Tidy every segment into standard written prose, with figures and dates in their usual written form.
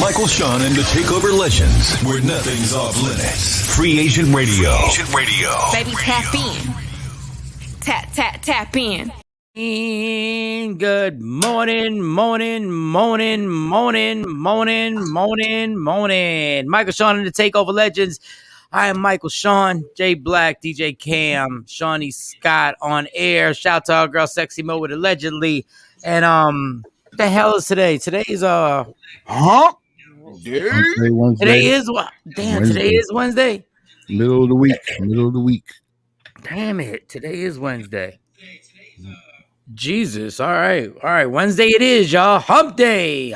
Michael, Shawn, and the TakeOver Legends, where nothing's off limits. Free Agent Radio. Baby, tap in. Tap in. Good morning. Michael, Shawn, and the TakeOver Legends. I am Michael, Shawn, J Black, DJ Cam, Shawnee Scott on air. Shout out to our girl Sexy Mo with allegedly. And what the hell is today? Today is Today is what? Damn, Wednesday. Today is Wednesday. Middle of the week. Damn it. Today is Wednesday. Jesus. All right. Wednesday it is, y'all. Hump day.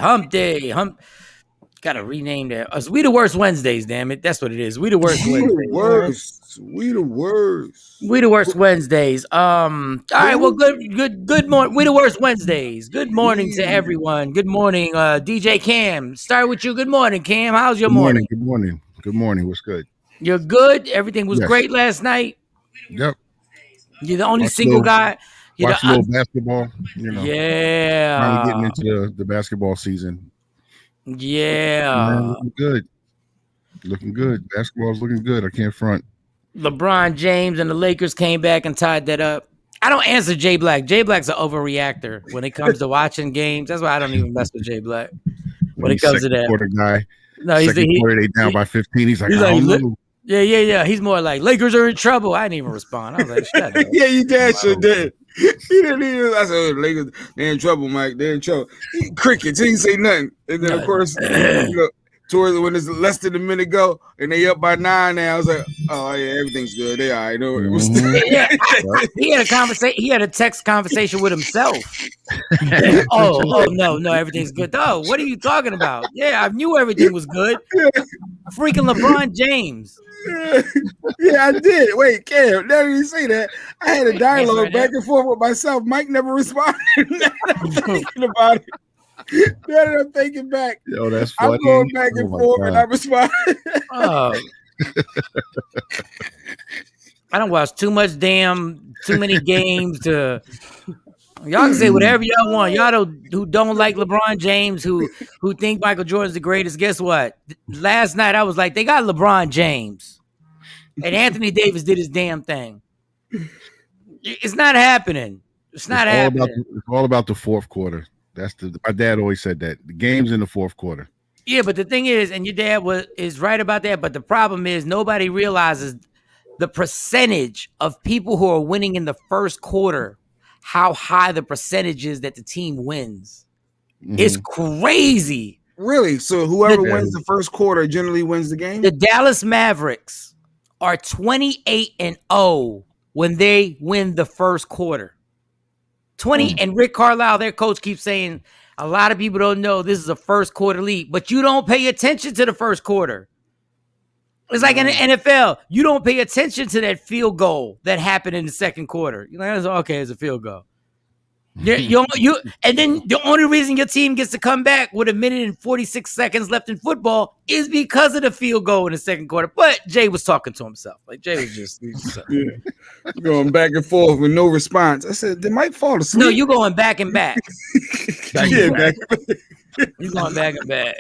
Gotta rename that. We the worst Wednesdays, damn it. That's what it is. We the worst Wednesdays. We the worst. We the worst Wednesdays. All right, well, good morning. We the worst Wednesdays. Good morning to everyone. Good morning, DJ Cam. Start with you. Good morning, Cam. How's your morning? Good morning. What's good? You're good? Everything was great last night? Yep. You're the only single guy. Watch a little basketball, Yeah. Finally getting into the basketball season. Yeah. Looking good. Basketball's looking good. I can't front. LeBron James and the Lakers came back and tied that up. I don't answer J Black. J Black's an overreactor when it comes to watching games. That's why I don't even mess with J Black when it comes to that. Quarter guy. No, he's quarter, they down by 15. He's like, Yeah. He's more like, Lakers are in trouble. I didn't even respond. I was like, shut up. Yeah, you did. He didn't even. I said, Lakers, they're in trouble, Mike. They're in trouble. Crickets. He didn't say nothing. And then, of course, towards when it's less than a minute go, and they up by 9 now, I was like, oh, yeah, everything's good. They all right. No, it was He had a conversation. He had a text conversation with himself. No, everything's good. Oh, what are you talking about? Yeah, I knew everything was good. Freaking LeBron James. Yeah, I did. Wait, Cam, now that you say that, I had a dialogue back and forth with myself. Mike never responded. Now that I'm thinking about it. Now that I'm thinking back, yo, that's funny. I'm going back and forth, and I responded. I don't watch too many games to. Y'all can say whatever y'all want. Y'all who don't like LeBron James, who think Michael Jordan's the greatest. Guess what? Last night I was like, they got LeBron James, and Anthony Davis did his damn thing. It's not happening. It's all about the fourth quarter. My dad always said that the game's in the fourth quarter. Yeah, but the thing is, and your dad is right about that. But the problem is, nobody realizes the percentage of people who are winning in the first quarter. How high the percentage is that the team wins. It's crazy. Really? So whoever wins the first quarter generally wins the game? The Dallas Mavericks are 28-0 when they win the first quarter. And Rick Carlisle, their coach, keeps saying a lot of people don't know this is a first quarter lead, but you don't pay attention to the first quarter. It's like in the NFL, you don't pay attention to that field goal that happened in the second quarter. You're like, okay, it's a field goal. And then the only reason your team gets to come back with 1 minute and 46 seconds left in football is because of the field goal in the second quarter. But Jay was talking to himself. Like Jay was just going back and forth with no response. I said, they might fall asleep. No, you're going back and back. You're going back and back.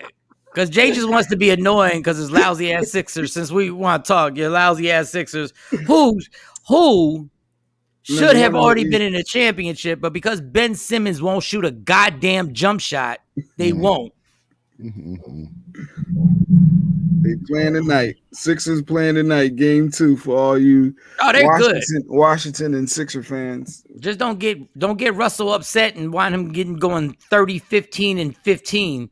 Because Jay just wants to be annoying because his lousy ass Sixers, since we want to talk, your lousy ass Sixers, who should have already been in a championship, but because Ben Simmons won't shoot a goddamn jump shot, they won't. They playing tonight. Sixers playing tonight, game 2 for all you Washington and Sixer fans. Just don't get Russell upset and want him going 30, 15, and 15.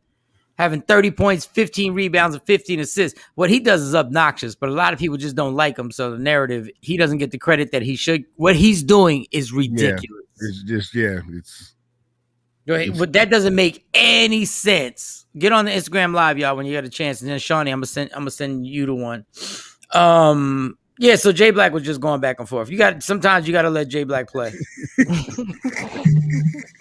Having 30 points, 15 rebounds, and 15 assists. What he does is obnoxious, but a lot of people just don't like him. So the narrative, he doesn't get the credit that he should. What he's doing is ridiculous. But that doesn't make any sense. Get on the Instagram Live, y'all, when you get a chance. And then Shawnee, I'm gonna send you the one. Yeah, so J Black was just going back and forth. Sometimes you gotta let J Black play.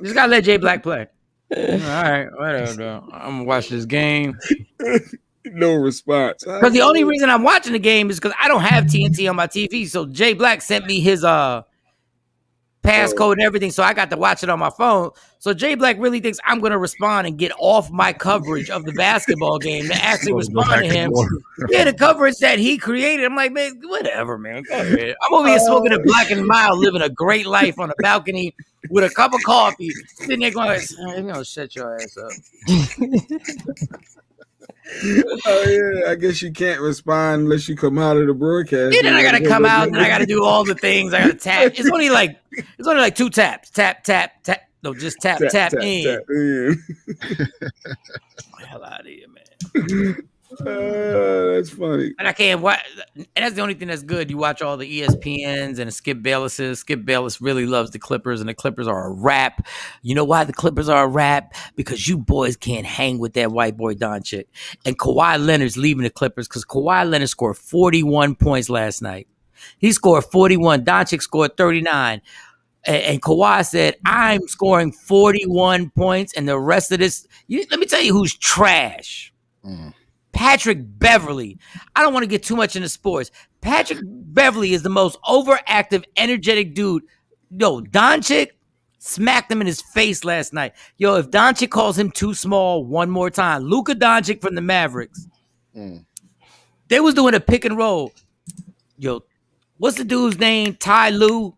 Just gotta let J Black play. All right, whatever. I'm gonna watch this game. No response. Because the only reason I'm watching the game is because I don't have TNT on my TV. So Jay Black sent me his passcode and everything, so I got to watch it on my phone. So Jay Black really thinks I'm going to respond and get off my coverage of the basketball game to actually respond to him. Yeah, the coverage that he created. I'm like, man, whatever, man. Go ahead. I'm over here smoking a black and mild, living a great life on a balcony with a cup of coffee, sitting there going, I'm going to shut your ass up. Oh yeah, I guess you can't respond unless you come out of the broadcast. Yeah, then I gotta come out and I gotta do all the things. I gotta tap. It's only like 2 taps. Tap, tap, tap. No, just tap in. Tap in. Hell out of here, man. That's funny. And I can't watch. And that's the only thing that's good. You watch all the ESPNs and the Skip Baylesses. Skip Bayless really loves the Clippers, and the Clippers are a wrap. You know why the Clippers are a wrap? Because you boys can't hang with that white boy Doncic. And Kawhi Leonard's leaving the Clippers because Kawhi Leonard scored 41 points last night. He scored 41. Doncic scored 39. And Kawhi said, I'm scoring 41 points, and the rest of this, let me tell you who's trash. Patrick Beverly. I don't want to get too much into sports. Patrick Beverly is the most overactive, energetic dude. Yo, Doncic smacked him in his face last night. Yo, if Doncic calls him too small one more time, Luka Doncic from the Mavericks, they was doing a pick and roll. Yo, what's the dude's name? Ty Lue,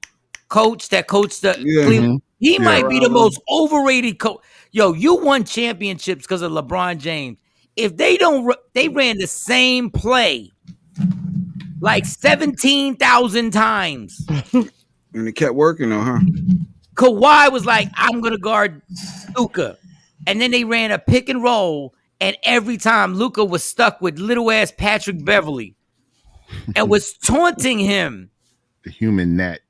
coach that coached the Cleveland. He might be the most overrated coach. Yo, you won championships because of LeBron James. If they ran the same play like 17,000 times. And it kept working though, huh? Kawhi was like, I'm going to guard Luka. And then they ran a pick and roll, and every time Luka was stuck with little ass Patrick Beverly and was taunting him. The human net.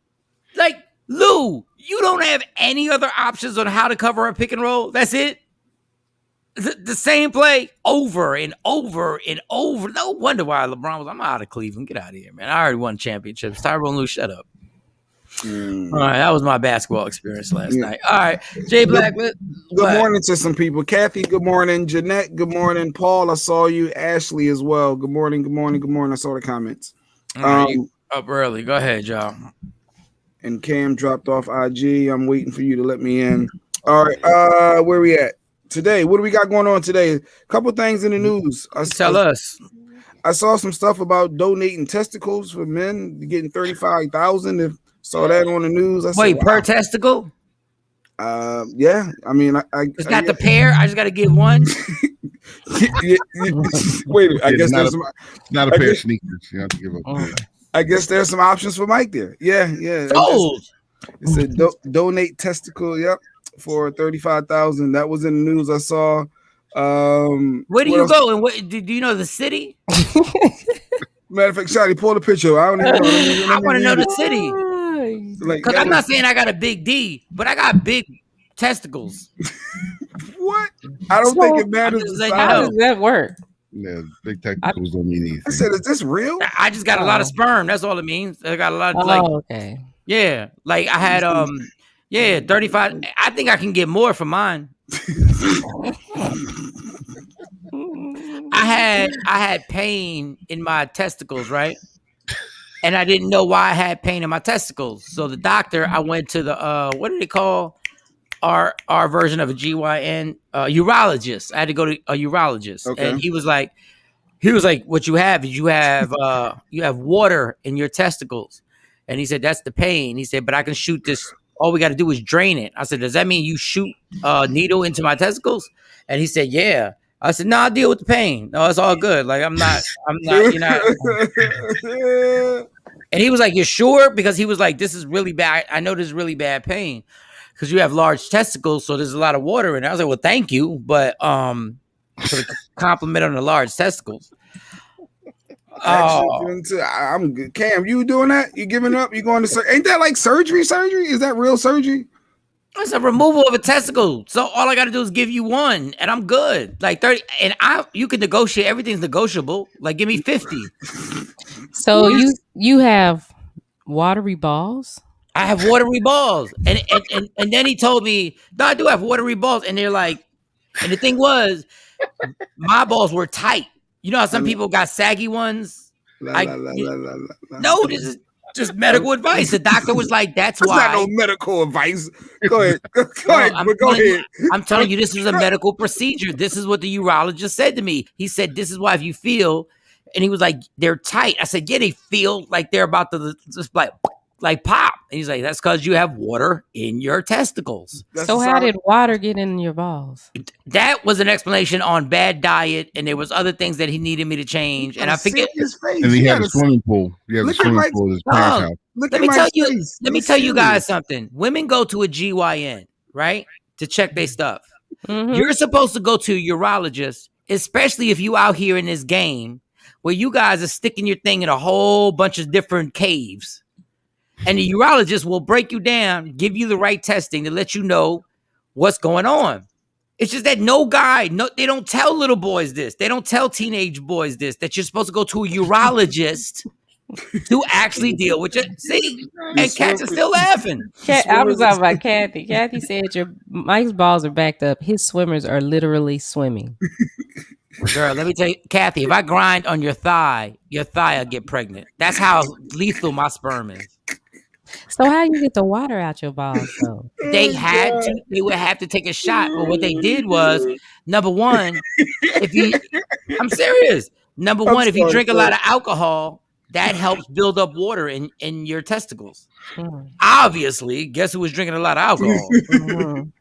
Like, Lou, you don't have any other options on how to cover a pick and roll? That's it? The same play over and over and over. No wonder why LeBron was, I'm out of Cleveland. Get out of here, man. I already won championships. Tyrone Lue, shut up. All right, that was my basketball experience last night. All right, Jay Black. Good morning to some people. Kathy, good morning. Jeanette, good morning. Paul, I saw you. Ashley as well. Good morning, good morning, good morning. I saw the comments. You up early. Go ahead, y'all. And Cam dropped off IG. I'm waiting for you to let me in. All right, where we at? Today, what do we got going on today? A couple things in the news. Tell us. I saw some stuff about donating testicles for men, getting 35,000. Saw that on the news. Wait, per testicle? Yeah. I mean, it's not the pair. I just got to give one. Wait, I guess there's not a pair of sneakers. You have to give up. I guess there's some options for Mike there. Yeah. Oh, it said donate testicle. Yep. For 35,000. That was in the news. I saw. Where do you go? And what do you know the city? Matter of fact, Shotty, pull the picture. I don't even know. I want to know the city. Because I'm not saying I got a big D, but I got big testicles. What? I don't think it matters. How does that work? Yeah, big testicles don't mean anything. I said, is this real? I just got a lot of sperm. That's all it means. I got a lot of okay. Yeah. Like I had 35. I think I can get more for mine. I had pain in my testicles, right? And I didn't know why I had pain in my testicles. So the doctor, I went to the what do they call our version of a GYN? Urologist. I had to go to a urologist. Okay. And he was like, what you have is you have water in your testicles. And he said, that's the pain. He said, but I can shoot this. All we got to do is drain it. I said, does that mean you shoot a needle into my testicles? And he said, yeah. I said, no, I'll deal with the pain. No, it's all good. Like, I'm not, you know. And he was like, you're sure? Because he was like, this is really bad. I know this is really bad pain because you have large testicles. So there's a lot of water in it. I was like, well, thank you. But for the compliment on the large testicles. I'm good. Cam, you doing that? You giving up? You going to ain't that like surgery? Is that real surgery? It's a removal of a testicle. So all I got to do is give you one and I'm good. Like 30 and you can negotiate. Everything's negotiable. Like give me 50. So you have watery balls? I have watery balls. And then he told me, no, I do have watery balls. And they're like, and the thing was, my balls were tight. You know how some people got saggy ones? No, this is Just medical advice. The doctor was like, "That's That's why." not no medical advice. Go ahead. Go No, ahead. But go ahead. I'm telling you, this was a medical procedure. This is what the urologist said to me. He said, "This is why if you feel," and he was like, "They're tight." I said, "Yeah, they feel like they're about to just like pop." And he's like, "That's because you have water in your testicles." That's So a how solid- did water get in your balls? That was an explanation on bad diet, and there was other things that he needed me to change. And I forget. his face. And he You had a gotta- swimming pool. He has a Look at swimming Mike's- pool at his parents' Dog, house. Look Let at me tell Mike's you. face. Let me He's tell you guys serious. something. Women go to a GYN, right, to check their stuff. Mhm. You're supposed to go to a urologist, especially if you out here in this game where you guys are sticking your thing in a whole bunch of different caves. And the urologist will break you down, give you the right testing to let you know what's going on. It's just that they don't tell little boys this. They don't tell teenage boys this, that you're supposed to go to a urologist to actually deal with it. See? And cats are still laughing. I was talking about Kathy. Kathy said Mike's balls are backed up. His swimmers are literally swimming. Girl, let me tell you, Kathy, if I grind on your thigh will get pregnant. That's how lethal my sperm is. So how you get the water out your balls though? They would have to take a shot. But what they did was, number one, I'm serious. Number one, if you drink a lot of alcohol, that helps build up water in your testicles. Mm. Obviously, guess who was drinking a lot of alcohol? Mhm.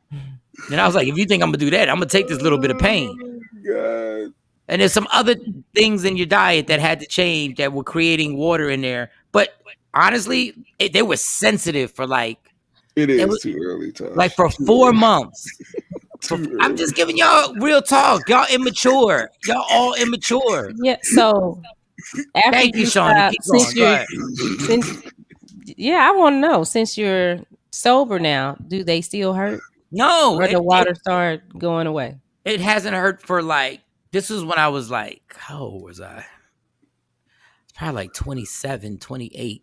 And I was like, if you think I'm gonna do that, I'm gonna take this little bit of pain. God. And there's some other things in your diet that had to change that were creating water in there. But honestly, they were sensitive for It is was- too early, Tosh. like for 4 months. I'm just giving y'all real talk. Y'all immature. Y'all all immature. Yeah. So after Thank you, you Shawn. stop, Keep going. since Go you're ahead. I want to know, since you're sober now, do they still hurt? No, Or the water start going away? it hasn't hurt for this was when I was how old was I? It's probably like 27, 28.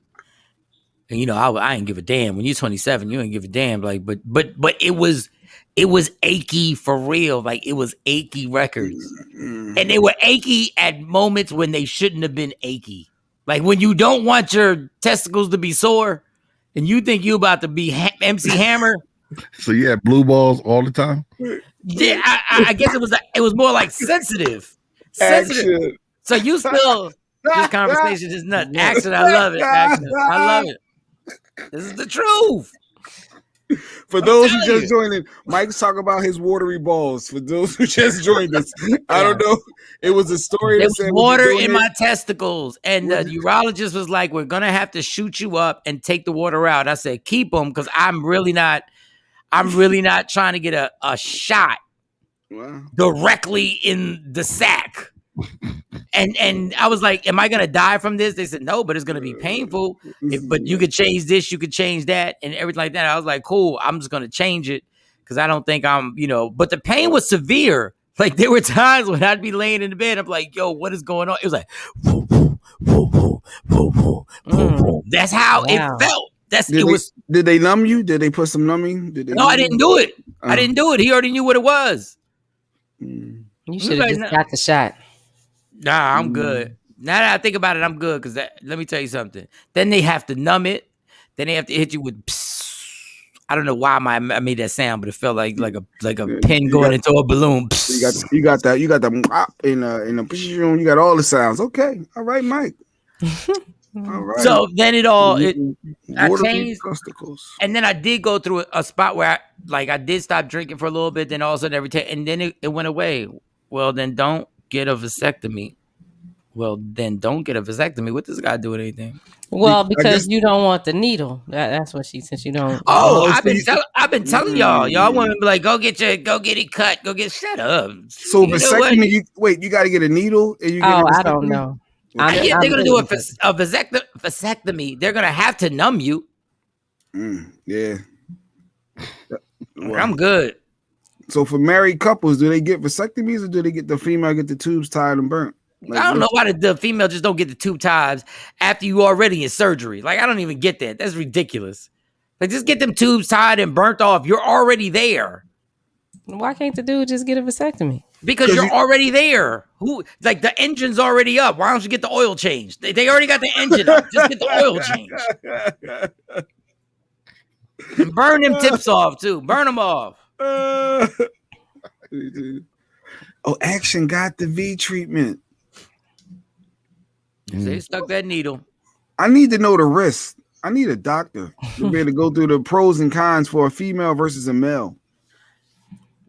And I ain't give a damn. When you're 27, you ain't give a damn. But it was achy for real. Like it was achy records. And they were achy at moments when they shouldn't have been achy. Like when you don't want your testicles to be sore and you think you about to be MC Hammer. So you had blue balls all the time? Yeah, I guess it was more like sensitive. Action. So you still this conversation is nuts. Action, I love it. Action, I love it. This is the truth. For those who telling just you. joined in, Mike's talking about his watery balls. For those who just joined us, I don't know. It was a story There that was said water when you're in doing my testicles, and the urologist was like, "We're gonna have to shoot you up and take the water out." I said, "Keep them," because I'm really not trying to get a shot it. Wow. directly in the sack. And I was like, "Am I gonna die from this?" They said, "No, but it's gonna be painful. But you could change this, you could change that, and everything like that." I was like, "Cool, I'm just gonna change it because I don't think I'm, But the pain was severe. Like there were times when I'd be laying in the bed, I'm like, "Yo, what is going on?" It was like, whoop, whoop, whoop, whoop, whoop, whoop, whoop, whoop. That's how it felt. Did they numb you? Did they put some numbing? No, I didn't do it. I didn't do it. He already knew what it was. Mm. You should have just got the shot. Nah, I'm good. Now that I think about it, I'm good because let me tell you something. Then they have to numb it. Then they have to hit you with. I don't know why I made that sound, but it felt like a pin going into a balloon. You got that in the you got all the sounds. Okay, all right, Mike. All right. So then I Watery changed, testicles. and then I did go through a spot where I did stop drinking for a little bit. Then all of a sudden and then it went away. Well, then don't get a vasectomy. Well, then don't get a vasectomy. What does this guy do with anything? Well, because you don't want the needle. That's what she said. You don't. Oh, I've been telling y'all. Y'all women be like, go get it cut. Go get shut up. So vasectomy, you got to get a needle. And you get I don't know. They're gonna do a vasectomy. They're gonna have to numb you. Yeah. I'm good. So for married couples, do they get vasectomies or do they get the female get the tubes tied and burnt? I don't know why the female just don't get the tube ties after you already in surgery. Like I don't even get that. That's ridiculous. Like just get them tubes tied and burnt off. You're already there. Why can't the dude just get a vasectomy? Because you're already there. Who like the engine's already up? Why don't you get the oil changed? They already got the engine up. Just get the oil changed. And burn them tips off too. Burn them off. Action got the V treatment. They stuck that needle. I need to know the risks. I need a doctor to be able to go through the pros and cons for a female versus a male.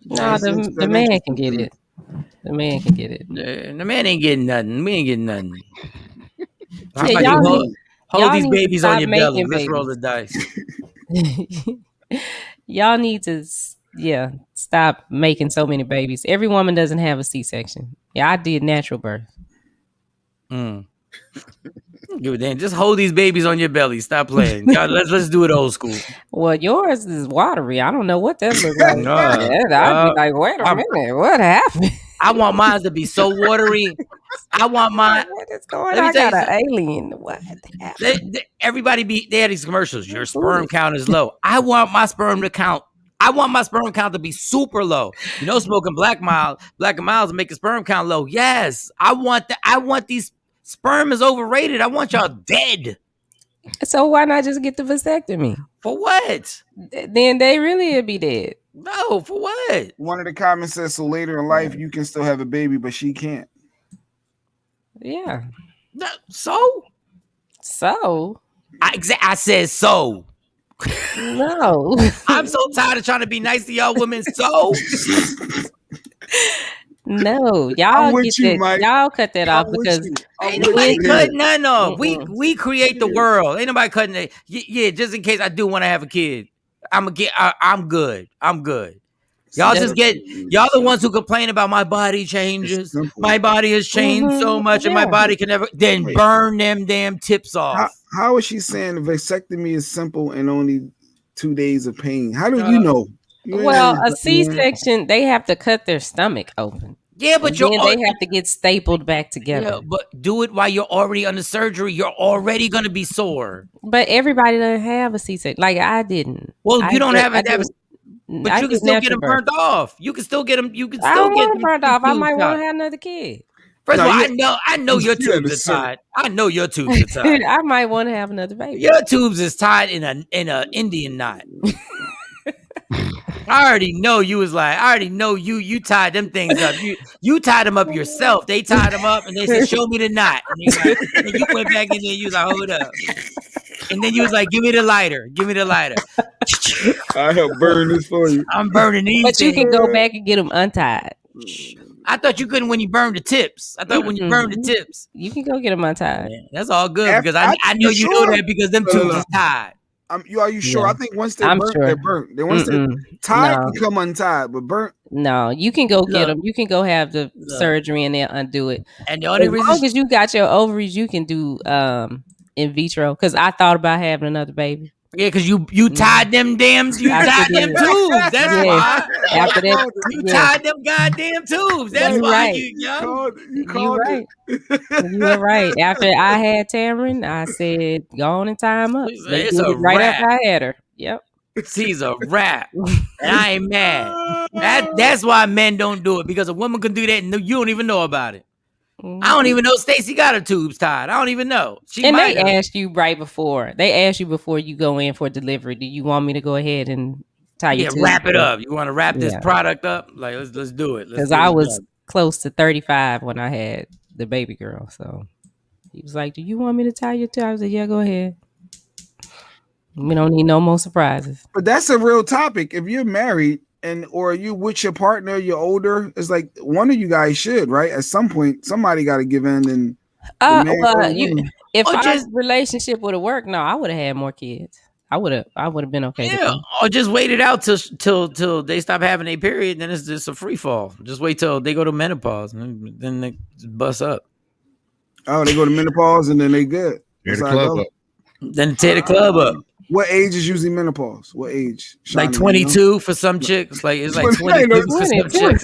No, the man can get it. The man can get it. The man ain't getting nothing. We ain't getting nothing. How Yeah, about y'all you hold these need to babies on stop your belly? making Let's babies. roll the dice. Y'all need to, stop making so many babies. Every woman doesn't have a C-section. Yeah, I did natural birth. Give a damn. Just hold these babies on your belly. Stop playing. God, let's do it old school. Well, yours is watery. I don't know what that looks like. I'd be like, wait a minute, what happened? I want mine to be so watery. I want mine. What is going on? I got an alien. What happened? They had these commercials. Your sperm count is low. I want my sperm count to be super low. You know, smoking black and miles and making sperm count low. Yes, I want these sperm is overrated. I want y'all dead. So why not just get the vasectomy? For what? Then they really would be dead. No, for what? One of the comments says, so later in life you can still have a baby, but she can't. Yeah. No, so I said so. No. I'm so tired of trying to be nice to y'all women. So no, y'all with get you, that. Mike. Y'all cut that off because ain't nobody cutting none off. We create the world. Ain't nobody cutting it. Yeah, just in case I do want to have a kid, I'm good. Y'all just y'all the ones who complain about my body changes. My body has changed so much, and my body can never. Then burn them damn tips off. How is she saying the vasectomy is simple and only 2 days of pain? How do you know? Well, a C-section, they have to cut their stomach open. Yeah, but then they have to get stapled back together. Yeah, but do it while you're already under surgery. You're already gonna be sore. But everybody doesn't have a C-section. Like I didn't. Well, you don't have it. But you can still get them burnt off. You can still get them. You can still get them burnt off. I might want to have another kid. First of all, I know your tubes are tied. I know your tubes are tied. I might want to have another baby. Your tubes is tied in a Indian knot. I already know you tied them things up. You tied them up yourself. They tied them up and they said, show me the knot. And you went back in there and you was like, hold up. And then you was like, give me the lighter. I help burn this for you. I'm burning these. But you can go back and get them untied. I thought you couldn't when you burned the tips. I thought when you burned the tips. You can go get them untied. Yeah, that's all good because I know you know that because them tubes is tied. Are you sure? Yeah. I think once they're burnt, they're burnt. Once they're tied, can come untied, but burnt. No, you can go get them. You can go have the surgery and they'll undo it. And the only reason, as long as you got your ovaries, you can do in vitro. Because I thought about having another baby. Yeah, because you tied them tubes. That's why. After that, you tied them goddamn tubes. That's why. Right. You right. You were right. After I had Tamron, I said, go on and tie him up. It's a right wrap. after I had her. Yep. She's a wrap. And I ain't mad. That's why men don't do it, because a woman can do that and you don't even know about it. I don't even know Stacey got her tubes tied. I don't even know. They asked you right before. They asked you before you go in for delivery. Do you want me to go ahead and tie your tubes? Wrap it up. You want to wrap this product up? Like, let's do it. Because I was close to 35 when I had the baby girl. So he was like, do you want me to tie your tubes? I was like, yeah, go ahead. We don't need no more surprises. But that's a real topic. If you're married or you with your partner, you're older, it's like one of you guys should, right? At some point, somebody got to give in. And if our relationship would have worked, no, I would have had more kids. I would have been okay. Yeah, or just wait it out till they stop having a period. Then it's just a free fall. Just wait till they go to menopause, and then they bust up. Oh, they go to menopause and then they good. Tear the club up. Then tear the club up. What age is usually menopause? What age? Like 22 for some chicks. It's like 22 for some chicks.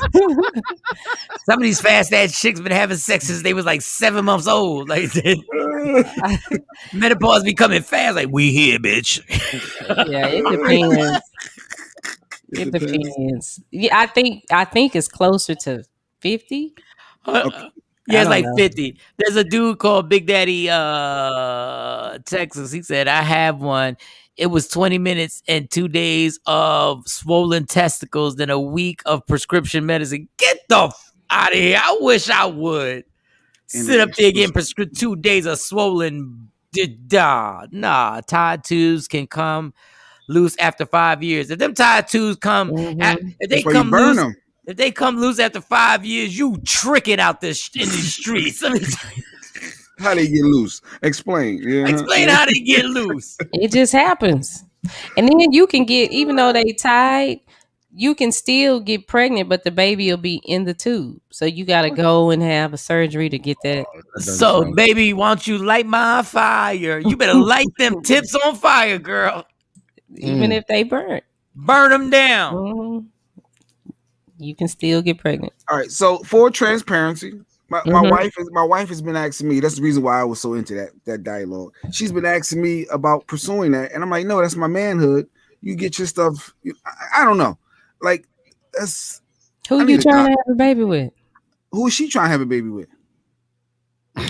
Some of these fast ass chicks been having sex since they was like 7 months old. Like menopause be coming fast. Like, we here, bitch. Yeah, it depends. It depends. Yeah, I think it's closer to 50. Yeah, I it's don't like know. 50. There's a dude called Big Daddy Texas. He said, I have one. It was 20 minutes and 2 days of swollen testicles, then a week of prescription medicine. Get the out of here. I wish I would. Sit up there getting 2 days of swollen. Nah, Tide tubes can come loose after 5 years. If them Tide tubes come, Mhm. if they That's why you come burn loose, them. if they come loose after 5 years, you tricking out in these streets. Let me How they get loose? Explain. Yeah. explain how they get loose. It just happens. And then you can get, even though they tied, you can still get pregnant, but the baby will be in the tube. So you got to go and have a surgery to get that. That doesn't So, sound- baby, why don't you light my fire? You better light them tips on fire, girl. Even if they burn. Burn them down. Mhm. You can still get pregnant. All right. So for transparency, my Mhm. wife has been asking me. That's the reason why I was so into that dialogue. She's been asking me about pursuing that, and I'm like, no, that's my manhood. You get your stuff. I don't know. Like that's Who I you need to trying to talk- have a baby with? who is she trying to have a baby with?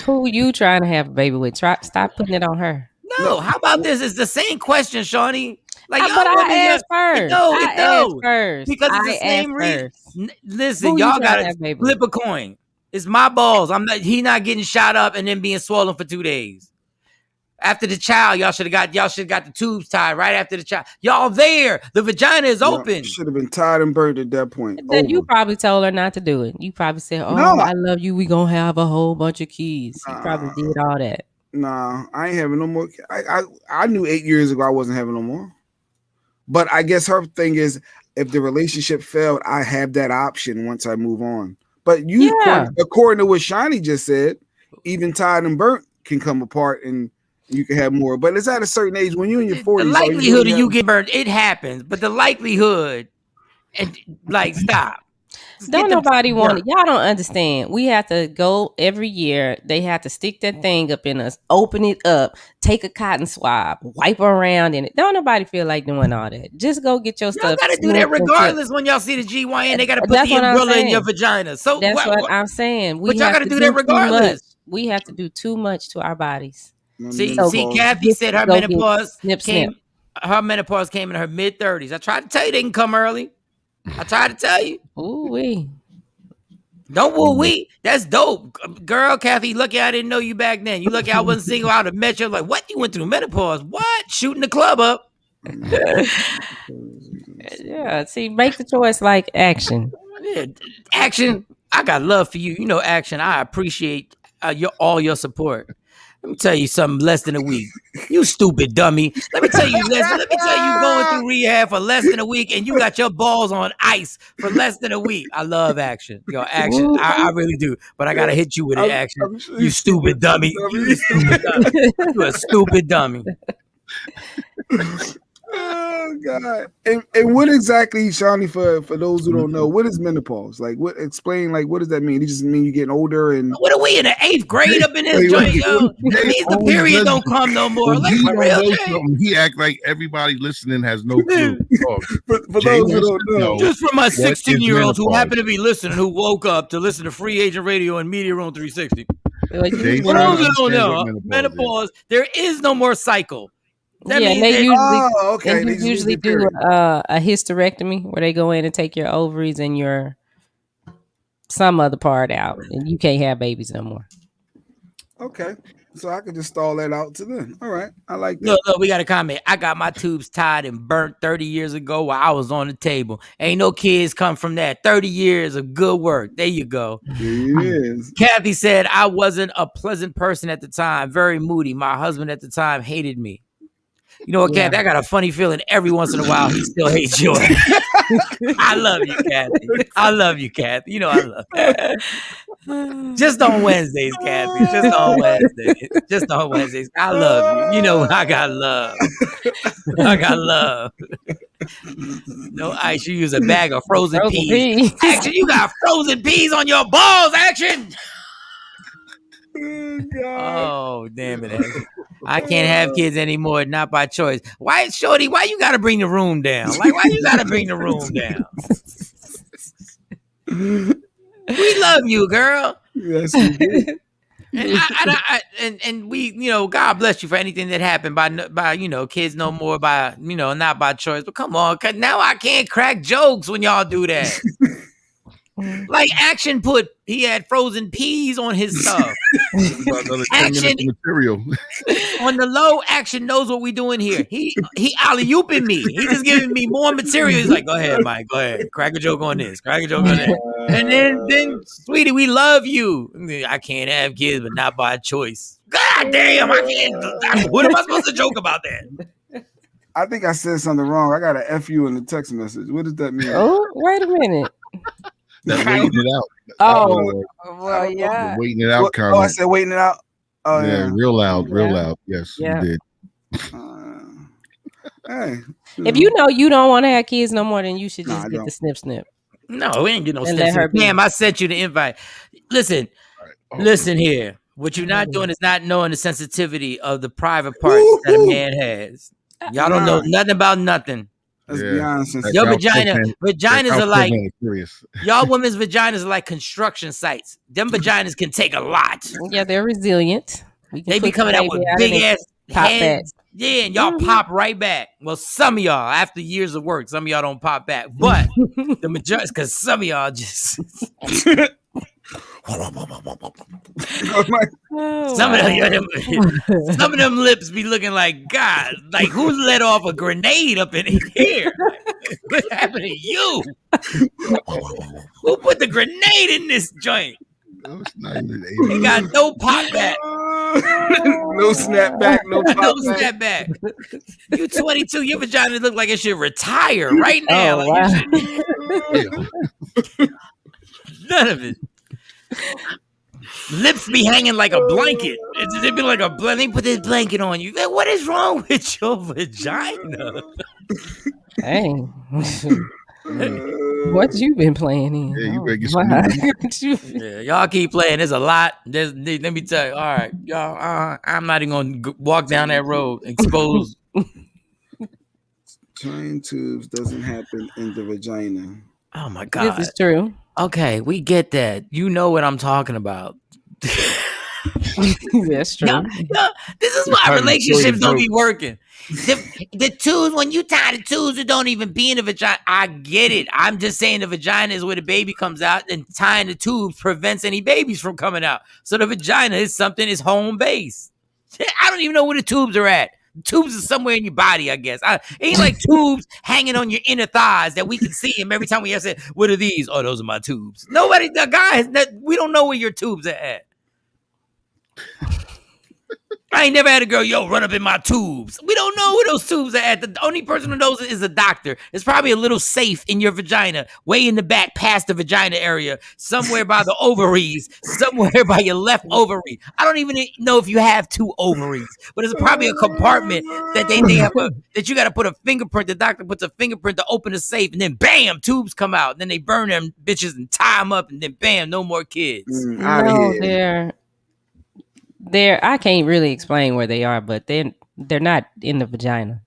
Who you trying to have a baby with? Stop putting it on her. No, how about this? It's the same question, Shawnee. Like, But y'all women, I asked first. it Asked first. because it's I the same asked reason. first. Listen, Who you y'all trying got to to have baby flip a coin. It's my balls. He not getting shot up and then being swollen for 2 days. After the child, y'all should have got the tubes tied right after the child. Y'all there. The vagina is open. Should have been tied and burned at that point. Then you Over. probably told her not to do it. You probably said, "Oh, No. I love you. We gonna have a whole bunch of kids." You probably did all that. Nah, I ain't having no more. I knew 8 years ago I wasn't having no more. But I guess her thing is, if the relationship failed, I have that option once I move on. But according to what Shiny just said, even tied and burnt can come apart and you can have more. But it's at a certain age when you're in your 40s. The likelihood of you get burned, it happens. But the likelihood, stop. Don't nobody want it. Y'all don't understand. We have to go every year. They have to stick that thing up in us, open it up, take a cotton swab, wipe around in it. Don't nobody feel like doing all that. Just go get your Y'all stuff. gotta do that regardless when y'all see the GYN. They gotta put That's the what I'm umbrella in saying. your vagina. So That's what I'm saying. But y'all gotta do that regardless. We have to do too much to our bodies. See, Kathy said her Go menopause snip. Her menopause came in her mid-30s. I tried to tell you they can come early. I tried to tell you. Ooh wee. Don't woo wee. That's dope. Girl, Kathy, lucky I didn't know you back then. You lucky I wasn't single. I would have met you. Like, what? You went through menopause? What? Shooting the club up. Yeah, see, make the choice like action. Yeah, Action. I got love for you. You know, Action. I appreciate all your support. Let me tell you something. Less than a week. You stupid dummy. Let me tell you, you going through rehab for less than a week, and you got your balls on ice for less than a week. I love Action. Yo, Action. I really do. But I gotta hit you with it, Action. You stupid dummy. You stupid dummy. You a stupid dummy. Oh God! And what exactly, Shawnee, for those who don't know, what is menopause? Like, explain? Like, what does that mean? It just mean you getting older and what are we in the 8th grade up in this joint, yo? That means the period don't come no more. Like, for real, he act like everybody listening has no clue. For those who don't know, just for my 16-year-olds who happen to be listening, who woke up to listen to Free Agent Radio and Media Room 360. For those who don't know, menopause, there is no more cycle. That means they that, usually do a hysterectomy where they go in and take your ovaries and your some other part out, and you can't have babies no more. Okay, so I could just stall that out to then. All right, I like that. No, we got a comment. I got my tubes tied and burnt 30 years ago while I was on the table. Ain't no kids come from that. 30 years of good work. There you go. It is. Kathy said, I wasn't a pleasant person at the time. Very moody. My husband at the time hated me. You know what, Kathy? I got a funny feeling every once in a while he still hates you. I love you, Kathy. I love you, Kathy. You know I love you. Just on Wednesdays, Kathy. Just on Wednesdays. Just on Wednesdays. I love you. You know I got love. I got love. No ice. You use a bag of frozen peas. Action, you got frozen peas on your balls, Action. Oh, damn it. I can't have kids anymore, not by choice. Why, Shorty, why you gotta bring the room down? Like, why you gotta bring the room down? We love you, girl. Yes, we did. And we, God bless you for anything that happened by kids no more by not by choice. But come on, 'cause now I can't crack jokes when y'all do that. Like Action he had frozen peas on his stuff. Action material. On the low, Action knows what we doing here. He alley-ooping me. He just giving me more material. He's like, go ahead, Mike. Go ahead. Crack a joke on this. Crack a joke on that. And then, sweetie, we love you. I can't have kids, but not by choice. God damn, I can't. What am I supposed to joke about that? I think I said something wrong. I got an F you in the text message. What does that mean? Oh, wait a minute. That's waiting it out. Oh, well, yeah. Waiting it out. I said waiting it out. Oh yeah, real loud. Yes, you did. Hey, if you know you don't want to have kids no more, then you should just get the snip. No, we ain't get no snip. Damn, I sent you the invite. Listen, listen here. What you're not doing is not knowing the sensitivity of the private parts that a man has. Y'all don't know nothing about nothing. Let's be honest. Your vaginas are like y'all women's vaginas are like construction sites. Them vaginas can take a lot. Yeah, they're resilient. They be coming out with big ass heads. Yeah, and y'all pop right back. Well, some of y'all, after years of work, some of y'all don't pop back. But the majority, because some of y'all just some of them lips be looking like God. Like who let off a grenade up in here? What happened to you? Who put the grenade in this joint? He got no pop back. No snap back. No snap back. You 22, your vagina look like it should retire right now. Oh, wow. None of it. Lips be hanging like a blanket. It'd be like let me put this blanket on you. What is wrong with your vagina? Hey. What you been playing in? Yeah, you better get some. Yeah, y'all keep playing. There's a lot. Let me tell you. All right, y'all. I'm not even gonna walk down that road exposed. Trying tubes doesn't happen in the vagina. Oh my God, this is true. Okay, we get that. You know what I'm talking about. That's true. No, this is why relationships don't be working. The tubes, when you tie the tubes, it don't even be in the vagina. I get it. I'm just saying the vagina is where the baby comes out, and tying the tubes prevents any babies from coming out. So the vagina is something, is home base. I don't even know where the tubes are at. Tubes are somewhere in your body, I guess. It ain't like tubes hanging on your inner thighs that we can see them every time we have said, what are these? Oh, those are my tubes. Nobody, the guys, we don't know where your tubes are at. I ain't never had a girl, run up in my tubes. We don't know where those tubes are at. The only person who knows it is a doctor. It's probably a little safe in your vagina, way in the back past the vagina area, somewhere by the ovaries, somewhere by your left ovary. I don't even know if you have two ovaries, but it's probably a compartment that they have that you got to put a fingerprint. The doctor puts a fingerprint to open the safe, and then bam, tubes come out. And then they burn them bitches and tie them up, and then bam, no more kids. No, they're I can't really explain where they are, but they're not in the vagina.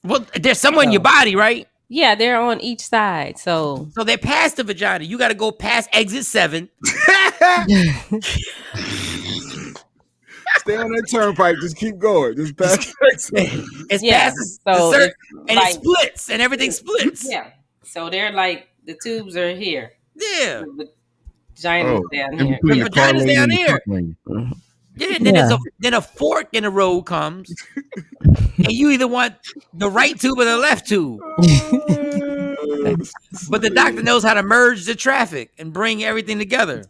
Well, they're somewhere in your body, right? Yeah, they're on each side. So they're past the vagina. You got to go past exit 7. Stay on that turnpike. Just keep going. Just pass. It's past the and it splits, and everything splits. Yeah. So they're like the tubes are here. Yeah. The vagina's down here. The vagina's down here. Yeah, then a fork in the road comes, and you either want the right tube or the left tube. But the doctor knows how to merge the traffic and bring everything together.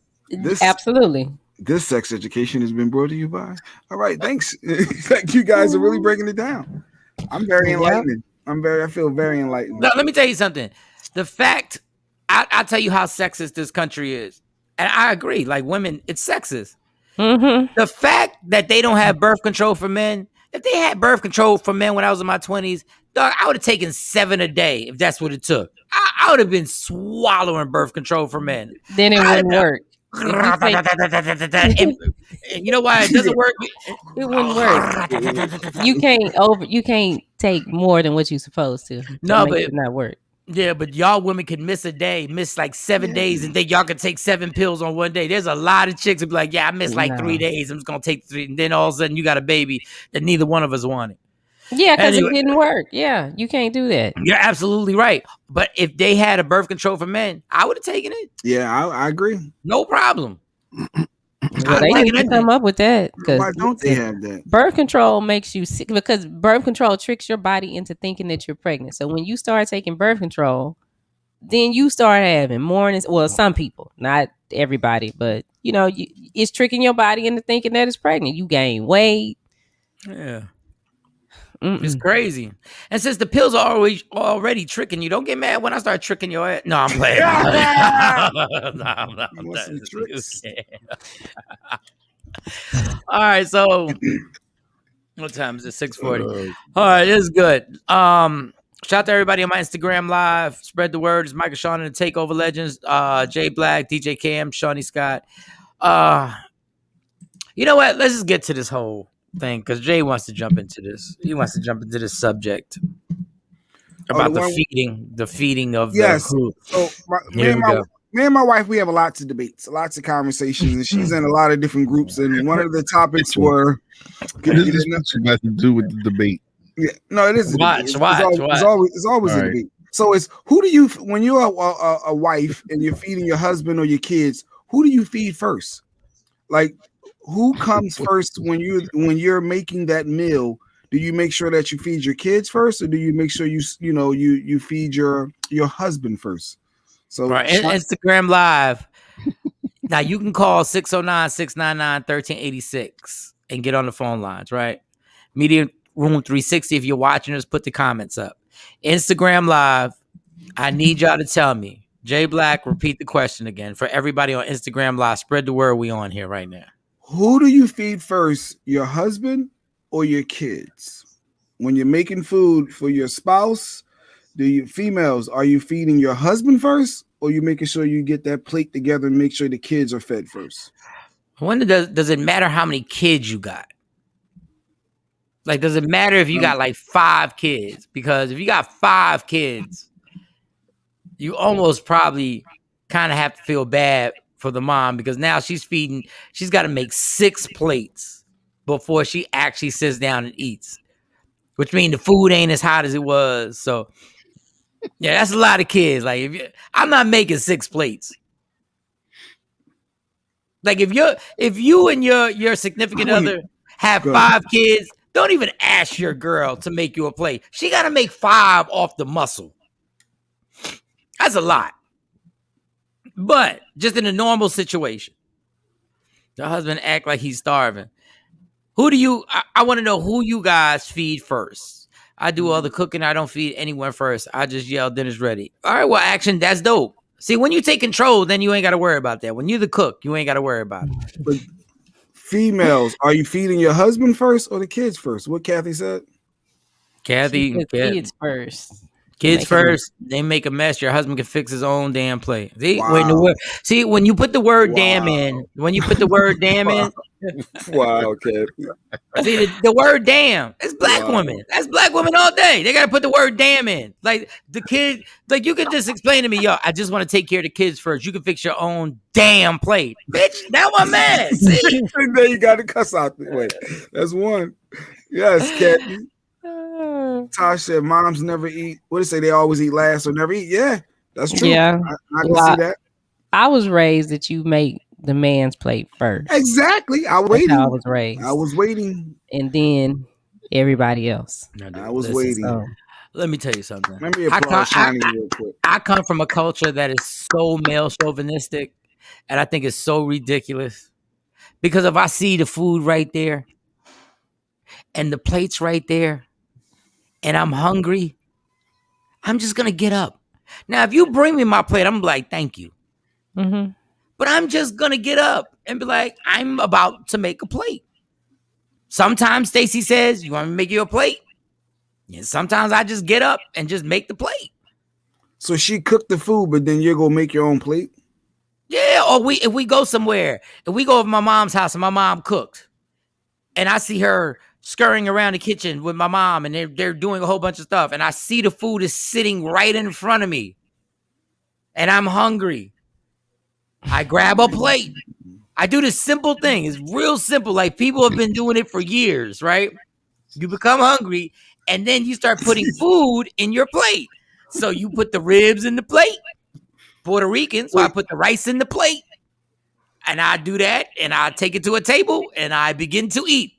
Absolutely. This sex education has been brought to you by. All right, thanks. Like you guys are really breaking it down. I'm very enlightened. I feel very enlightened. Now, let me tell you something. The fact, I'll tell you how sexist this country is, and I agree. Like women, it's sexist. Mm-hmm. The fact that they don't have birth control for men, if they had birth control for men when I was in my 20s, dog, I would have taken 7 a day if that's what it took. I would have been swallowing birth control for men. Then it wouldn't work. And you know why it doesn't work? It wouldn't work. You can't take more than what you're supposed to. No, but it not work. Yeah, but y'all women can miss a day, miss like 7 days, and think y'all can take 7 pills on one day. There's a lot of chicks who be like, yeah, I missed like 3 days. I'm just gonna take 3, and then all of a sudden you got a baby that neither one of us wanted. Yeah, because Anyway. it didn't work. Yeah, you can't do that. You're absolutely right. But if they had a birth control for men, I would have taken it. Yeah, I agree. No problem. Well, they need to come up with that. Why don't they have that? Birth control makes you sick because birth control tricks your body into thinking that you're pregnant. So when you start taking birth control, then you start having mornings. Well, some people, not everybody, but it's tricking your body into thinking that it's pregnant. You gain weight. Yeah. It's crazy. And since the pills are already tricking you, don't get mad when I start tricking your ass. No, I'm playing. No, You want some tricks? All right, so what time is it? 6:40. All right, this is good. Shout out to everybody on my Instagram live. Spread the word. It's Michael Shawn and the TakeOver Legends. Jay Black, DJ Cam, Shawnee Scott. You know what? Let's just get to this whole thing because Jay wants to jump into this. He wants to jump into this subject about the feeding of the food. So me and my wife, we have lots of debates, lots of conversations, and she's in a lot of different groups. And one of the topics were what does this got to do with the debate? Yeah, no, it is. Watch. It's always a debate. So it's who do you when you're a wife and you're feeding your husband or your kids, who do you feed first? Like, who comes first when you're making that meal? Do you make sure that you feed your kids first, or do you make sure you feed your husband first? So right, Instagram Live. Now you can call 609-699-1386 and get on the phone lines, right? Media Room 360. If you're watching us, put the comments up. Instagram Live. I need y'all to tell me. Jay Black, repeat the question again for everybody on Instagram Live. Spread the word we on here right now. Who do you feed first, your husband or your kids? When you're making food for your spouse, females, are you feeding your husband first, or you making sure you get that plate together and make sure the kids are fed first? I wonder, does it matter how many kids you got? Like, does it matter if you got like 5 kids? Because if you got 5 kids, you almost probably kind of have to feel bad for the mom because now she's got to make 6 plates before she actually sits down and eats, which means the food ain't as hot as it was. So yeah, that's a lot of kids. Like I'm not making 6 plates. Like if you and your significant other have 5 kids, don't even ask your girl to make you a plate. She got to make 5 off the muscle. That's a lot. But just in a normal situation, the husband act like he's starving. I want to know who you guys feed first. I do all the cooking. I don't feed anyone first. I just yell, dinner's ready. All right, well, action, that's dope. See, when you take control, then you ain't got to worry about that. When you're the cook, you ain't got to worry about it. But females, are you feeding your husband first or the kids first? What Kathy said? Kids first. Kids first, they make a mess. Your husband can fix his own damn plate. See, when you put the word damn in, Wow, okay. See, the word damn, it's black women. That's black women all day. They got to put the word damn in. Like the kid, like you can just explain to me, yo, I just want to take care of the kids first. You can fix your own damn plate. Bitch, now I'm mad. See? Then you got to cuss out the way. That's one. Yes, Kathy. Tosh said moms never eat. What do they say? They always eat last or never eat. Yeah, that's true. Yeah, I can see that. I was raised that you make the man's plate first. Exactly. I was waiting. And then everybody else. I was waiting. So. Let me tell you something. Let me applaud Shiny real quick. I come from a culture that is so male chauvinistic, and I think it's so ridiculous. Because if I see the food right there, and the plate's right there, and I'm hungry, I'm just going to get up. Now, if you bring me my plate, I'm like, thank you. Mm-hmm. But I'm just going to get up and be like, I'm about to make a plate. Sometimes Stacy says, you want me to make you a plate? And sometimes I just get up and just make the plate. So she cooked the food, but then you're going to make your own plate? Yeah, or if we go somewhere, if we go over my mom's house and my mom cooked, and I see her scurrying around the kitchen with my mom, and they're doing a whole bunch of stuff, and I see the food is sitting right in front of me, and I'm hungry. I grab a plate. I do this simple thing. It's real simple. Like people have been doing it for years, right? You become hungry, and then you start putting food in your plate. So you put the ribs in the plate. Puerto Rican, so I put the rice in the plate, and I do that, and I take it to a table, and I begin to eat.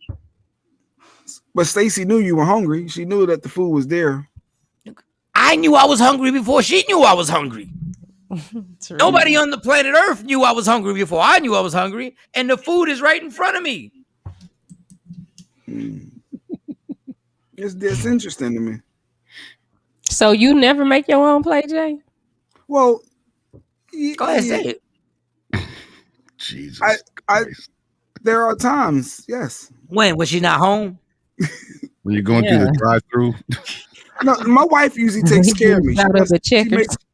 But Stacy knew you were hungry. She knew that the food was there. I knew I was hungry before she knew I was hungry. Nobody on the planet Earth knew I was hungry before I knew I was hungry, and the food is right in front of me. It's interesting to me. So you never make your own plate, Jay? Well, go ahead, say it. Jesus. There are times, yes. When was she not home? When you're going through the drive-through. No, my wife usually takes care of me.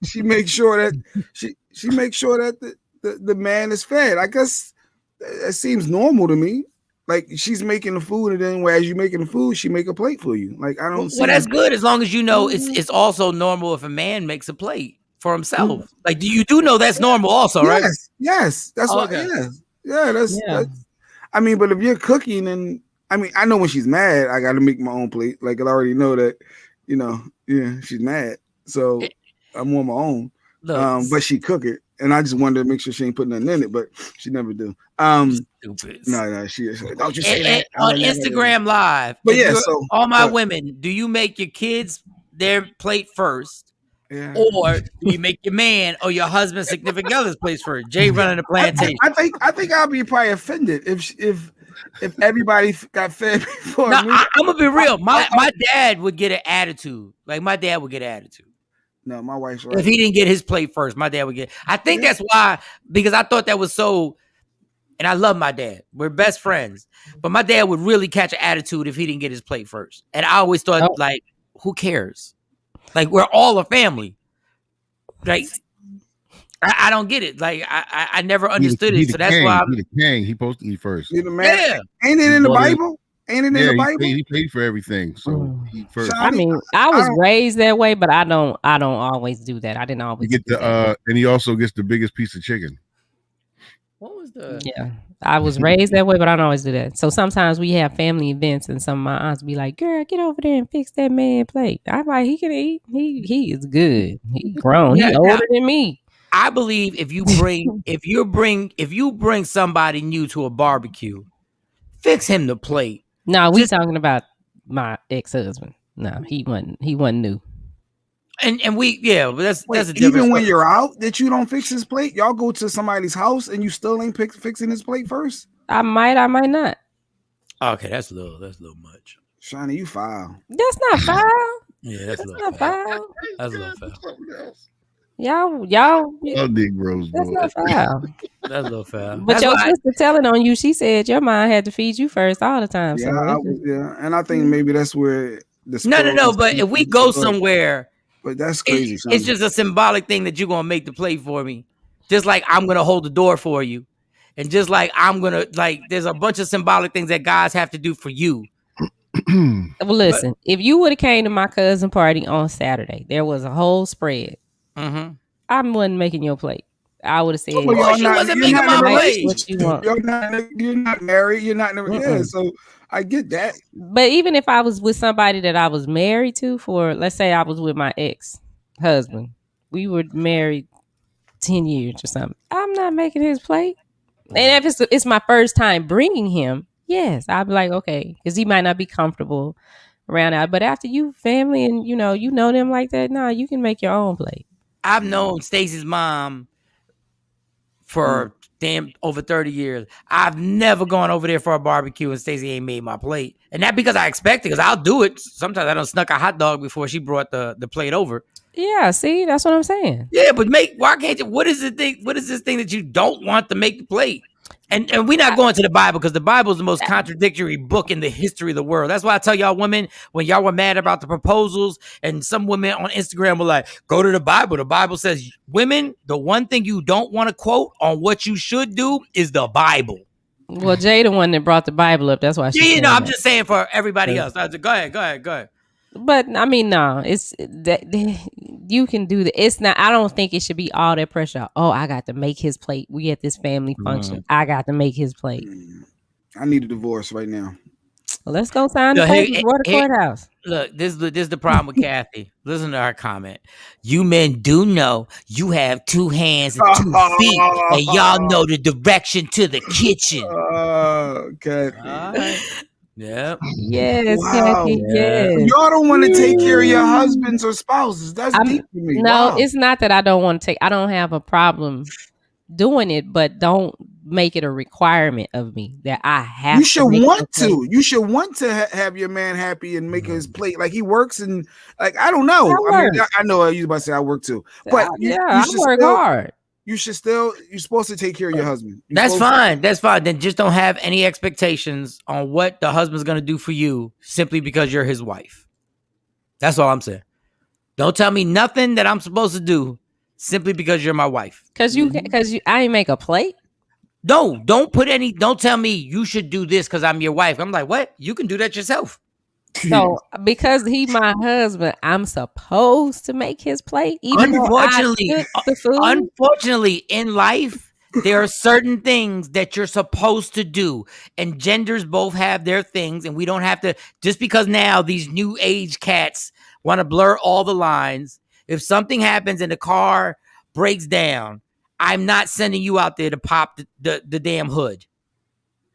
She makes sure that she makes sure that the man is fed. I guess it seems normal to me. Like she's making the food, and then as you're making the food, she make a plate for you. Like I don't. Well, that's good as long as you know it's also normal if a man makes a plate for himself. Like you do know that's normal also, right? Yes, that's what. Yeah, that's. I mean, but if you're cooking, and I mean, I know when she's mad, I got to make my own plate. Like I already know that, she's mad, so I'm on my own. But she cook it, and I just wanted to make sure she ain't putting nothing in it, but she never do. Stupid. No, she don't you say that on Instagram Live. But so all my women, do you make your kids their plate first? Yeah. Or do you make your man or your husband's significant other's place first? Jay running the plantation. I think I'll be probably offended if everybody got fed before me. I'm gonna be real. My dad would get an attitude. Like my dad would get an attitude. No, my wife's right. If he didn't get his plate first, my dad would get. I think that's why, because I thought that was so. And I love my dad. We're best friends. But my dad would really catch an attitude if he didn't get his plate first. And I always thought, like, who cares? Like, we're all a family. Like, I don't get it. Like, I never understood it. So that's why He's the king. He's supposed to eat first. You're the man. Yeah. Ain't it in the Bible? Ain't it in the Bible? He paid for everything. So he first. I mean, I was raised that way, but I don't always do that. I didn't always get and he also gets the biggest piece of chicken. What was the? Yeah, I was raised that way, but I don't always do that. So sometimes we have family events, and some of my aunts be like, "Girl, get over there and fix that man plate." I'm like, "He can eat. He is good. He grown. He older than me." I believe if you bring somebody new to a barbecue, fix him the plate. No, we talking about my ex-husband. No, he wasn't new. And but that's a different even story. when you're out that you don't fix his plate, y'all go to somebody's house and you still ain't fixing his plate first. I might not. Okay, that's a little much. Shani, you foul. That's not foul. Yeah, that's not foul. That's a little foul. Y'all Negroes. That's not foul. That's a little foul. But your sister telling on you, she said your mom had to feed you first all the time. Yeah, and I think maybe that's where No. But if we go somewhere. But that's crazy. It's just a symbolic thing that you're gonna make the plate for me, just like I'm gonna hold the door for you, and just like I'm gonna there's a bunch of symbolic things that guys have to do for you. Well, listen, if you would have came to my cousin party on Saturday, there was a whole spread. Mm-hmm. I wasn't making your plate. I would have said, she wasn't making my plate. What you want? You're not married. You're not so I get that. But even if I was with somebody that I was married to for, let's say I was with my ex-husband, we were married 10 years or something. I'm not making his plate. And if it's my first time bringing him, yes, I'd be like, okay, because he might not be comfortable around that. But after you family and you know them like that, no, you can make your own plate. I've known Stacey's mom for damn over 30 years. I've never gone over there for a barbecue and Stacey ain't made my plate. And that because I expect it, because I'll do it. Sometimes I done snuck a hot dog before she brought the plate over. Yeah, see, that's what I'm saying. Yeah, but why can't you? What is this thing that you don't want to make the plate? And we're not going to the Bible because the Bible is the most contradictory book in the history of the world. That's why I tell y'all women, when y'all were mad about the proposals and some women on Instagram were like, go to the Bible. The Bible says, women, the one thing you don't want to quote on what you should do is the Bible. Well, Jay the one that brought the Bible up. That's why she. Yeah, I'm just saying for everybody else. Go ahead. But I mean, no, it's that you can do that. It's not. I don't think it should be all that pressure. Oh, I got to make his plate. We at this family function. I got to make his plate. I need a divorce right now. Well, let's go sign the papers. Go to the courthouse. Look, this is the problem with Kathy. Listen to her comment. You men do know you have 2 hands and 2 feet, and y'all know the direction to the kitchen. Kathy. Yep. Yes, Wow. Kathy. Yes. Y'all don't want to take care of your husbands or spouses. That's deep to me. No, it's not that I don't want to take. I don't have a problem doing it, but don't make it a requirement of me that I have. You should want to. You should want to have your man happy and make his plate. Like he works and like I don't know. I know you about to say I work too, but I work hard. You should still. You're supposed to take care of your husband. That's fine. That's fine. Then just don't have any expectations on what the husband's going to do for you simply because you're his wife. That's all I'm saying. Don't tell me nothing that I'm supposed to do simply because you're my wife. Because I ain't make a plate. No, don't tell me you should do this because I'm your wife. I'm like, what? You can do that yourself. So because he my husband, I'm supposed to make his plate. Even unfortunately, in life, there are certain things that you're supposed to do, and genders both have their things, and we don't have to just because now these new age cats want to blur all the lines. If something happens and the car breaks down, I'm not sending you out there to pop the damn hood.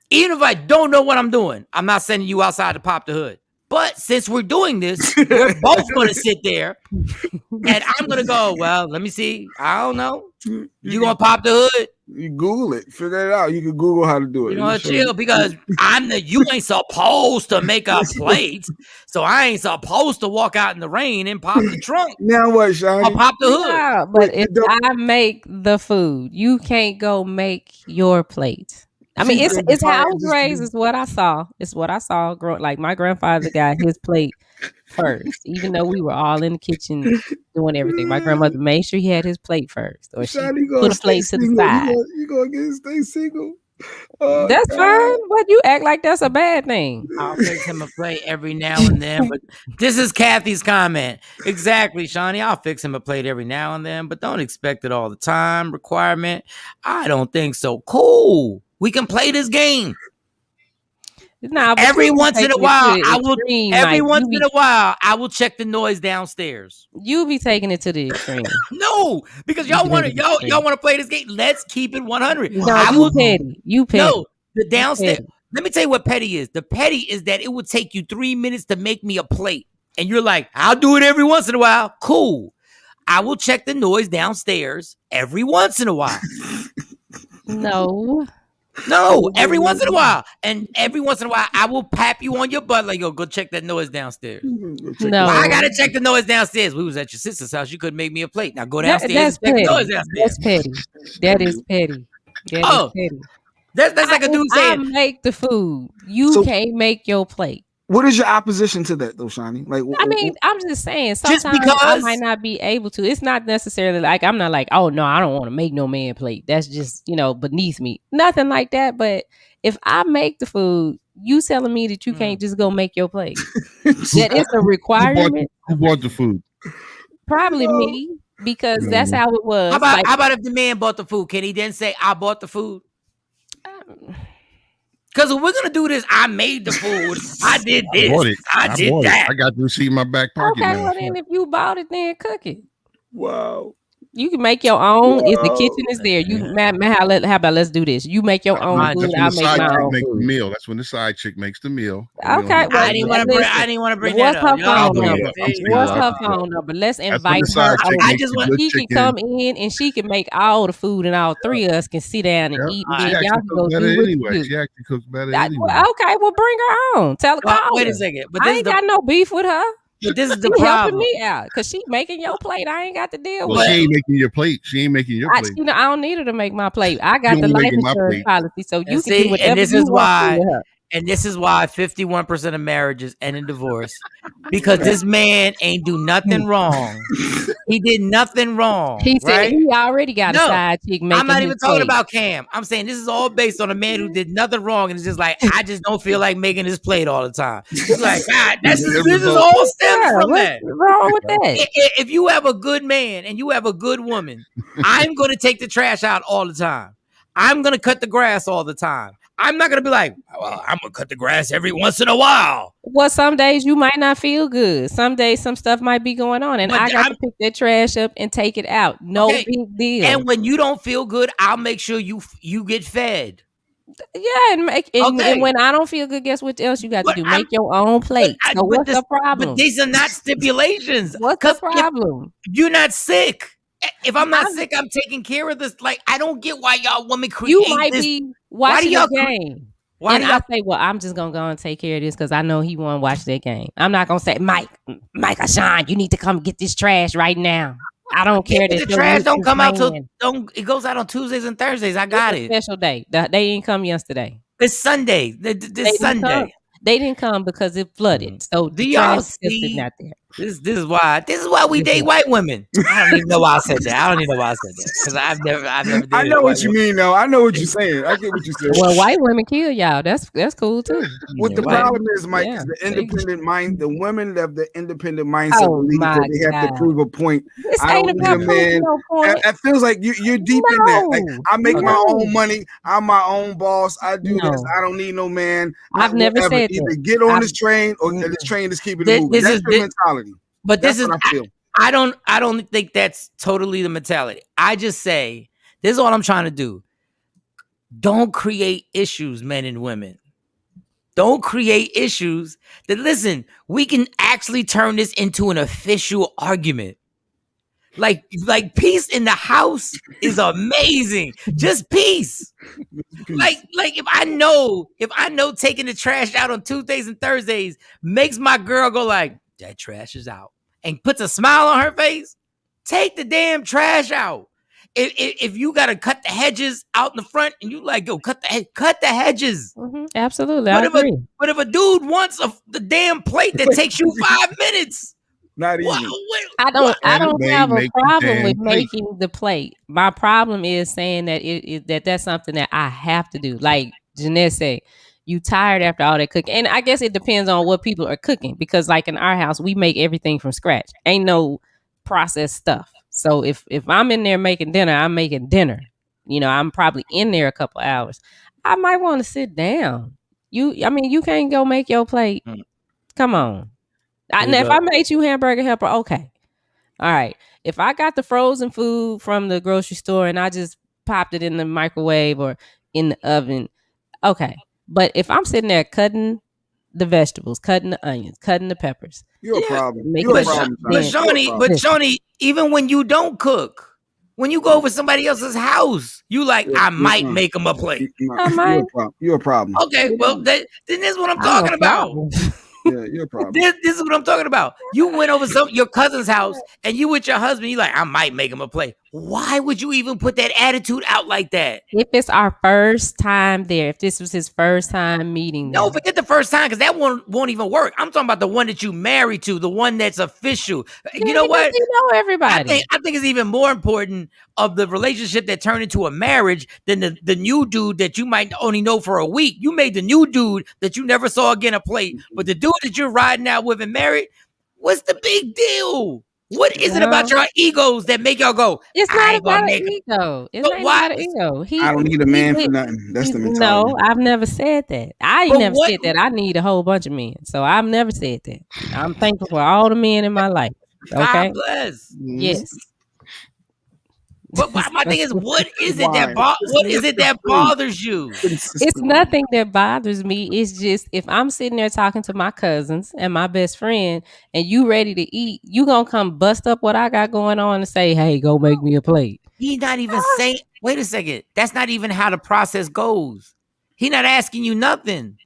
Even if I don't know what I'm doing, I'm not sending you outside to pop the hood. But since we're doing this, we're both going to sit there and I'm going to go, well, let me see. I don't know. You going to pop the hood? You Google it. Figure it out. You can Google how to do it. You know what, chill, because you ain't supposed to make a plate. So I ain't supposed to walk out in the rain and pop the trunk. Now what, Shawn? I'll pop the hood. Yeah, but if I make the food, you can't go make your plate. I mean, it's how I was raised. It's what I saw. It's what I saw. Like my grandfather got his plate first, even though we were all in the kitchen doing everything. My grandmother made sure he had his plate first, or she put a plate to the side. You gonna stay single? That's fine, but you act like that's a bad thing. I'll fix him a plate every now and then, but this is Kathy's comment. Exactly, Shawnee. I'll fix him a plate every now and then, but don't expect it all the time. Requirement? I don't think so. Cool. We can play this game. Nah, every once in a while, I will. Every once in a while, I will check the noise downstairs. You be taking it to the extreme. No, because y'all want to. Y'all want to play this game. Let's keep it 100. No, you petty. You petty. No, the downstairs. Let me tell you what petty is. The petty is that it would take you 3 minutes to make me a plate, and you're like, "I'll do it every once in a while." Cool. I will check the noise downstairs every once in a while. No, every once in a while. And every once in a while, I will pap you on your butt like, yo, go check that noise downstairs. No. I got to check the noise downstairs. We was at your sister's house. You couldn't make me a plate. Now go downstairs and check the noise downstairs. That's petty. That is petty. That is petty. That's like a dude saying. I make the food. You can't make your plate. What is your opposition to that, though, Shawnee? Like, I mean, I'm just saying. Sometimes I might not be able to. It's not necessarily like I'm not like, oh no, I don't want to make no man plate. That's just beneath me. Nothing like that. But if I make the food, you telling me that you can't just go make your plate? That it's a requirement. Who bought the food? Probably me, because that's how it was. How about if the man bought the food? Can he then say, I bought the food? Because if we're going to do this, I made the food. I did this. I did that. I got the receipt in my back pocket. Okay, well then if you bought it, then cook it. Wow. You can make your own. If the kitchen is there, how about let's do this? You make your own food. I'll make my own food. The meal. That's when the side chick makes the meal. Okay. Well, I didn't want to bring that up. What's her phone number? Let's invite her. She can come in and she can make all the food, and all three of us can sit down and eat. And y'all can go do anyway. She actually cooks better anyway. Okay, well bring her on. Tell her. Wait a second. But I ain't got no beef with her. But this is the problem. Helping me out because she making your plate. I ain't got to deal with. She ain't making your plate. She ain't making your plate. I don't need her to make my plate. I got the life insurance policy, so you can do whatever and this you is why. And this is why 51% of marriages end in divorce, because this man ain't do nothing wrong. He did nothing wrong. He said right? he already got a No, side chick making I'm not even his talking plate. about Cam. I'm saying this is all based on a man who did nothing wrong, and it's just like, I just don't feel like making his plate all the time. It's like, God, this is all stems from What's that. wrong with that? If you have a good man and you have a good woman, I'm going to take the trash out all the time. I'm going to cut the grass all the time. I'm not going to be like, well, I'm going to cut the grass every once in a while. Well, some days you might not feel good. Some days some stuff might be going on, and But I got to pick that trash up and take it out. No Okay. big deal. And when you don't feel good, I'll make sure you get fed. Yeah, and when I don't feel good, guess what else you got to do? Make your own plate. So what's the problem? But these are not stipulations. What's the problem? If you're not sick. If I'm not sick, I'm taking care of this. Like, I don't get why y'all women create You might this. be watching the game. Why and do y'all I say, well, I'm just gonna go and take care of this because I know he won't watch that game. I'm not gonna say, Mike or Shawn, you need to come get this trash right now. I don't care that the trash don't come out till it goes out on Tuesdays and Thursdays. I got it. Special day. They didn't come yesterday. It's Sunday. This Sunday. They didn't come because it flooded. So do y'all see? Not there. This is why we date white women. I don't even know why I said that. Because I've never. I know what you mean, though. I know what you're saying. I get what you're saying. Well, white women kill y'all. That's cool too. What the problem is, Mike, is the independent mind. The women have the independent mindset. Believe that they have to prove a point. I don't need a man. It feels like you're deep in that. Like, I make my own money. I'm my own boss. I do this. I don't need no man. I've never said either that. get on this train or this train is keeping it moving. That's your mentality. But that's what I feel. I don't think that's totally the mentality. I just say, this is what I'm trying to do. Don't create issues, men and women. Don't create issues that, listen, we can actually turn this into an official argument. Like peace in the house is amazing. Just peace. Like if I know taking the trash out on Tuesdays and Thursdays makes my girl go like, that trash is out, and puts a smile on her face, take the damn trash out. If you gotta cut the hedges out in the front and you like, go cut the hedges. Mm-hmm. Absolutely, I agree. But if a dude wants the damn plate that takes you 5 minutes, not even. I don't have a problem with making the plate. My problem is saying that that's something that I have to do. Like Jeanette said, you tired after all that cooking. And I guess it depends on what people are cooking, because like in our house, we make everything from scratch. Ain't no processed stuff. So if I'm in there making dinner, I'm making dinner. You know, I'm probably in there a couple hours. I might want to sit down. You can't go make your plate. Come on. If I made you hamburger helper, okay. All right. If I got the frozen food from the grocery store and I just popped it in the microwave or in the oven, okay. But if I'm sitting there cutting the vegetables, cutting the onions, cutting the peppers, you're a problem. But Shawnee, even when you don't cook, when you go over somebody else's house, you like, I might make them a plate. You're a problem. Okay, well, then this is what I'm talking about. Yeah, you're a problem. This is what I'm talking about. You went over your cousin's house and you with your husband, you like, I might make him a plate. Why would you even put that attitude out like that? If it's our first time there, if this was his first time meeting them. No, forget the first time, because that one won't even work. I'm talking about the one that you married to, the one that's official. You know what? You know everybody. I think it's even more important of the relationship that turned into a marriage than the new dude that you might only know for a week. You made the new dude that you never saw again a plate, but the dude that you're riding out with and married, what's the big deal? What is it about your egos that make y'all go? It's not about an ego. It's not about an ego. I don't need a man for nothing. That's the mentality. No, I've never said that. I never said that. I need a whole bunch of men. So I've never said that. I'm thankful for all the men in my life. Okay. God bless. Yes. But my thing is, what is it that bothers you? It's nothing that bothers me. It's just if I'm sitting there talking to my cousins and my best friend, and you ready to eat, you gonna come bust up what I got going on and say, "Hey, go make me a plate." He's not even saying. Wait a second. That's not even how the process goes. He's not asking you nothing.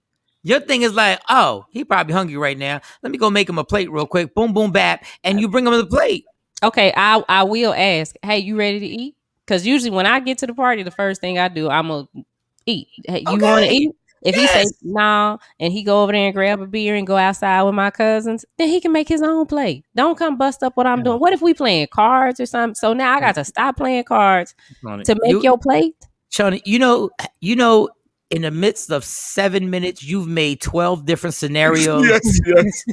Your thing is like, oh, he probably hungry right now. Let me go make him a plate real quick. Boom, boom, bap, and you bring him the plate. Okay, I will ask, hey, you ready to eat? Because usually when I get to the party, the first thing I do, I'm going to eat. Hey, you want to eat? If he say no and he go over there and grab a beer and go outside with my cousins, then he can make his own plate. Don't come bust up what I'm doing. What if we playing cards or something? So now I got to stop playing cards to make your plate? Shawnee, you know, in the midst of 7 minutes, you've made 12 different scenarios. Yes.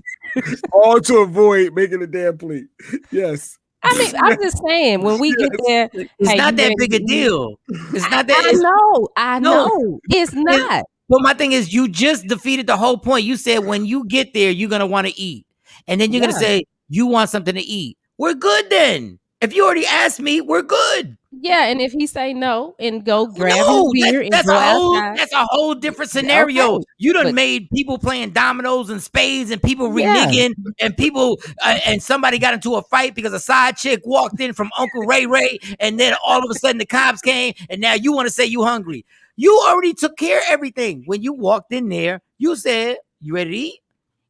All to avoid making a damn plate. Yes. I mean, I'm just saying, when we get there, it's not that big a deal. It's not that. I know. It's not. But my thing is, you just defeated the whole point. You said when you get there, you're gonna want to eat, and then you're gonna say you want something to eat. We're good then. If you already asked me, we're good. Yeah, and if he say no and go grab his beer and go outside, that's a whole different scenario. Okay. You done made people playing dominoes and spades and people reneging and people and somebody got into a fight because a side chick walked in from Uncle Ray Ray, and then all of a sudden the cops came, and now you want to say you hungry. You already took care of everything. When you walked in there, you said, you ready to eat?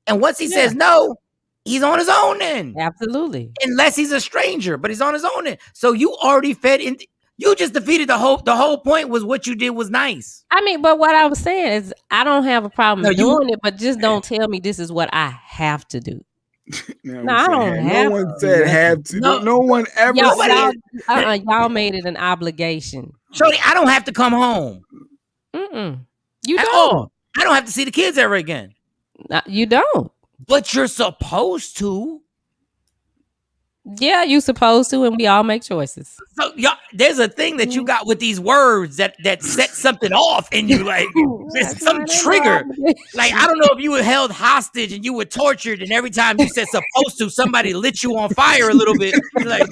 And once he says no, he's on his own then. Absolutely. Unless he's a stranger, but he's on his own then. So you already fed in. You just defeated the whole point was what you did was nice. I mean, but what I was saying is I don't have a problem doing it, but just don't tell me this is what I have to do. I don't have. No one said have to. No one ever said. Y'all made it an obligation. Shorty, I don't have to come home. You don't. I don't have to see the kids ever again. You don't. But you're supposed to. Yeah, you supposed to, and we all make choices. So there's a thing that you got with these words that set something off in you, like there's some trigger. Like I don't know if you were held hostage and you were tortured, and every time you said supposed to, somebody lit you on fire a little bit, like,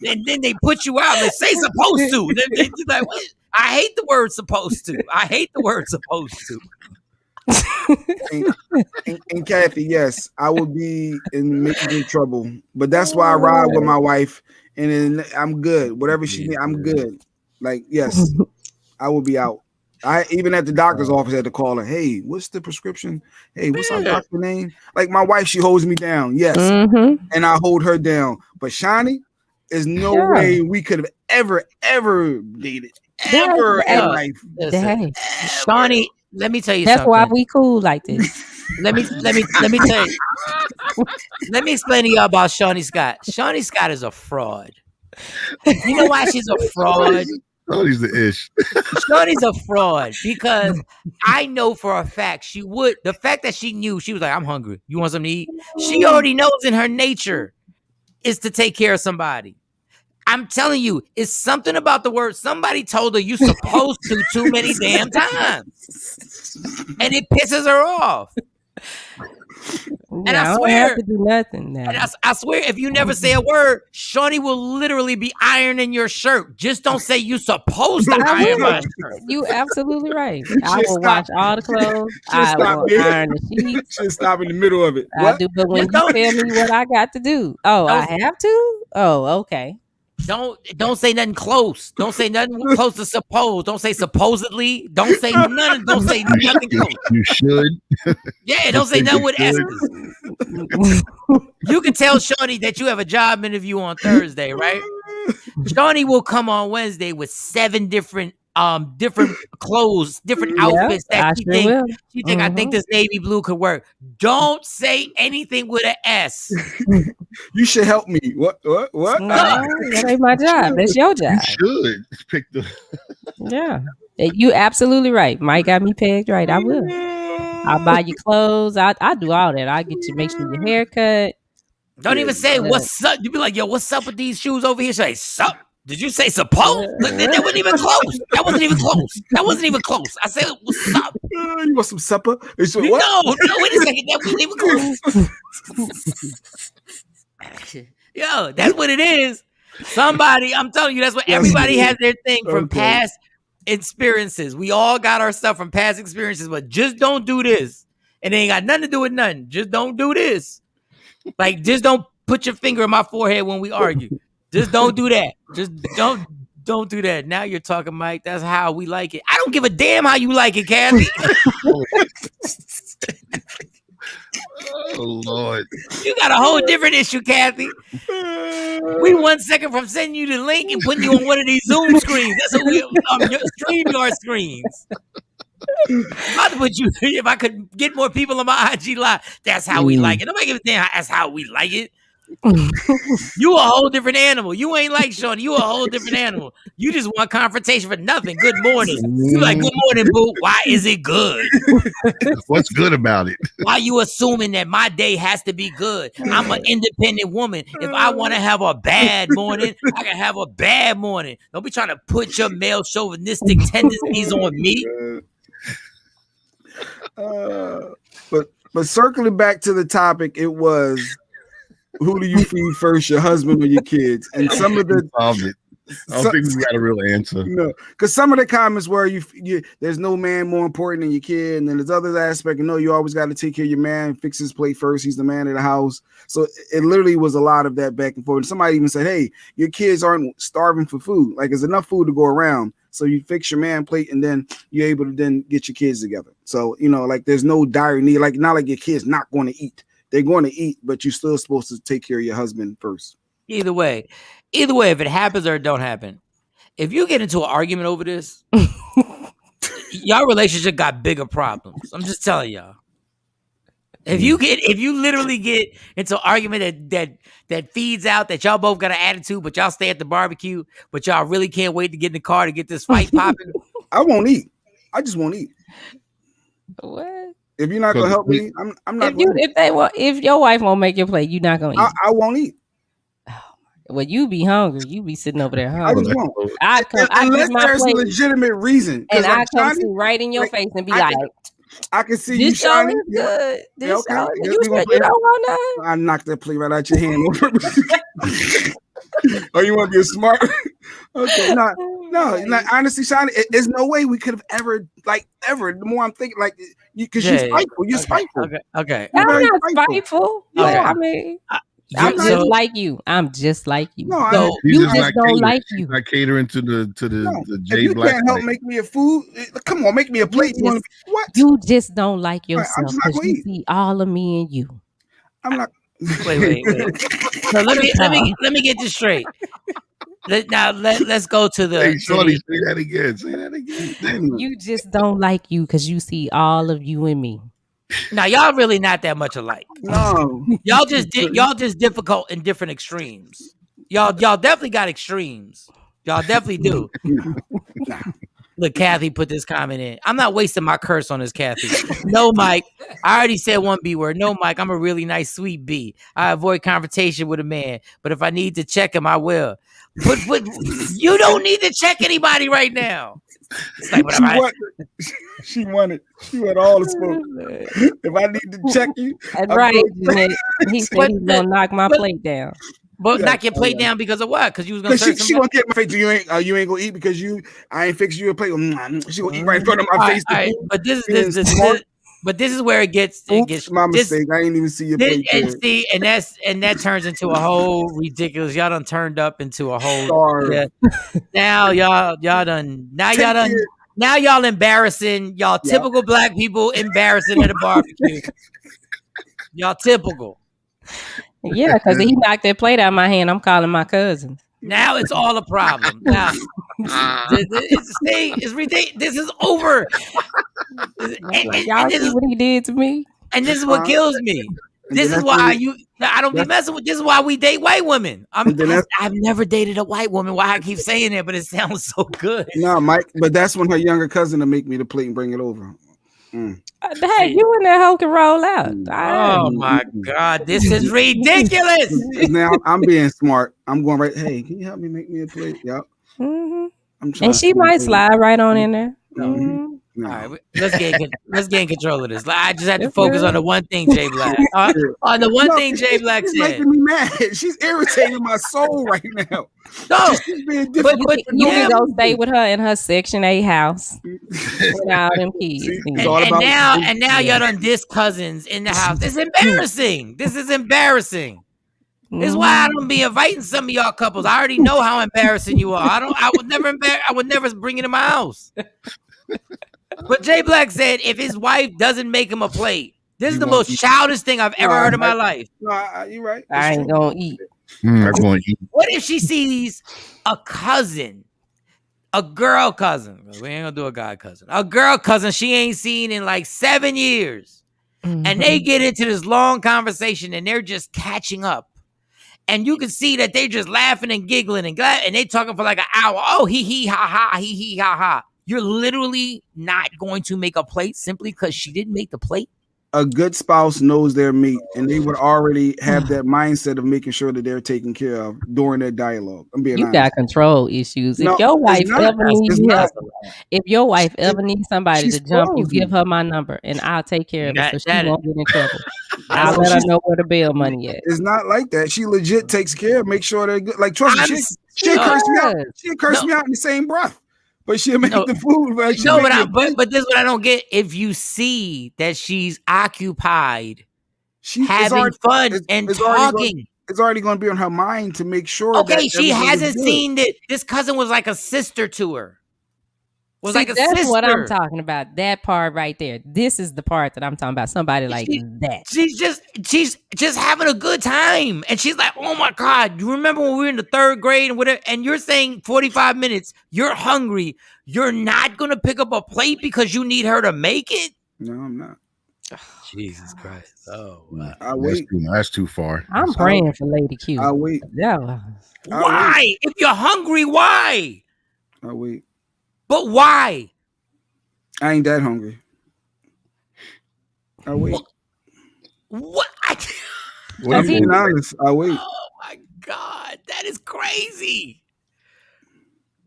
and then they put you out. They say supposed to. They like, what? I hate the word supposed to. I hate the word supposed to. and Kathy, yes, I would be in major trouble, but that's why I ride with my wife, and then I'm good. Whatever she needs, I'm good. Like, yes, I will be out. I even at the doctor's office had to call her. Hey, what's the prescription? Hey, what's our doctor name? Like my wife, she holds me down. Yes, and I hold her down. But Shawnee, there's no way we could have ever dated ever in life. Shawnee. Let me tell you something. That's why we cool like this. Let me tell you. Let me explain to y'all about Shawnee Scott. Shawnee Scott is a fraud. You know why she's a fraud? Shawnee's the ish. Shawnee's a fraud because I know for a fact she would. The fact that she knew, she was like, I'm hungry. You want something to eat? She already knows in her nature is to take care of somebody. I'm telling you, it's something about the word. Somebody told her you supposed to too many damn times, and it pisses her off. And I swear, I don't have to do nothing now. And I swear, if you never say a word, Shawnee will literally be ironing your shirt. Just don't say you supposed to iron my shirt. You absolutely right. I will wash all the clothes. I will iron the sheets. Just stop in the middle of it. I do, but when you tell me what I got to do, I have to. Oh, okay. Don't say nothing close. Don't say nothing close to suppose. Don't say supposedly. Don't say none. Don't say nothing close. You should. Yeah, don't say nothing with S's. You can tell Shawnee that you have a job interview on Thursday, right? Shawnee will come on Wednesday with 7 different clothes, different outfits that she think I think this navy blue could work. Don't say anything with an S. You should help me. What? No, that ain't my job. That's your job. You should pick the. Yeah, you absolutely right. Mike got me pegged right. I will. I'll buy you clothes. I do all that. I get you make sure your haircut. Don't even say what's up. You be like, yo, what's up with these shoes over here? Say sup. Did you say suppose? That wasn't even close. That wasn't even close. I said, what's up? You want some supper? What? No, wait a second. That wasn't even close. Yo, that's what it is. Somebody, I'm telling you, that's what everybody has their thing from past experiences. We all got our stuff from past experiences, but just don't do this. And it ain't got nothing to do with nothing. Just don't do this. Like, just don't put your finger in my forehead when we argue. Just don't do that. Just don't do that. Now you're talking, Mike. That's how we like it. I don't give a damn how you like it, Kathy. Oh Lord. You got a whole different issue, Kathy. We 1 second from sending you the link and putting you on one of these Zoom screens. That's what we StreamYard screens. About to put you. If I could get more people on my IG live, that's how we like it. Nobody give a damn. That's how we like it. You a whole different animal. You ain't like Shawn. You a whole different animal. You just want confrontation for nothing. Good morning. You like, good morning, boo. Why is it good? What's good about it? Why you assuming that my day has to be good? I'm an independent woman. If I want to have a bad morning, I can have a bad morning. Don't be trying to put your male chauvinistic tendencies on me. But circling back to the topic, it was, who do you feed first, your husband or your kids? And some of the I don't think we got a real answer. No, because some of the comments were you there's no man more important than your kid, and then there's other aspect. You know, you always got to take care of your man, fix his plate first. He's the man of the house. So it literally was a lot of that back and forth. And somebody even said, "Hey, your kids aren't starving for food. Like there's enough food to go around. So you fix your man plate, and then you're able to then get your kids together. So you know, like there's no dire need. Like not like your kids not going to eat. They're going to eat, but you're still supposed to take care of your husband first. Either way, if it happens or it don't happen, if you get into an argument over this, y'all relationship got bigger problems. I'm just telling y'all. If you literally get into an argument that feeds out that y'all both got an attitude, but y'all stay at the barbecue, but y'all really can't wait to get in the car to get this fight popping. I won't eat. I just won't eat. What? If you're not gonna help me, I'm not. If your wife won't make your plate, you're not gonna eat. I won't eat. Well, you be hungry. You be sitting over there I hungry. just won't. I Unless get my there's plate, a legitimate reason, and I I'm come trying see right in your face and be like, I can see you "This show shining. is good. This Yeah, okay. show, Yeah, you we gonna said play you don't want none." I knocked that plate right out your hand. Oh, you want to be a smart? Okay, no. Honestly, Shiny, there's no way we could have ever. The more I'm thinking, because you're spiteful. You're spiteful. Okay. I'm very not spiteful. spiteful. Yeah. No, I mean, I'm just like you. I'm just like you. No, So you just don't like She's you. not catering to the if J you Black. can't help make me a food, come on, make me a plate. What? You just don't like I'm yourself just not because gonna you eat. see all of me and you. I'm not. Wait. So let me get this straight. Let's go to the. Hey, Shorty, say that again. Say that again. You just don't like you because you see all of you and me. Now y'all really not that much alike. No, Y'all just difficult in different extremes. Y'all definitely got extremes. Y'all definitely do. Look, Kathy put this comment in. I'm not wasting my curse on this, Kathy. No, Mike. I already said one B word. No, Mike. I'm a really nice, sweet B. I avoid confrontation with a man, but if I need to check him, I will. But you don't need to check anybody right now. It's like, she wanted all the smoke. If I need to check you, That's right. He said he's gonna knock my plate down. But knock your plate down because of what? Because you was gonna search she gonna get my face. You ain't gonna eat because I ain't fixed you a plate. She gonna eat right in front of my face. All right. But this is where it gets my mistake. I ain't even see your plate. And that turns into a whole ridiculous. Y'all done turned up into a whole. Yeah. Now y'all done. Now y'all embarrassing. Y'all typical black people embarrassing at a barbecue. Y'all typical. Yeah, because he knocked that plate out of my hand. I'm calling my cousins. Now it's all a problem. Now it's ridiculous. This is over. Y'all see what he did to me? And this is what kills me. This is why I don't be messing with. This is why we date white women. I've never dated a white woman. Why I keep saying that, but it sounds so good. No, Mike. But that's when her younger cousin will make me the plate and bring it over. Hey, you and that hoe can roll out. Oh my God, this is ridiculous. Now I'm being smart. I'm going right. Hey, can you help me make me a plate? Yep. Mm-hmm. And she might slide right on in there. Mm-hmm. No. All right, let's get in control of this. I just had to focus on the one thing Jay Black. On the one thing Jay Black said. Making me mad. She's irritating my soul right now. No, she's being difficult. But you can go stay with her in her Section 8 house with all them kids. And now y'all done diss cousins in the house. It's embarrassing. This is embarrassing. This is why I don't be inviting some of y'all couples. I already know how embarrassing you are. I would never bring it in my house. But Jay Black said if his wife doesn't make him a plate, this is the most childish thing I've ever heard in my life. No, you're right. I ain't gonna eat. I'm going to eat. What if she sees a cousin a girl cousin. We ain't gonna do a guy cousin. A girl cousin she ain't seen in like 7 years. And they get into this long conversation and they're just catching up. And you can see that they just laughing and giggling and they talking for like an hour. Oh, he ha ha, he ha ha. You're literally not going to make a plate simply because she didn't make the plate. A good spouse knows their mate, and they would already have that mindset of making sure that they're taken care of during their dialogue. I'm being honest. Got control issues. If your wife ever needs help, if your wife ever needs somebody to jump, you give her my number, and I'll take care of it so she won't get in trouble. I'll let her know where the bail money is. It's not like that. She legit takes care of, make sure they're good. Like, trust me, she'll curse me out. She'll curse me out in the same breath. But she'll make the food. But this is what I don't get. If you see that she's occupied, having fun and talking, it's already going to be on her mind to make sure. Okay, she hasn't seen that this cousin was like a sister to her. That's what I'm talking about. That part right there. This is the part that I'm talking about. Somebody like that. She's just having a good time. And she's like, oh my God, you remember when we were in the 3rd grade and whatever? And you're saying 45 minutes, you're hungry. You're not going to pick up a plate because you need her to make it? No, I'm not. Jesus Christ. Oh, wow. That's too far. I'm praying for Lady Q. I'll wait. Yeah. Why? If you're hungry, why? I'll wait. But why? I ain't that hungry. I wait. What? I'm being honest. I wait. Oh my God, that is crazy.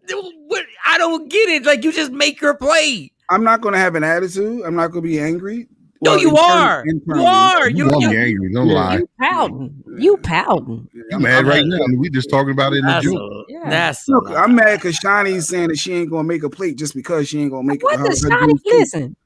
I don't get it. Like, you just make her play. I'm not going to have an attitude. I'm not going to be angry. No, you are. You are. You won't be angry. Don't lie. You pouting. I'm mad right now. We just talking about it in the joke. Look, I'm mad because Shawnee's saying that she ain't gonna make a plate just because she ain't gonna make it. What does Shawnee listen?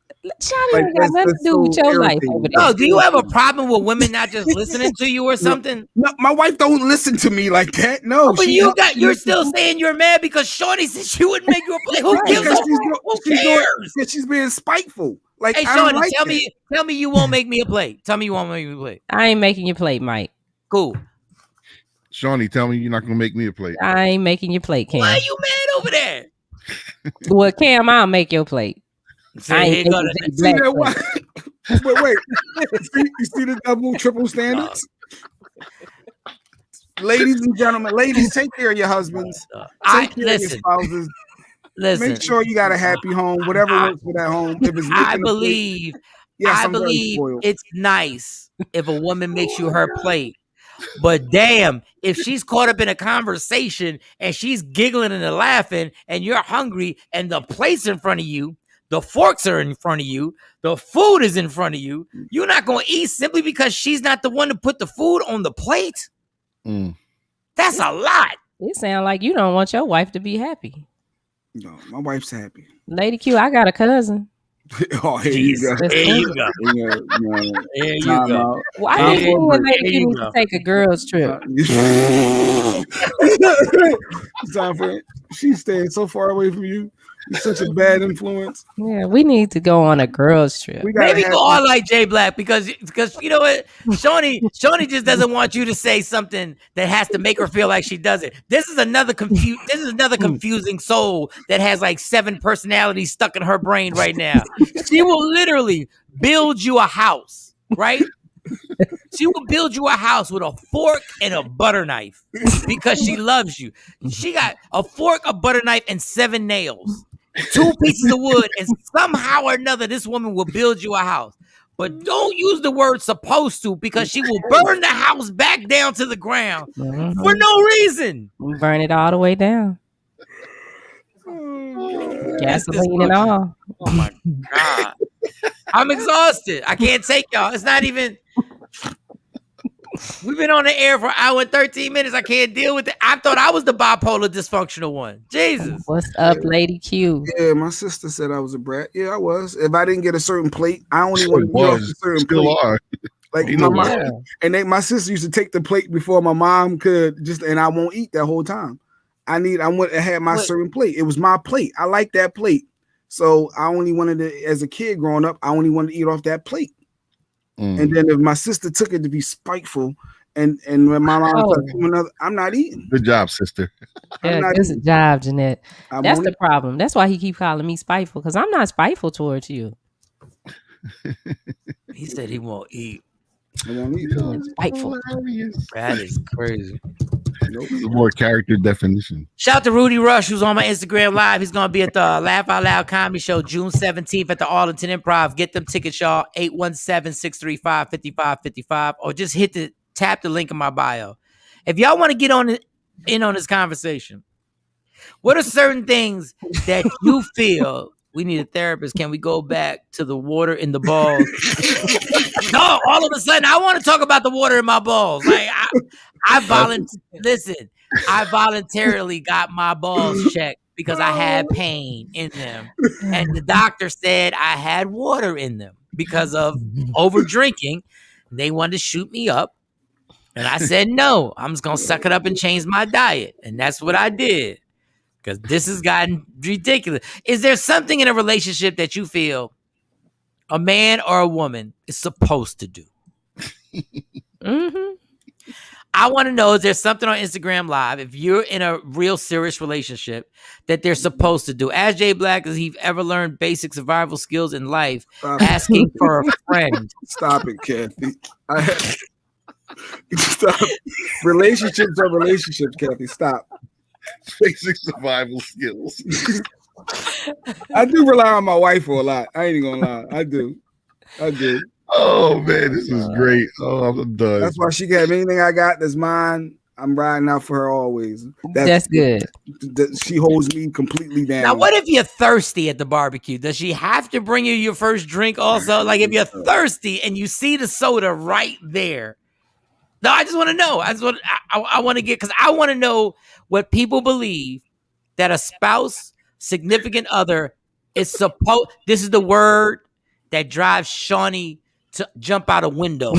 Shawnee ain't got nothing to do with your life over there. No, do you have a problem with women not just listening to you or something? No, my wife don't listen to me like that. No, but you're still saying you're mad because Shawty said she wouldn't make you a plate. Who gives a Who cares? Because she's being spiteful. Like, hey, Shawty, tell me you won't make me a plate. Tell me you won't make me a plate. I ain't making your plate, Mike. Cool. Shawnee, tell me you're not gonna make me a plate. I ain't making your plate, Cam. Why are you mad over there? Well, Cam, I'll make your plate. I ain't see that one. Wait. You see the double, triple standards? Ladies and gentlemen, take care of your husbands. Take care of your spouses. Listen. Make sure you got a happy home, whatever works for that home. If it's I believe it's nice if a woman makes you her plate. But damn, if she's caught up in a conversation and she's giggling and laughing and you're hungry and the plate's in front of you, the forks are in front of you, the food is in front of you, you're not going to eat simply because she's not the one to put the food on the plate? That's a lot. It sounds like you don't want your wife to be happy. No, my wife's happy. Lady Q, I got a cousin. Oh, here you go. Here you go. Here you go. Well, I think Lady Q needs to take a girl's trip. Time for it. She's staying so far away from you. You're such a bad influence. Yeah, we need to go on a girl's trip. Maybe go all like Jay Black because you know what, Shawnee just doesn't want you to say something that has to make her feel like she does it. This is another confusing soul that has like 7 personalities stuck in her brain right now. She will literally build you a house, right? She will build you a house with a fork and a butter knife because she loves you. She got a fork, a butter knife, and 7 nails. 2 pieces of wood, and somehow or another, this woman will build you a house. But don't use the word supposed to because she will burn the house back down to the ground for no reason. Burn it all the way down. Gasoline and all. Oh my God. I'm exhausted. I can't take y'all. It's not even. We've been on the air for an hour and 13 minutes. I can't deal with it. I thought I was the bipolar dysfunctional one. Jesus. What's up, Lady Q? Yeah, my sister said I was a brat. Yeah, I was. If I didn't get a certain plate, I only want to get a certain plate. Like my mom, and my sister used to take the plate before my mom could and I won't eat that whole time. I went and had my certain plate. It was my plate. I like that plate. So I only wanted to, as a kid growing up, I only wanted to eat off that plate. And then if my sister took it to be spiteful and when my mom starts doing another, I'm not eating. Good job, sister. Yeah, not good job, Jeanette. I That's won't the eat. problem. That's why he keep calling me spiteful, because I'm not spiteful towards you. He said he won't eat. I won't eat. Being spiteful. Hilarious. That is crazy. Nope. This is a more character definition. Shout out to Rudy Rush, who's on my Instagram Live. He's going to be at the Laugh Out Loud Comedy Show June 17th at the Arlington Improv. Get them tickets, y'all. 817-635-5555. Or just tap the link in my bio. If y'all want to get in on this conversation, what are certain things that you feel we need a therapist? Can we go back to the water in the balls? No, all of a sudden I want to talk about the water in my balls. Like I voluntarily got my balls checked because I had pain in them. And the doctor said I had water in them because of over drinking. They wanted to shoot me up. And I said, no, I'm just going to suck it up and change my diet. And that's what I did. Because this has gotten ridiculous. Is there something in a relationship that you feel a man or a woman is supposed to do? Mm-hmm. I want to know, is there something on Instagram Live, if you're in a real serious relationship, that they're supposed to do? Ask Jay Black, has he ever learned basic survival skills in life? Asking for a friend. Stop it, Kathy. Stop. Relationships are relationships, Kathy. Stop. Basic survival skills. I do rely on my wife for a lot. I ain't even gonna lie. I do. Oh man, this is great. Oh, I'm done. That's why she got anything I got that's mine. I'm riding out for her always. That's good. She holds me completely down. Now, what if you're thirsty at the barbecue? Does she have to bring you your first drink also? Like if you're thirsty and you see the soda right there. No, I just want to know. I want to get, because I want to know what people believe that a spouse, significant other is supposed. This is the word that drives Shawnee to jump out a window.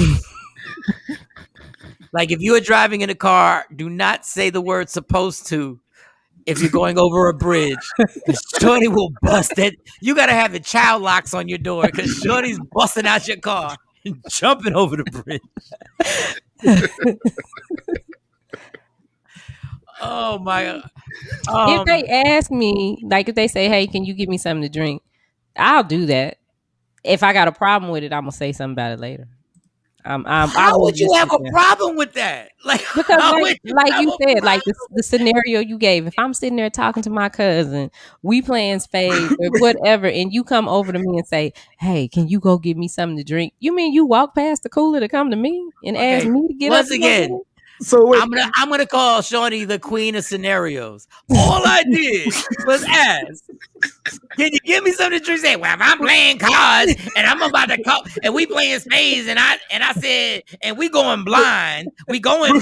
Like if you are driving in a car, do not say the word supposed to if you're going over a bridge. Shawnee will bust it. You got to have the child locks on your door because Shawnee's busting out your car and jumping over the bridge. Oh my God. If they ask me, like if they say, hey, can you give me something to drink? I'll do that. If I got a problem with it, I'm gonna say something about it later. How would you have a problem with that? Like, because like you said, like the scenario you gave, if I'm sitting there talking to my cousin, we playing spades or whatever, and you come over to me and say, hey, can you go get me something to drink? You mean you walk past the cooler to come to me and ask me to get once up again? So wait. I'm gonna call Shawnee the queen of scenarios. All I did was ask, can you give me something to drink? Say, well, if I'm playing cards and I'm about to call and we playing spades and I said, and we going blind, right? We going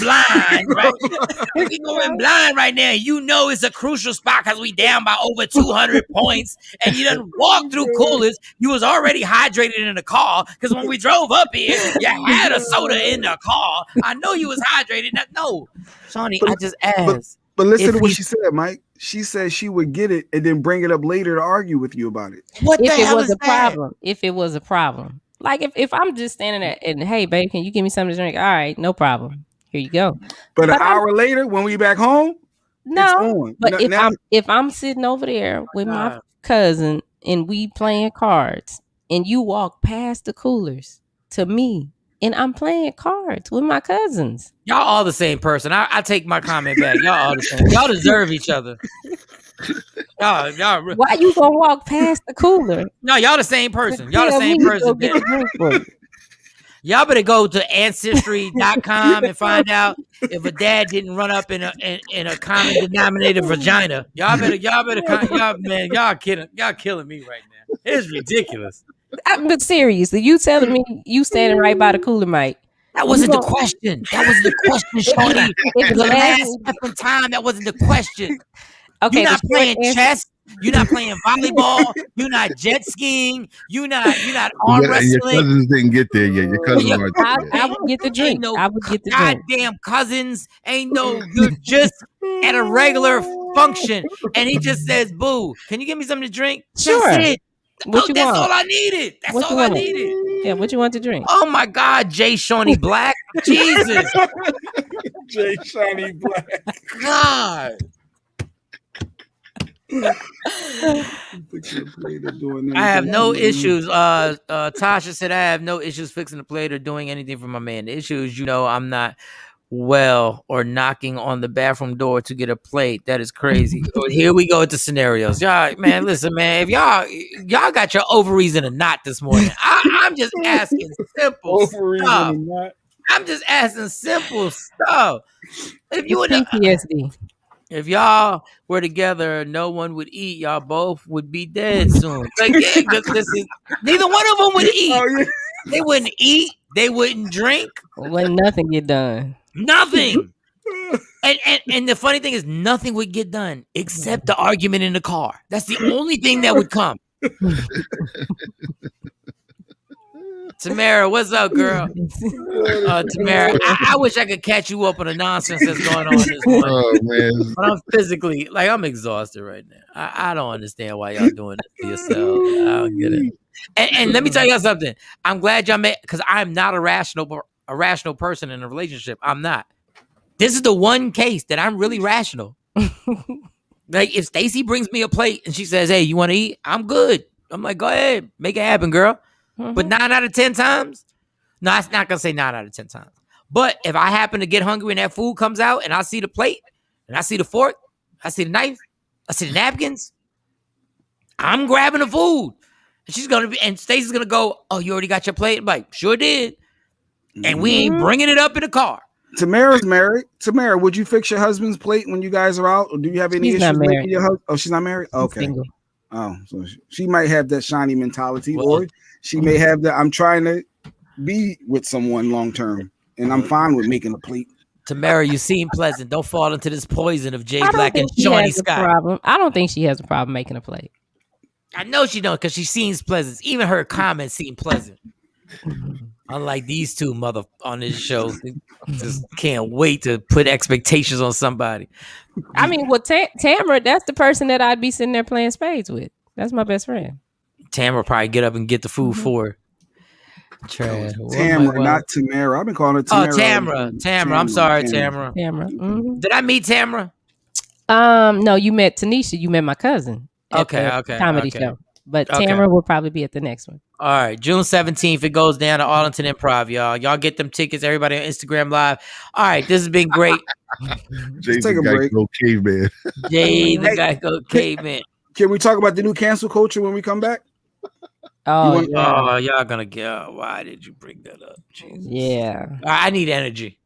blind right now. You know it's a crucial spot because we down by over 200 points, and you done walked through coolers. You was already hydrated in the car because when we drove up here, you had a soda in the car. I know you was hydrated. No, Shawnee, I just asked. But listen to what she said, Mike. She said she would get it and then bring it up later to argue with you about it. What if the hell is a problem? If it was a problem, like if I'm just standing there and hey, babe, can you give me something to drink? All right, no problem. Here you go. But an hour later, when we back home, no. But if I'm sitting over there with my cousin and we playing cards, and you walk past the coolers to me, and I'm playing cards with my cousins. Y'all all the same person. I take my comment back. Y'all all the same. Y'all deserve each other. Y'all. Why you gonna walk past the cooler? No, y'all the same person. Y'all the same person. Y'all better go to ancestry.com and find out if a dad didn't run up in a common denominator vagina. Y'all killing me right now. It's ridiculous. But seriously, you telling me you standing right by the cooler, Mike? That wasn't the question. That wasn't the question, Shawnee. The last second time, that wasn't the question. Okay, you're not playing chess. You're not playing volleyball. You're not jet skiing. You're not arm wrestling. Your cousins didn't get there yet. Your cousins aren't there. I would get the drink. I would get the drink. Goddamn cousins. You're just at a regular function. And he just says, boo, can you give me something to drink? Sure. That's it. That's all I needed. That's all I needed. Yeah, what you want to drink? Oh my God, Jay Shawnee Black. Jesus. Jay Shawnee Black. God. Fixing the plate or doing I have anything no for you. issues. Tasha said I have no issues fixing the plate or doing anything for my man. The issue is, I'm not well or knocking on the bathroom door to get a plate. That is crazy. Here we go with the scenarios. Y'all, man, listen, man. If y'all got your ovaries in a knot this morning, I'm just asking simple Ovaries stuff. and not. I'm just asking simple stuff. If you would, PTSD. if y'all were together, no one would eat. Y'all both would be dead soon. Like, yeah, this is neither one of them would eat. Oh, yeah. They wouldn't eat. They wouldn't drink. When nothing get done. Nothing. And the funny thing is, nothing would get done except the argument in the car. That's the only thing that would come. Tamara, what's up, girl? Tamara, I wish I could catch you up on the nonsense that's going on this morning. Oh man, But I'm physically, I'm exhausted right now. I don't understand why y'all doing this to yourselves. I don't get it. And let me tell y'all something. I'm glad y'all met, because I'm not a rational person in a relationship. I'm not. This is the one case that I'm really rational. Like, if Stacy brings me a plate and she says, "Hey, you want to eat?" I'm good. I'm like, "Go ahead, make it happen, girl." But 9 out of 10 times, no, it's not gonna say 9 out of 10 times. But if I happen to get hungry and that food comes out and I see the plate and I see the fork, I see the knife, I see the napkins, I'm grabbing the food. And Stacy's gonna go, "Oh, you already got your plate?" I'm like, "Sure did." And we ain't bringing it up in the car. Tamara's married. Tamara, would you fix your husband's plate when you guys are out, or do you have any She's issues not married. making your husband? Oh, she's not married. Okay. Single. Oh, so she might have that shiny mentality, Well, or she may have that. I'm trying to be with someone long term, and I'm fine with making a plate. Tamara, you seem pleasant. Don't fall into this poison of Jay I don't Black and think she Shawnee has a Scott. problem. I don't think she has a problem making a plate. I know she don't, because she seems pleasant. Even her comments seem pleasant. Unlike these two mother on this show, they just can't wait to put expectations on somebody. I mean, well, Tamara, that's the person that I'd be sitting there playing spades with. That's my best friend. Tamara probably get up and get the food for her. Trash. Tamara, not Tamara. I've been calling her Tamara. Oh, Tamara. I'm sorry, Tamara. Tamara. Mm-hmm. Did I meet Tamara? No, you met Tanisha. You met my cousin. At the comedy show. But Tamara will probably be at the next one. All right, June 17th, it goes down to Arlington Improv, y'all. Y'all get them tickets, everybody on Instagram Live. All right, this has been great. Let's take a break. Go caveman. Jay, the guy go caveman. Can we talk about the new cancel culture when we come back? Oh, Oh, y'all gonna get. Why did you bring that up? Jesus. yeah. All right, I need energy.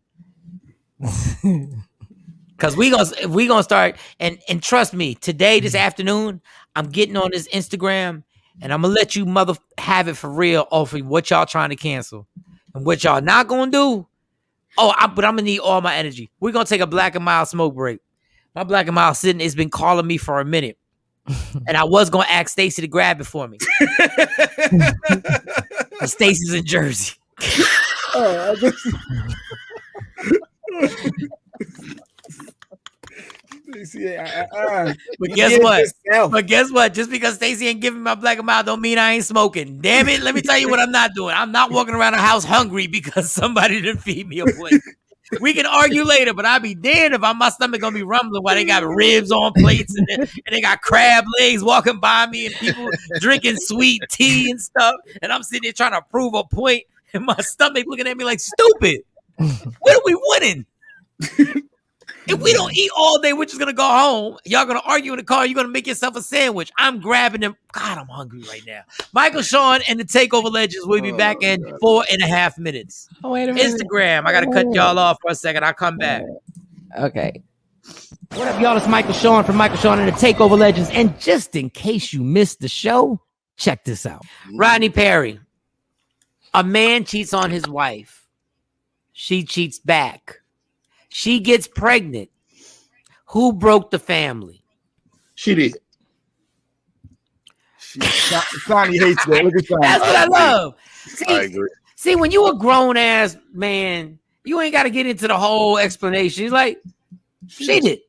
Because we gonna start, and trust me, today, this afternoon, I'm getting on this Instagram, and I'm gonna let you mother have it for real off of what y'all trying to cancel and what y'all not gonna do. But I'm gonna need all my energy. We're gonna take a Black and Mild smoke break. My Black and Mild sitting has been calling me for a minute, and I was gonna ask Stacy to grab it for me. But Stacy's in Jersey. But guess what? But guess what? Just because Stacey ain't giving me my Black and Mild don't mean I ain't smoking. Damn it. Let me tell you what I'm not doing. I'm not walking around the house hungry because somebody didn't feed me a plate. We can argue later, but I'll be damned if my stomach gonna be rumbling while they got ribs on plates and they got crab legs walking by me and people drinking sweet tea and stuff. And I'm sitting there trying to prove a point and my stomach looking at me like stupid. What are we winning? If we don't eat all day, we're just going to go home. Y'all going to argue in the car. You're going to make yourself a sandwich. I'm grabbing them. God, I'm hungry right now. Michael Shawn and the TakeOver Legends will be back in 4.5 minutes. Oh, wait a minute. Instagram. I got to cut y'all off for a second. I'll come back. Okay. What up, y'all? It's Michael Shawn from Michael Shawn and the TakeOver Legends. And just in case you missed the show, check this out. Rodney Perry. A man cheats on his wife. She cheats back. She gets pregnant. Who broke the family? She did. Sonny hates that. Look at Sonny. That's what I love. I agree. See, when you a grown ass man, you ain't got to get into the whole explanation. He's like, she did.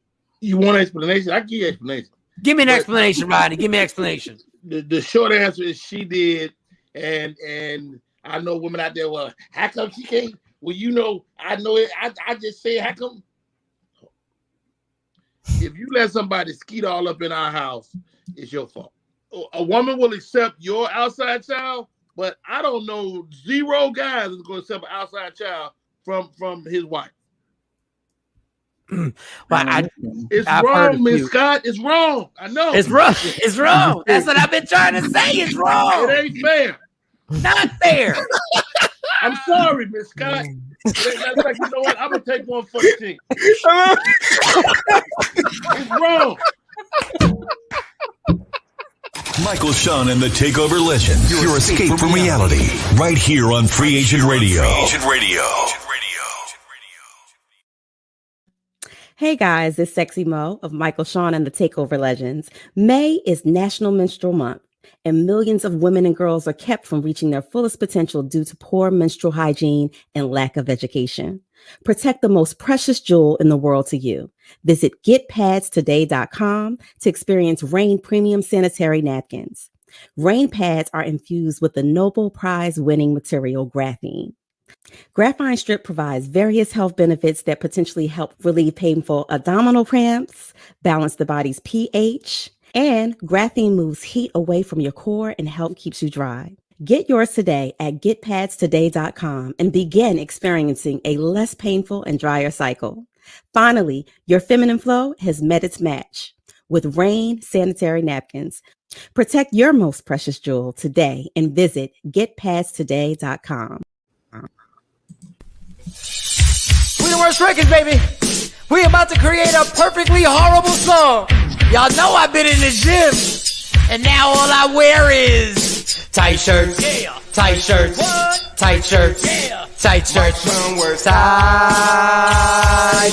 You want an explanation? I give you an explanation. Give me an explanation, Rodney. Give me an explanation. The short answer is she did, and I know women out there. Well, how come she can't? Well, I know it. I just say, how come? If you let somebody skeet all up in our house, it's your fault. A woman will accept your outside child, but I don't know 0 guys is going to accept an outside child from his wife. It's wrong, Miss Scott. It's wrong. I know. It's wrong. It's wrong. That's what I've been trying to say. It's wrong. It ain't fair. Not fair. I'm sorry, Miss Scott. That's like, you know what? I'm gonna take one for the team. It's wrong. Michael, Shawn, and the TakeOver Legends. Your escape from reality. Right here on Free Agent Radio. Hey guys, it's Sexy Mo of Michael, Shawn, and the TakeOver Legends. May is National Menstrual Month, and millions of women and girls are kept from reaching their fullest potential due to poor menstrual hygiene and lack of education. Protect the most precious jewel in the world to you. Visit getpadstoday.com to experience Rain Premium Sanitary Napkins. Rain pads are infused with the Nobel Prize-winning material graphene. Graphene strip provides various health benefits that potentially help relieve painful abdominal cramps, balance the body's pH, and graphene moves heat away from your core and help keeps you dry. Get yours today at getpadstoday.com and begin experiencing a less painful and drier cycle. Finally, your feminine flow has met its match with Rain Sanitary Napkins. Protect your most precious jewel today and visit getpadstoday.com. We the worst records, baby. We about to create a perfectly horrible song. Y'all know I've been in the gym, and now all I wear is tight shirts, tight shirts, tight shirts, tight shirts, tight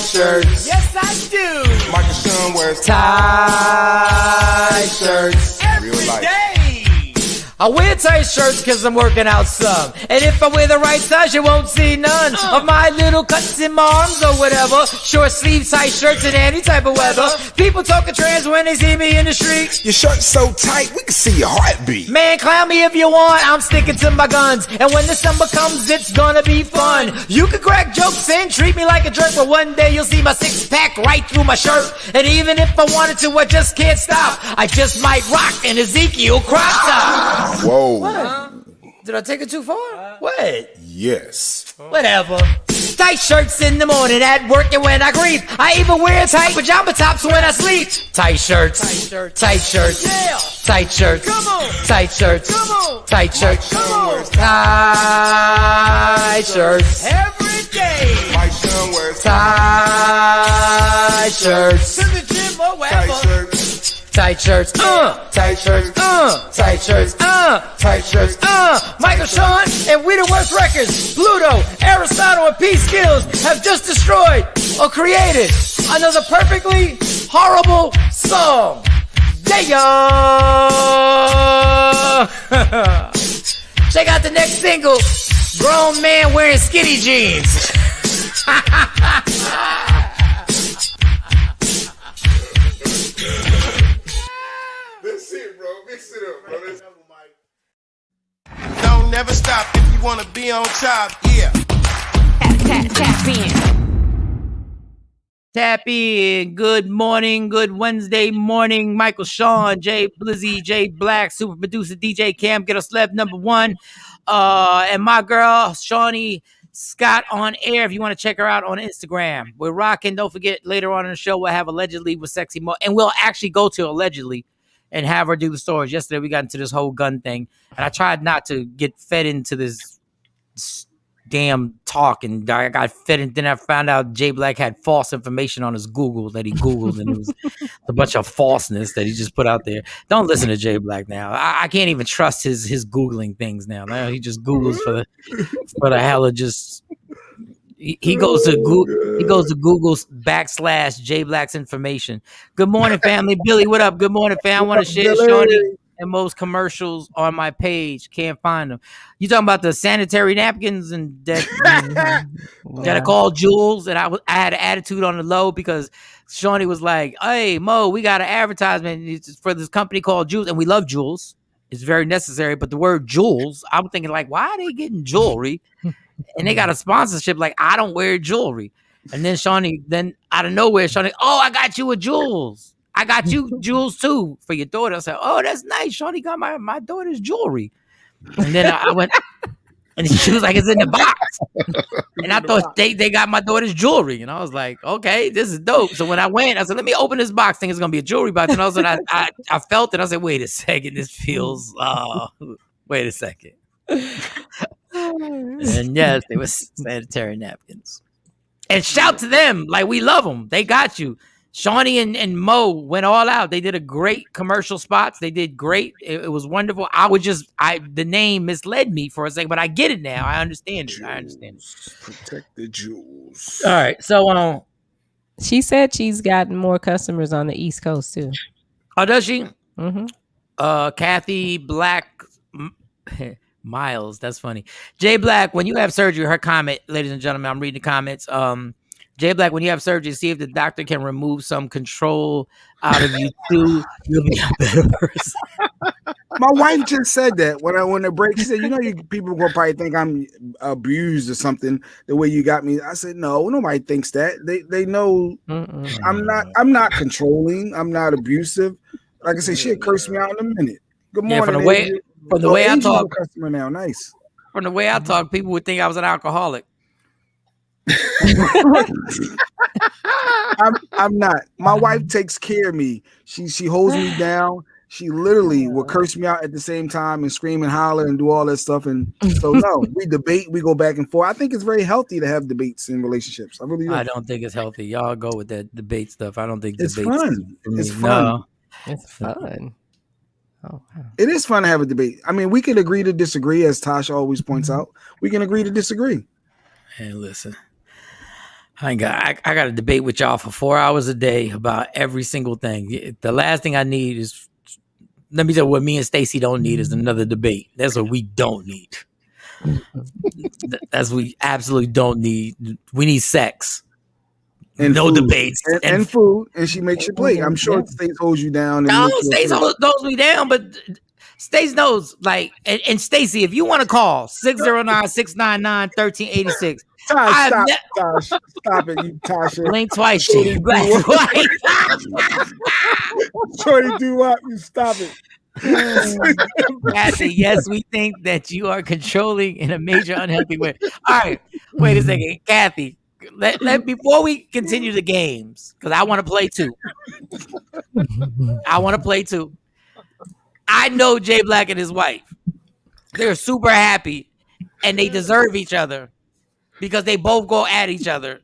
shirts. Yes, I do. Michael Shawn wears Tight shirts every day. I wear tight shirts because I'm working out some. And if I wear the right size, you won't see none of my little cuts in my arms or whatever. Short sleeve tight shirts in any type of weather. People talking trans when they see me in the street. Your shirt's so tight, we can see your heartbeat. Man, clown me if you want, I'm sticking to my guns. And when December comes, it's gonna be fun. You can crack jokes and treat me like a jerk, but one day you'll see my six-pack right through my shirt. And even if I wanted to, I just can't stop. I just might rock an Ezekiel crop top. Whoa. What? Did I take it too far? What? Yes. Whatever. Tight shirts in the morning at work and when I grieve. I even wear tight pajama tops when I sleep. Tight shirts. Tight shirts. Tight shirts. Yeah. Tight shirts. Come on. Tight shirts. Come on. Tight shirts. Come on. Tight shirts. Every day. Mike Shawn wears tight shirts. To the gym or wherever. tight shirts. Tight shirts, tight shirts, tight shirts, tight shirts, Michael Shawn and We the Worst Records, Pluto, Aristotle, and P Skills have just destroyed or created another perfectly horrible song. Yeah. Check out the next single, Grown Man Wearing Skinny Jeans. That's it, bro. Mix it up, bro. Don't never stop if you want to be on top. Yeah. Tap in. Tap in. Good morning. Good Wednesday morning. Michael Shawn, Jay Blizzy, Jay Black, super producer DJ Cam, get a celeb number one. And my girl, Shawnee Scott on air. If you want to check her out on Instagram, we're rocking. Don't forget, later on in the show, we'll have Allegedly with Sexy Mo, and we'll actually go to Allegedly and have her do the stories. Yesterday, we got into this whole gun thing, and I tried not to get fed into this damn talk, and I got fed, and then I found out Jay Black had false information on his Google that he Googled, and it was a bunch of falseness that he just put out there. Don't listen to Jay Black now. I can't even trust his Googling things now. Now he just Googles for the hell of just. He goes to Google. He goes to Google's / Jay Black's information. Good morning, family. Billy, what up? Good morning, fam. I want to share Shawnee and most commercials on my page. Can't find them. You talking about the sanitary napkins and that I called Jules, and I had an attitude on the low because Shawnee was like, "Hey Mo, we got an advertisement for this company called Jules, and we love Jules." is very necessary. But the word jewels, I'm thinking like, why are they getting jewelry? And they got a sponsorship. Like, I don't wear jewelry. And then Shawnee, then out of nowhere, Shawnee, oh, I got you a jewels. I got you jewels too for your daughter. I said, oh, that's nice. Shawnee got my daughter's jewelry. And then I went, and she was like, it's in the box. And I thought they got my daughter's jewelry. And I was like, okay, this is dope. So when I went, I said, let me open this box. Think it's going to be a jewelry box. And all of a sudden, I felt it. I said, wait a second. This feels, wait a second. And yes, they were sanitary napkins. And shout to them. Like, we love them. They got you. Shawnee and Mo went all out. They did a great commercial spots. They did great. It was wonderful. The name misled me for a second, but I get it now. I understand it. I understand it. Protect the jewels. All right. So she said she's gotten more customers on the East Coast too. Oh, does she? Mm-hmm. Kathy Black Miles. That's funny. Jay Black, when you have surgery, her comment, ladies and gentlemen, I'm reading the comments. Jay Black, when you have surgery, see if the doctor can remove some control out of you too. You'll be a better person. My wife just said that when I went to break. She said, "You know, people will probably think I'm abused or something. The way you got me." I said, "No, nobody thinks that. They know I'm not controlling. I'm not abusive. Like I said, she'll curse me out in a minute. Good morning." From the way I talk, customer now, nice. From the way I talk, people would think I was an alcoholic. I'm not. My wife takes care of me. She holds me down. She literally will curse me out at the same time and scream and holler and do all that stuff. And so no, we debate, we go back and forth. I think it's very healthy to have debates in relationships. I really do. I don't think it's healthy. Y'all go with that debate stuff. I don't think it's debates fun. It's fun. No. It's fun. Oh, wow. It is fun to have a debate. I mean, we can agree to disagree, as Tasha always points out. We can agree to disagree. Hey, listen. I got to debate with y'all for 4 hours a day about every single thing. The last thing I need is, let me tell you what me and Stacey don't need is another debate. That's what we don't need. That's what we absolutely don't need. We need sex. And no food. Debates. And food. And she makes you play. I'm sure Stacey holds you down. No, Stacey holds me down, but Stacey knows, like, and Stacey, if you want to call 609-699-1386. Stop it, you Tasha. Blink twice, shady black twice. Shorty, do what? You stop it. Kathy, yes, we think that you are controlling in a major unhealthy way. All right, wait a second, Kathy. Let before we continue the games, because I want to play too. I know Jay Black and his wife. They're super happy, and they deserve each other because they both go at each other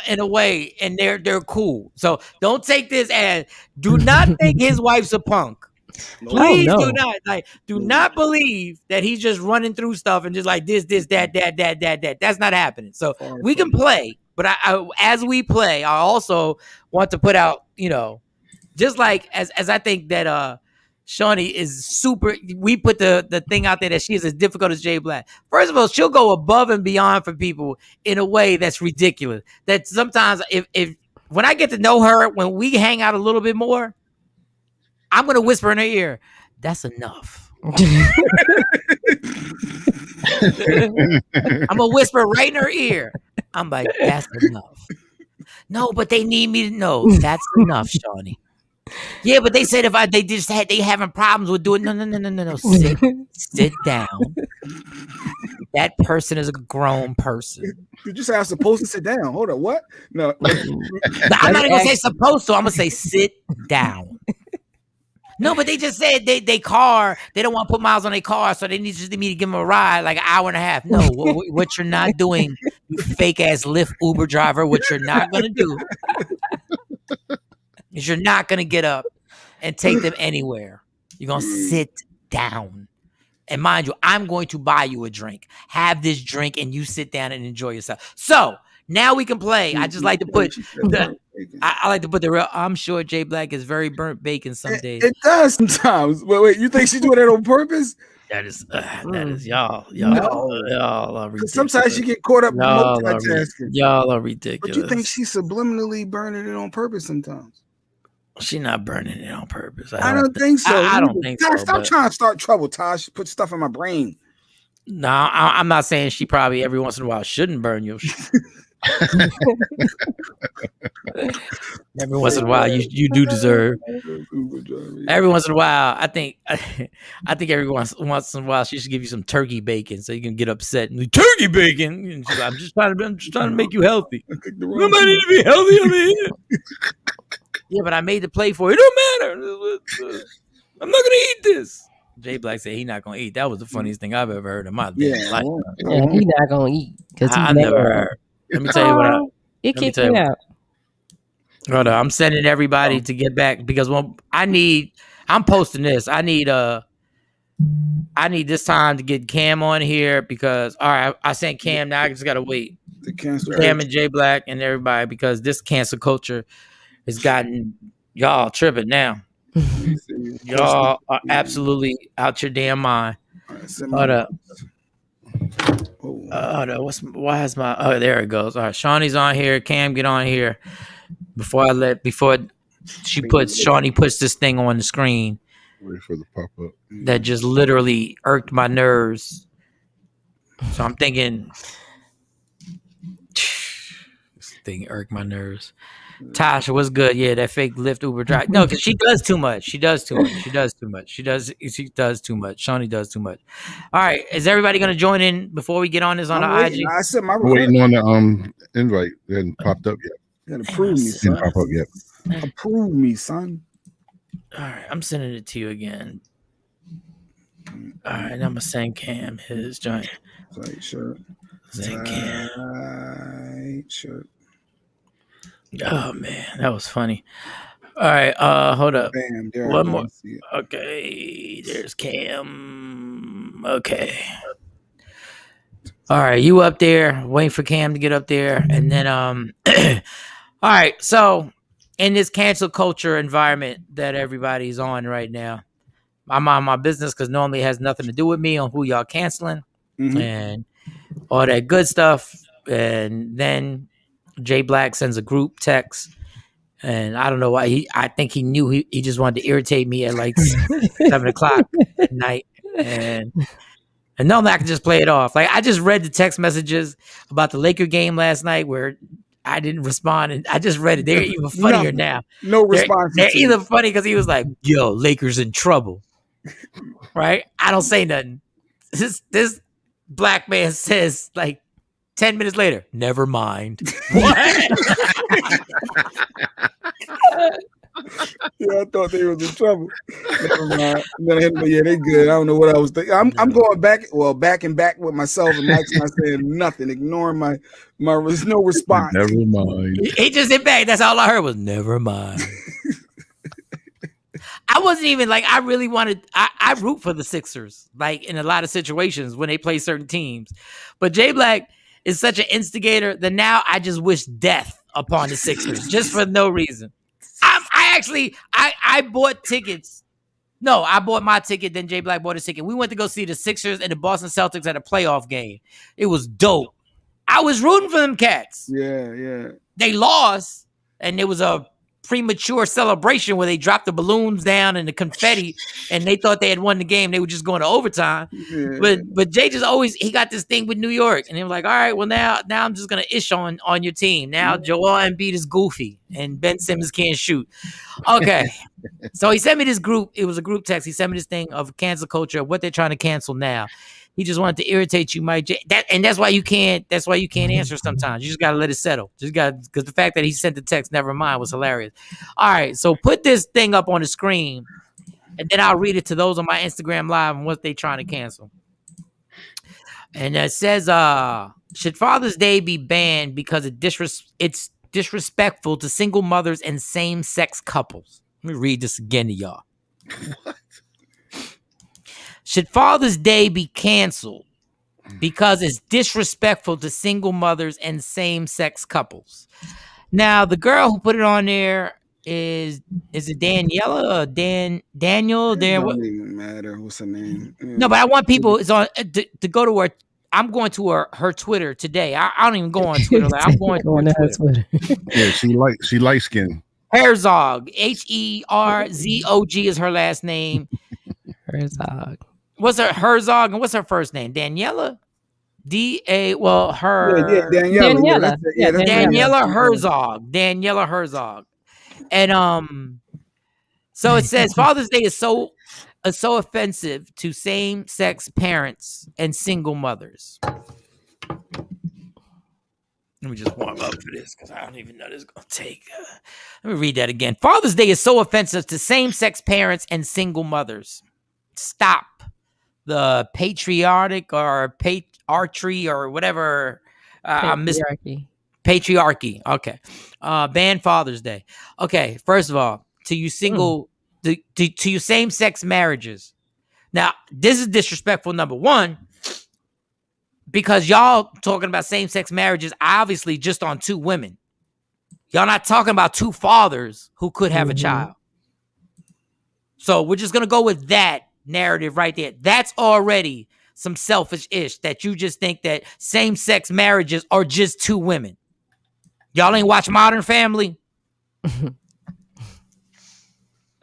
in a way, and they're cool. So don't take this as, do not think his wife's a punk. Please do not believe that he's just running through stuff and just like this, that. That's not happening. So we can play, but I as we play, I also want to put out, just like as I think that Shawnee is super. We put the thing out there that she is as difficult as Jay Black. First of all, she'll go above and beyond for people in a way that's ridiculous. That sometimes if when I get to know her, when we hang out a little bit more, I'm going to whisper in her ear, that's enough. I'm going to whisper right in her ear. I'm like, that's enough. No, but they need me to know. That's enough, Shawnee. Yeah, but they said they having problems with doing no. Sit down. That person is a grown person. Did you say I was supposed to sit down? Hold on, what? No. I'm not even going to say supposed to. I'm going to say sit down. No, but they just said they don't want to put miles on their car, so they just need me to give them a ride like an hour and a half. No, what you're not doing, you fake ass Lyft Uber driver, what you're not going to do is you're not going to get up and take them anywhere. You're going to sit down. And mind you, I'm going to buy you a drink. Have this drink and you sit down and enjoy yourself. So now we can play. I just like to put I like to put the real. I'm sure Jay Black is very burnt bacon some days. It does sometimes. Wait, you think she's doing that on purpose? That is y'all are ridiculous. Sometimes you get caught up in multitasking. Y'all are ridiculous. But you think she's subliminally burning it on purpose sometimes? She's not burning it on purpose. I don't think so. I don't think so. Stop trying to start trouble, Tosh. Put stuff in my brain. No, I'm not saying she probably every once in a while shouldn't burn your shit. Every once in a while, you do deserve. Every once in a while, I think every once in a while she should give you some turkey bacon so you can get upset. And turkey bacon. And she's like, I'm just trying to make you healthy. Nobody need to be healthy over here. Yeah, but I made the play for it. It don't matter. I'm not gonna eat this. Jay Black said he's not gonna eat. That was the funniest thing I've ever heard in my life. Yeah, he's not gonna eat because I never heard. Let me tell you what. It kicked me out. Hold on, I'm sending everybody to get back because I'm posting this. I need this time to get Cam on here because all right, I sent Cam. Now I just gotta wait. The cancel Cam and Jay Black and everybody because this cancel culture has gotten y'all tripping now. Y'all are absolutely out your damn mind. Hold up. Hold up. Why is my? Oh, there it goes. All right, Shawnee's on here. Cam, get on here. Before Shawnee puts this thing on the screen. Wait for the pop up. That just literally irked my nerves. So I'm thinking, this thing irked my nerves. Tasha, what's good? Yeah, that fake Lyft Uber drive. No, because she does too much. She does too much. She does too much. Shawnee does too much. All right, is everybody gonna join in before we get on this on the IG? I said my I'm waiting on the invite. It hasn't popped up yet. You gotta prove me, son. Didn't pop up yet. Approve me, son. All right, I'm sending it to you again. All right, I'm gonna send Cam his joint. Tight shirt. Send Cam. Tight shirt. Oh man, that was funny. All right, hold up. Bam, there One more. Okay, there's Cam. Okay. All right, you up there, waiting for Cam to get up there, and then all right. So in this cancel culture environment that everybody's on right now, I'm on my business because normally it has nothing to do with me on who y'all canceling and all that good stuff, and then Jay Black sends a group text, and I don't know why I think he knew he just wanted to irritate me at like 7:00 at night, and normally I can just play it off. Like I just read the text messages about the Laker game last night where I didn't respond, and I just read it. They're even funnier now. No response. They're either funny because he was like, "Yo, Lakers in trouble," right? I don't say nothing. This black man says like 10 minutes later, never mind. What? Yeah, I thought they was in trouble. Never mind. Yeah, they good. I don't know what I was thinking. I'm going back with myself, and Mike's not saying nothing, ignoring my there's no response. Never mind. He just hit back. That's all I heard was never mind. I wasn't even like, I really wanted, I root for the Sixers, like in a lot of situations when they play certain teams. But Jay Black is such an instigator that now I just wish death upon the Sixers just for no reason. I bought tickets. No, I bought my ticket, then Jay Black bought his ticket. We went to go see the Sixers and the Boston Celtics at a playoff game. It was dope. I was rooting for them cats. Yeah. They lost, and there was a premature celebration where they dropped the balloons down and the confetti, and they thought they had won the game. They were just going to overtime. Yeah. But Jay just always, he got this thing with New York, and they were like, all right, well now I'm just gonna ish on your team. Now Joel Embiid is goofy and Ben Simmons can't shoot. Okay. So he sent me this group. It was a group text. He sent me this thing of cancel culture, what they're trying to cancel now. He just wanted to irritate you, Mike. That's why you can't answer sometimes. You just gotta let it settle. Because the fact that he sent the text, never mind, was hilarious. All right, so put this thing up on the screen, and then I'll read it to those on my Instagram Live and what they trying to cancel. And it says, should Father's Day be banned because it's disrespectful to single mothers and same-sex couples? Let me read this again to y'all. What? Should Father's Day be canceled because it's disrespectful to single mothers and same-sex couples? Now, the girl who put it on there is it Daniela or Daniel? It doesn't even matter. What's her name? Yeah. No, but I want people to go to her. I'm going to her Twitter today. I don't even go on Twitter. Like, I'm going to her Twitter. Yeah, she light skinned. Herzog. Herzog is her last name. Herzog. What's her Herzog and what's her first name? Daniela? Well, her Yeah, Daniela. Yeah, that's it. Yeah, that's Daniela Herzog. Daniela Herzog. And so it says Father's Day is so offensive to same-sex parents and single mothers. Let me just warm up for this because I don't even know this is going to take. Let me read that again. Father's Day is so offensive to same-sex parents and single mothers. Stop the patriotic or archery or whatever. Patriarchy. Okay. Ban Father's Day. Okay. First of all, to you single, to you same-sex marriages. Now, this is disrespectful, number one, because y'all talking about same-sex marriages, obviously just on two women. Y'all not talking about two fathers who could have a child. So we're just going to go with that narrative right there. That's already some selfish-ish that you just think that same-sex marriages are just two women. Y'all ain't watch Modern Family?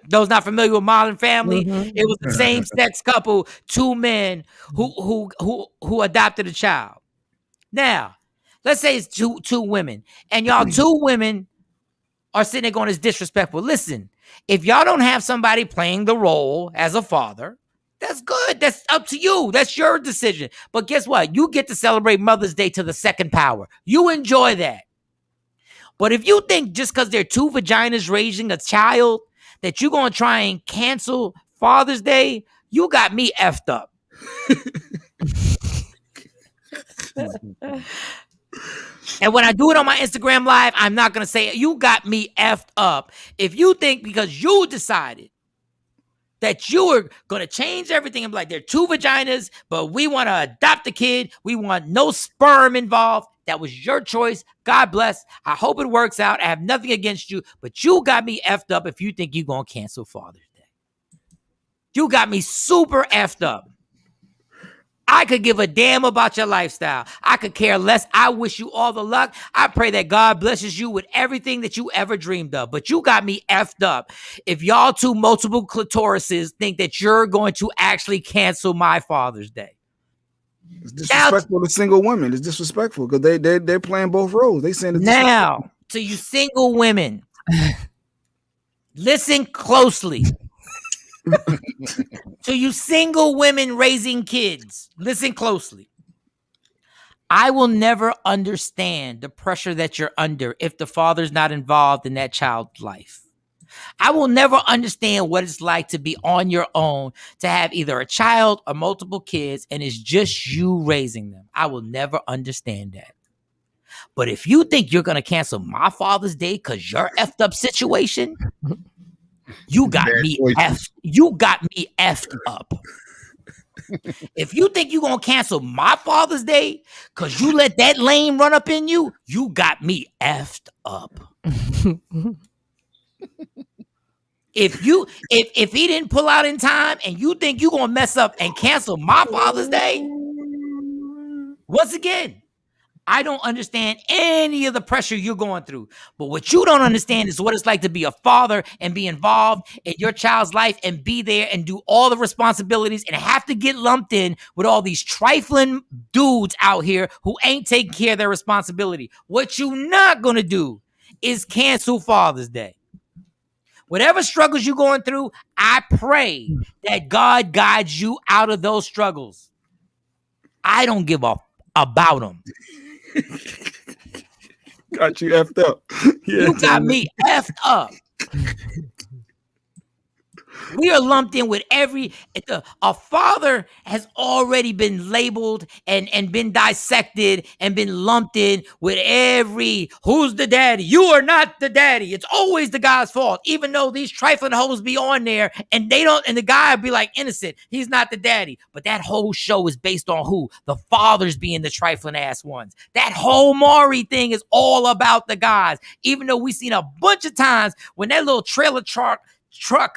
Those not familiar with Modern Family, it was the same-sex couple, two men who adopted a child. Now, let's say it's two women, and y'all two women are sitting there going, it's disrespectful. Listen, if y'all don't have somebody playing the role as a father, that's good. That's up to you. That's your decision. But guess what? You get to celebrate Mother's Day to the second power. You enjoy that. But if you think just because they're two vaginas raising a child that you're going to try and cancel Father's Day, you got me effed up. And when I do it on my Instagram Live, I'm not going to say, you got me effed up. If you think because you decided that you were going to change everything and be like, they're two vaginas, but we want to adopt a kid. We want no sperm involved. That was your choice. God bless. I hope it works out. I have nothing against you, but you got me effed up if you think you're going to cancel Father's Day. You got me super effed up. I could give a damn about your lifestyle. I could care less. I wish you all the luck. I pray that God blesses you with everything that you ever dreamed of. But you got me effed up if y'all two multiple clitorises think that you're going to actually cancel my Father's Day. It's disrespectful to single women. It's disrespectful because they're playing both roles. They saying it's now to you single women, listen closely. To you single women raising kids, listen closely. I will never understand the pressure that you're under if the father's not involved in that child's life. I will never understand what it's like to be on your own, to have either a child or multiple kids, and it's just you raising them. I will never understand that. But if you think you're going to cancel my Father's Day because your effed up situation, you got me effed up. If you think you're going to cancel my Father's Day because you let that lame run up in you, you got me effed up. If he didn't pull out in time and you think you're going to mess up and cancel my Father's Day, once again, I don't understand any of the pressure you're going through. But what you don't understand is what it's like to be a father and be involved in your child's life and be there and do all the responsibilities and have to get lumped in with all these trifling dudes out here who ain't taking care of their responsibility. What you not going to do is cancel Father's Day. Whatever struggles you're going through, I pray that God guides you out of those struggles. I don't give a about them. Got you effed up. Yeah, you got me effed up. We are lumped in with a father has already been labeled and been dissected and been lumped in with who's the daddy? You are not the daddy. It's always the guy's fault, even though these trifling hoes be on there and the guy be like innocent. He's not the daddy. But that whole show is based on who? The fathers being the trifling ass ones. That whole Maury thing is all about the guys, even though we've seen a bunch of times when that little trailer truck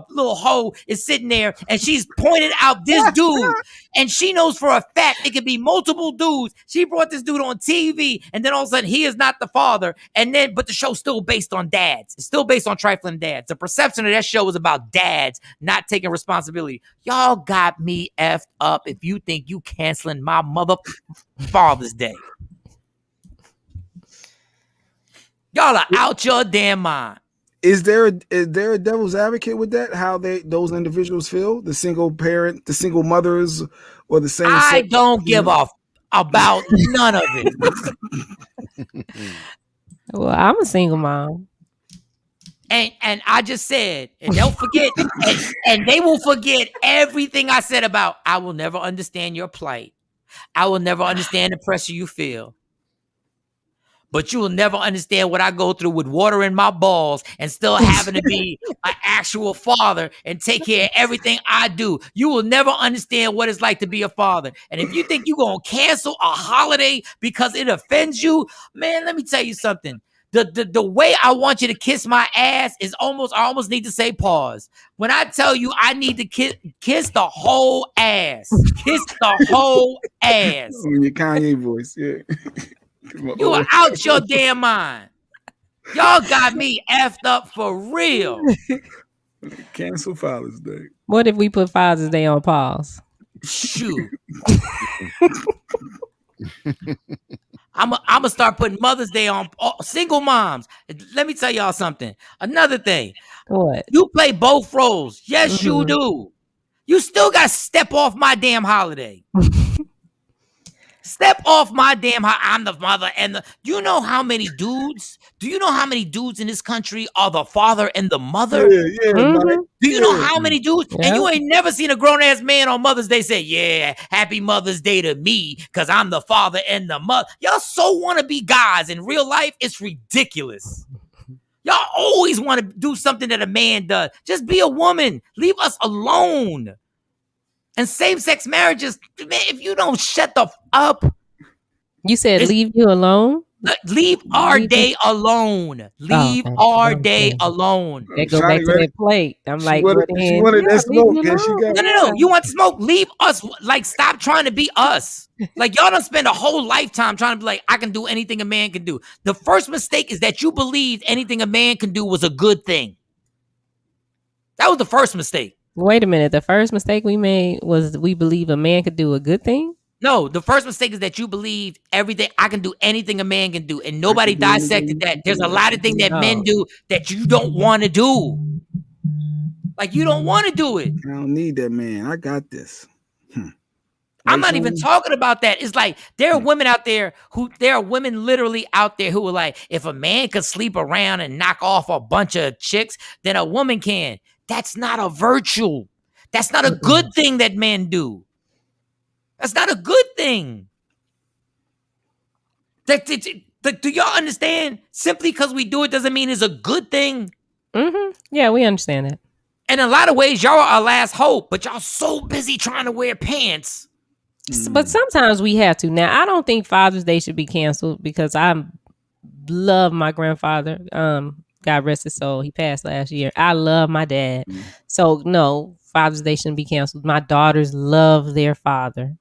little hoe is sitting there and she's pointed out this dude and she knows for a fact it could be multiple dudes. She brought this dude on TV and then all of a sudden he is not the father. And then, but the show's still based on dads. It's still based on trifling dads. The perception of that show was about dads not taking responsibility. Y'all got me effed up if you think you canceling my mother Father's Day. Y'all are out your damn mind. Is there a devil's advocate with that? How those individuals feel? The single parent, the single mothers, or the same? I don't give a about none of it. Well, I'm a single mom. And I just said, and they'll forget, and they will forget everything I said about I will never understand your plight. I will never understand the pressure you feel. But you will never understand what I go through with water in my balls and still having to be an actual father and take care of everything I do. You will never understand what it's like to be a father. And if you think you're going to cancel a holiday because it offends you, man, let me tell you something. The way I want you to kiss my ass is I almost need to say pause. When I tell you I need to kiss the whole ass. Kiss the whole ass. In your Kanye voice, yeah. You are out your damn mind. Y'all got me effed up for real. Cancel Father's Day. What if we put Father's Day on pause? Shoot. I'm gonna start putting Mother's Day on single moms. Let me tell y'all something. Another thing. What? You play both roles. Yes, you do. You still got to step off my damn holiday. Step off my damn I'm the mother and the. Do you know how many dudes in this country are the father and the mother? Yeah, Do you know how many dudes? Yeah. And you ain't never seen a grown-ass man on Mother's Day say, yeah, happy Mother's Day to me because I'm the father and the mother. Y'all so want to be guys. In real life, it's ridiculous. Y'all always want to do something that a man does. Just be a woman. Leave us alone. And same-sex marriages, man, if you don't shut the up. You said leave you alone? Leave our day alone. Leave our day alone. They go back to their plate. I'm like, she wanted that smoke. No. You want smoke? Leave us. Like, stop trying to be us. Like, y'all don't spend a whole lifetime trying to be like, I can do anything a man can do. The first mistake is that you believed anything a man can do was a good thing. That was the first mistake. Wait a minute. The first mistake we made was we believe a man could do a good thing? No, the first mistake is that you believe everything. I can do anything a man can do. And nobody dissected that. There's a lot of things that men do that you don't want to do. Like, you don't want to do it. I don't need that man. I got this. I'm not even talking about that. It's like there are women literally out there who are like, if a man could sleep around and knock off a bunch of chicks, then a woman can. That's not a virtue. That's not a good thing that men do. That's not a good thing. Do y'all understand? Simply because we do it doesn't mean it's a good thing. Mm-hmm. Yeah, we understand that. And in a lot of ways, y'all are our last hope, but y'all so busy trying to wear pants. But sometimes we have to. Now, I don't think Father's Day should be canceled because I love my grandfather. God rest his soul. He passed last year. I love my dad. So no, Father's Day shouldn't be canceled. My daughters love their father.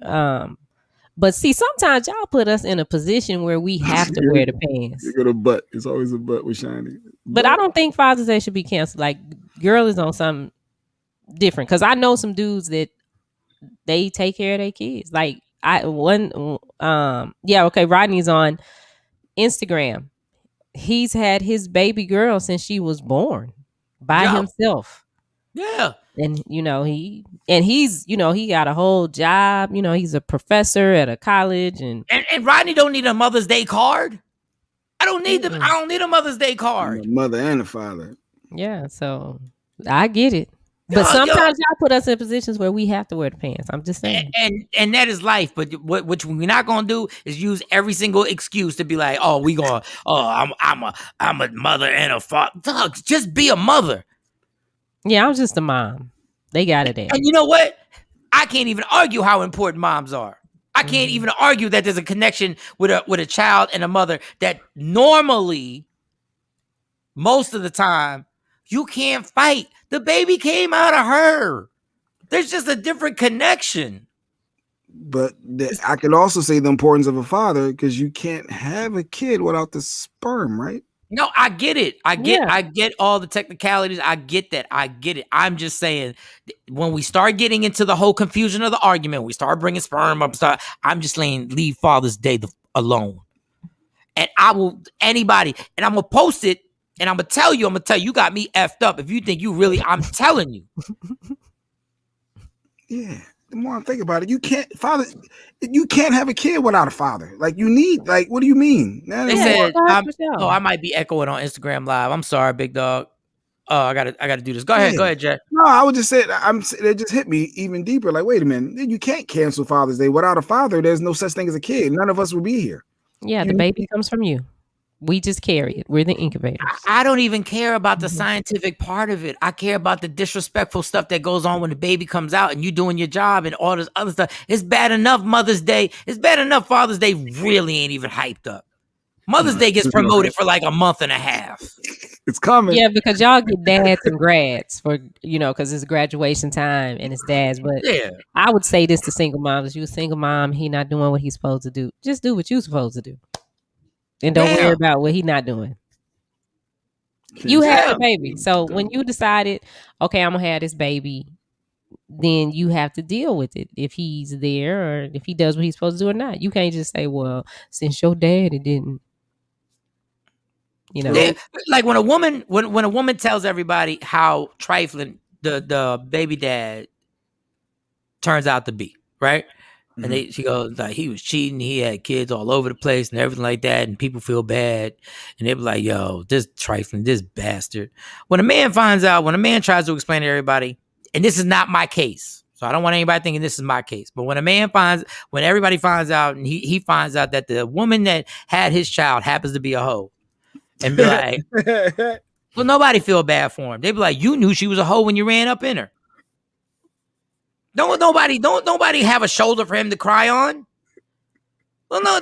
But see, sometimes y'all put us in a position where we have to wear the pants. You got a butt. It's always a butt with shiny. But I don't think Father's Day should be canceled. Like, girl is on something different. Because I know some dudes that they take care of their kids. Like, Rodney's on Instagram. He's had his baby girl since she was born by himself. Yeah. And, he's he got a whole job. He's a professor at a college. And Rodney don't need a Mother's Day card. I don't need a Mother's Day card. The mother and the father. Yeah. So I get it. But sometimes y'all put us in positions where we have to wear the pants. I'm just saying. And that is life. But what we're not gonna do is use every single excuse to be like, I'm a mother and a father. Dog, just be a mother. Yeah, I'm just a mom. They got it there. And you know what? I can't even argue how important moms are. I can't even argue that there's a connection with a child and a mother that normally, most of the time, You can't fight. The baby came out of her. There's just a different connection. But I could also say the importance of a father, because you can't have a kid without the sperm, right? No, I get it. I get all the technicalities. I get that. I get it. I'm just saying, when we start getting into the whole confusion of the argument, we start bringing sperm up. I'm just saying, leave Father's Day alone. And I will, anybody, and I'm gonna post it, and I'm gonna tell you, you got me effed up if you think you really. I'm telling you. Yeah. The more I'm thinking about it, you can't have a kid without a father. Like, you need, like, what do you mean? They said, I might be echoing on Instagram Live. I'm sorry, big dog. Oh, I gotta do this. Go ahead, Jay. No, I would just say, it just hit me even deeper. Like, wait a minute, you can't cancel Father's Day without a father. There's no such thing as a kid. None of us would be here. Yeah, the baby comes from you. We just carry it. We're the incubators. I don't even care about the scientific part of it. I care about the disrespectful stuff that goes on when the baby comes out and you doing your job and all this other stuff. It's bad enough Mother's Day. It's bad enough Father's Day really ain't even hyped up. Mother's Day gets promoted for like a month and a half. It's coming. Yeah, because y'all get dads and grads for, because it's graduation time and it's dads. But yeah, I would say this to single moms. You a single mom, he not doing what he's supposed to do. Just do what you're supposed to do. And don't worry about what he's not doing. You have a baby. So when you decided, okay, I'm going to have this baby, then you have to deal with it. If he's there or if he does what he's supposed to do or not. You can't just say, well, since your daddy didn't. Like when a woman tells everybody how trifling the baby dad turns out to be, right? And she goes like, he was cheating, he had kids all over the place and everything like that, and people feel bad, and they be like, yo, this trifling, this bastard. When a man tries to explain to everybody, and this is not my case, so I don't want anybody thinking this is my case, but when everybody finds out, and he finds out that the woman that had his child happens to be a hoe, and be like, well, nobody feel bad for him. They be like, you knew she was a hoe when you ran up in her. Don't nobody have a shoulder for him to cry on. Well, no,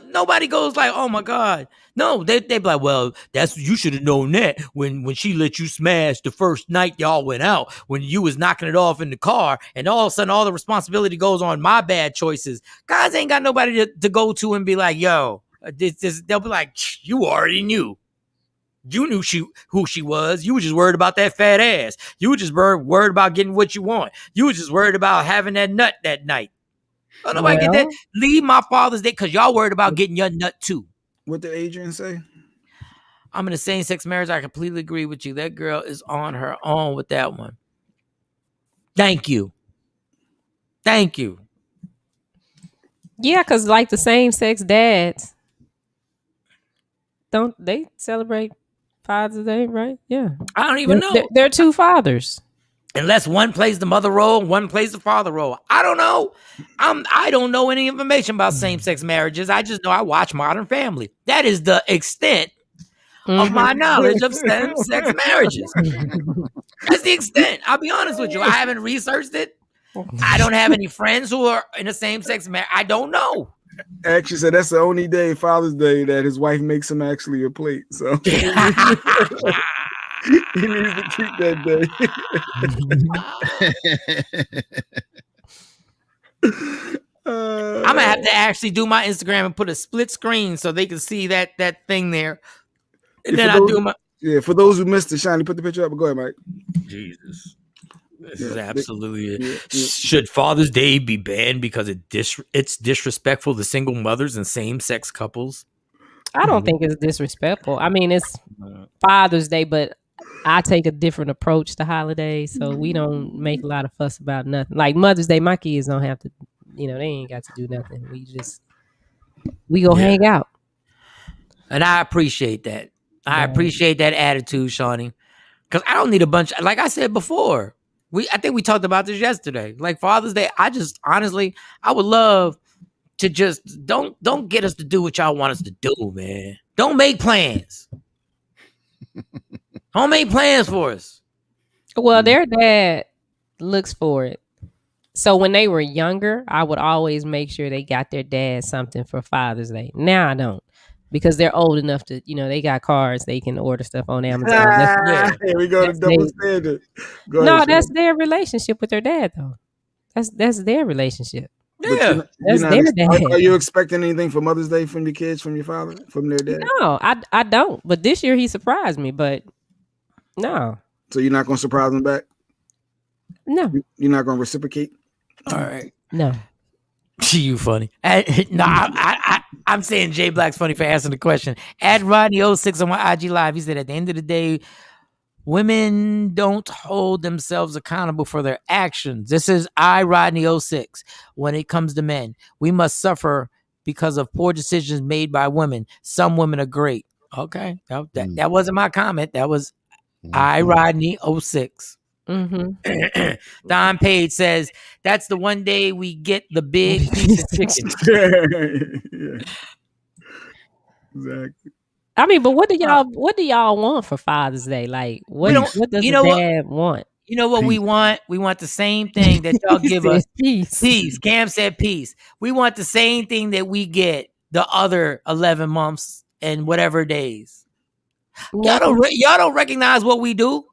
nobody goes like, oh my God. No, they be like, well, you should have known that when she let you smash the first night y'all went out, when you was knocking it off in the car, and all of a sudden all the responsibility goes on my bad choices. Guys ain't got nobody to go to and be like, yo, they'll be like, you already knew. You knew who she was. You were just worried about that fat ass. You were just worried about getting what you want. You were just worried about having that nut that night. Oh, nobody get that. Leave my Father's Day because y'all worried about getting your nut too. What did Adrian say? I'm in a same-sex marriage. I completely agree with you. That girl is on her own with that one. Thank you. Yeah, because like the same-sex dads, don't they celebrate Father's Day, right? Yeah. I don't even know. They're two fathers. Unless one plays the mother role, one plays the father role. I don't know. I don't know any information about same-sex marriages. I just know I watch Modern Family. That is the extent of my knowledge of same-sex marriages. That's the extent. I'll be honest with you. I haven't researched it. I don't have any friends who are in a same-sex marriage. I don't know. Actually said that's the only day, Father's Day, that his wife makes him actually a plate. So he needs to keep that day. I'm gonna have to actually do my Instagram and put a split screen so they can see that thing there. And then for those who missed it, Shiny, put the picture up. Go ahead, Mike. Jesus. This is absolutely it. Should Father's Day be banned because it's disrespectful to single mothers and same-sex couples? I don't think it's disrespectful. I mean, it's Father's Day, but I take a different approach to holidays, so we don't make a lot of fuss about nothing. Like Mother's Day, my kids don't have to, they ain't got to do nothing. We go hang out. And I appreciate that. I appreciate that attitude, Shawnee. Because I don't need a bunch, like I said before. I think we talked about this yesterday. Like Father's Day, I would love to just don't get us to do what y'all want us to do, man. Don't make plans. Don't make plans for us. Well, their dad looks for it. So when they were younger, I would always make sure they got their dad something for Father's Day. Now I don't. because they're old enough to, they got cars, they can order stuff on Amazon. Here we go to double standard. Go No, ahead, that's Sean. their relationship with their dad, though. That's their relationship. But Yeah. That's their dad. Are you expecting anything for Mother's Day from your kids, from your father, from their dad? No, I don't. But this year he surprised me. But no, So you're not going to surprise them back? no, You're not going to reciprocate? All right. no. You funny. I'm saying Jay Black's funny for asking the question. At Rodney06 on my IG Live, he said at the end of the day, women don't hold themselves accountable for their actions. This is Rodney06. When it comes to men, we must suffer because of poor decisions made by women. Some women are great. Okay. That wasn't my comment. That was Rodney06. Mm-hmm. Don Page says that's the one day we get the big piece of chicken. Yeah. Exactly. I mean, but what do y'all want for Father's Day? Like, what does the dad want? You know what we want? We want the same thing that y'all give us. Peace. Cam said peace. We want the same thing that we get the other 11 months and whatever days. Y'all don't recognize what we do.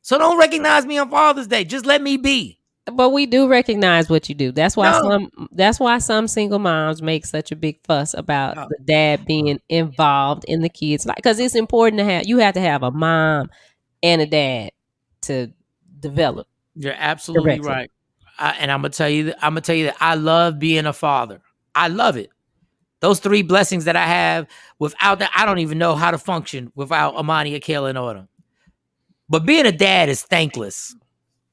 So don't recognize me on Father's Day. Just let me be. But we do recognize what you do. That's why some single moms make such a big fuss about the dad being involved in the kids, because it's important you have to have a mom and a dad to develop. You're absolutely right. And I'm gonna tell you that I love being a father. I love it. Those 3 blessings that I have, without that, I don't even know how to function without Amani, Akela, and Autumn. But being a dad is thankless.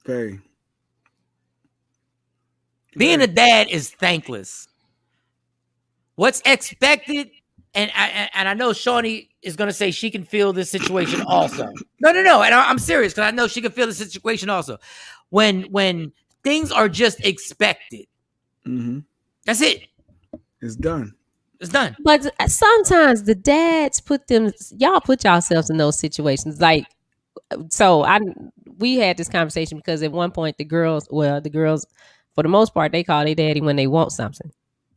Okay. Being a dad is thankless. What's expected, and I know Shawnee is going to say she can feel this situation also. No. And I'm serious because I know she can feel the situation also. When things are just expected, that's it. It's done. It's done. But sometimes the dads put yourselves in those situations. Like, so we had this conversation because at one point the girls, for the most part, they call their daddy when they want something.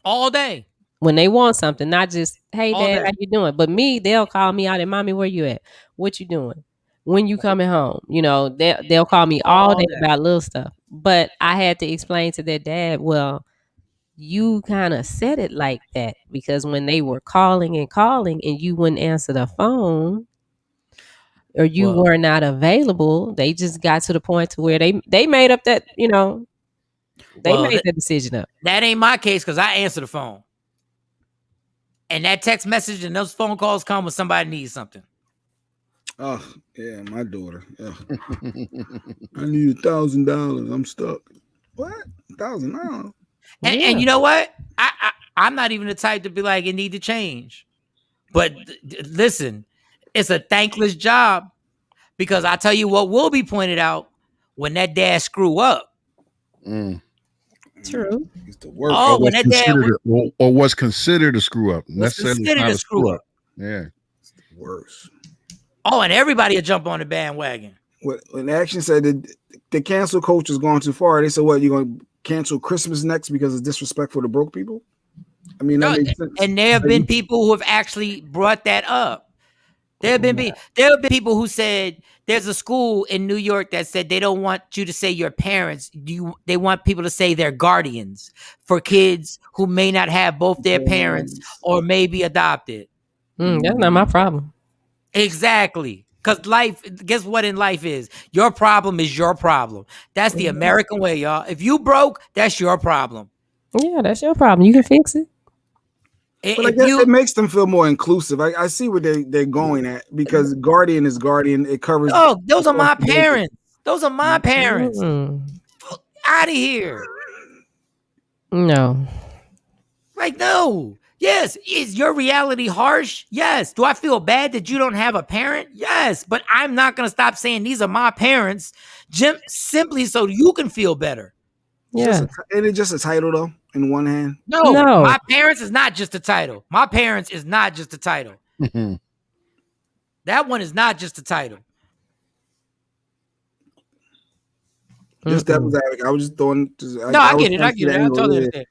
All day. When they want something, not just, hey, All dad, day. how you doing? But me, they'll call me out and, mommy, where you at? What you doing? When you coming home? They'll call me all day about little stuff. But I had to explain to their dad, well, you kind of said it like that because when they were calling and you wouldn't answer the phone or you were not available, they just got to the point to where they made up that, they made that decision up. That ain't my case because I answer the phone. And that text message and those phone calls come when somebody needs something. Oh, yeah, my daughter. Yeah. I need $1,000. I'm stuck. What? $1,000? And you know what? I'm not even the type to be like, it need to change. But listen, it's a thankless job because I tell you what will be pointed out when that dad screw up. True. It's the worst. When that dad or was considered a screw up. Considered a screw up. Yeah. It's the worst. Oh, and everybody will jump on the bandwagon. When Action said that the cancel culture is going too far, they said, what, you're going to cancel Christmas next because it's disrespectful to broke people? I mean, that makes sense. And there have been people who have actually brought that up. There have been people who said there's a school in New York that said they don't want you to say your parents. They want people to say their guardians for kids who may not have both their parents or may be adopted. That's not my problem. Exactly. Because life, guess what in life is? Your problem is your problem. That's the American way, y'all. If you broke, that's your problem. Yeah, that's your problem. You can fix it. But I guess it makes them feel more inclusive. I see what they're going at because guardian is guardian. It covers. Oh, those are my parents. Those are my parents. Out of here. No. Like, no. Yes. Is your reality harsh? Yes. Do I feel bad that you don't have a parent? Yes. But I'm not going to stop saying these are my parents simply so you can feel better. Yeah. Ain't it just a title, though, in one hand? No. My parents is not just a title. My parents is not just a title. That one is not just a title. Just devil's advocate. I was just throwing. I get it. I totally understand.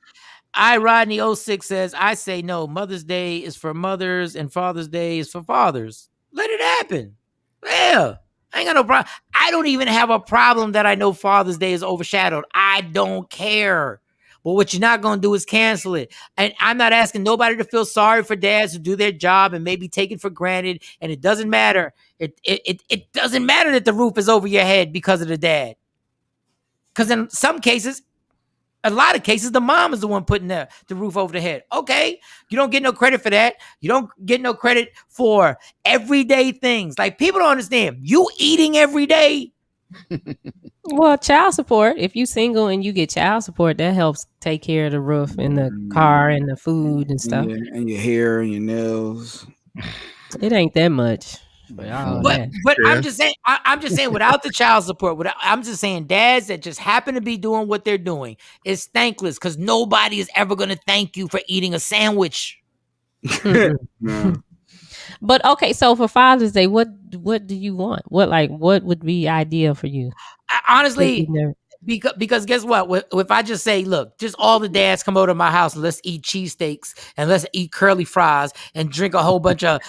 Rodney 06 says, I say no. Mother's Day is for mothers and Father's Day is for fathers. Let it happen. Yeah. I ain't got no problem. I don't even have a problem that I know Father's Day is overshadowed. I don't care. But what you're not going to do is cancel it. And I'm not asking nobody to feel sorry for dads who do their job and maybe take it for granted. And it doesn't matter. It doesn't matter that the roof is over your head because of the dad. Because in some cases, a lot of cases, the mom is the one putting the roof over the head. Okay, you don't get no credit for that. You don't get no credit for everyday things. Like, people don't understand. You eating every day. Well, child support. If you single and you get child support, that helps take care of the roof and the car and the food and stuff. And your hair and your nails. It ain't that much. But I'm just saying. I'm just saying, without the child support, I'm just saying, dads that just happen to be doing what they're doing is thankless, because nobody is ever going to thank you for eating a sandwich. No. But okay, so for Father's Day, what do you want? What would be ideal for you? Honestly, because guess what? If I just say, look, just all the dads come over to my house and let's eat cheesesteaks and let's eat curly fries and drink a whole bunch of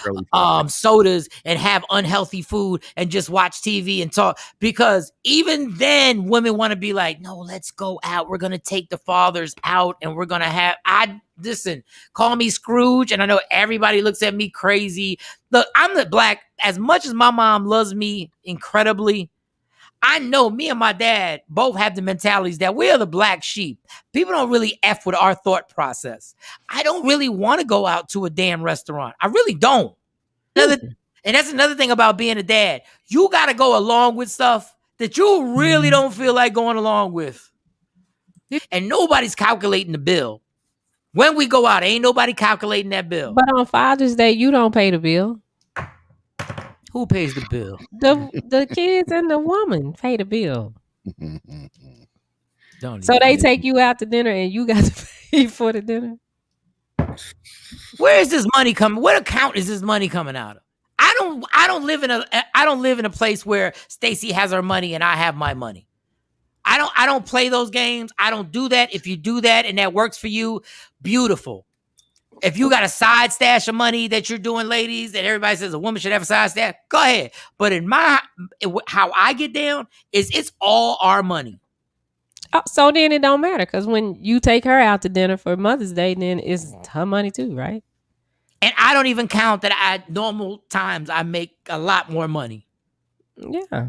sodas and have unhealthy food and just watch TV and talk. Because even then, women want to be like, no, let's go out. We're going to take the fathers out and we're going to have, listen, call me Scrooge. And I know everybody looks at me crazy. Look, I'm the black, as much as my mom loves me incredibly, I know me and my dad both have the mentalities that we are the black sheep. People don't really F with our thought process. I don't really want to go out to a damn restaurant. I really don't. And that's another thing about being a dad. You got to go along with stuff that you really don't feel like going along with. And nobody's calculating the bill. When we go out, ain't nobody calculating that bill. But on Father's Day, you don't pay the bill. Who pays the bill? The kids and the woman pay the bill. So they take you out to dinner and you got to pay for the dinner. Where is this money coming? What account is this money coming out of? I don't live in a place where Stacy has her money and I have my money. I don't play those games. I don't do that. If you do that and that works for you, beautiful. If you got a side stash of money that you're doing, ladies, that everybody says a woman should have a side stash, go ahead. But how I get down is it's all our money. Oh, so then it don't matter, because when you take her out to dinner for Mother's Day, then it's her money too, right? And I don't even count that at normal times I make a lot more money. Yeah.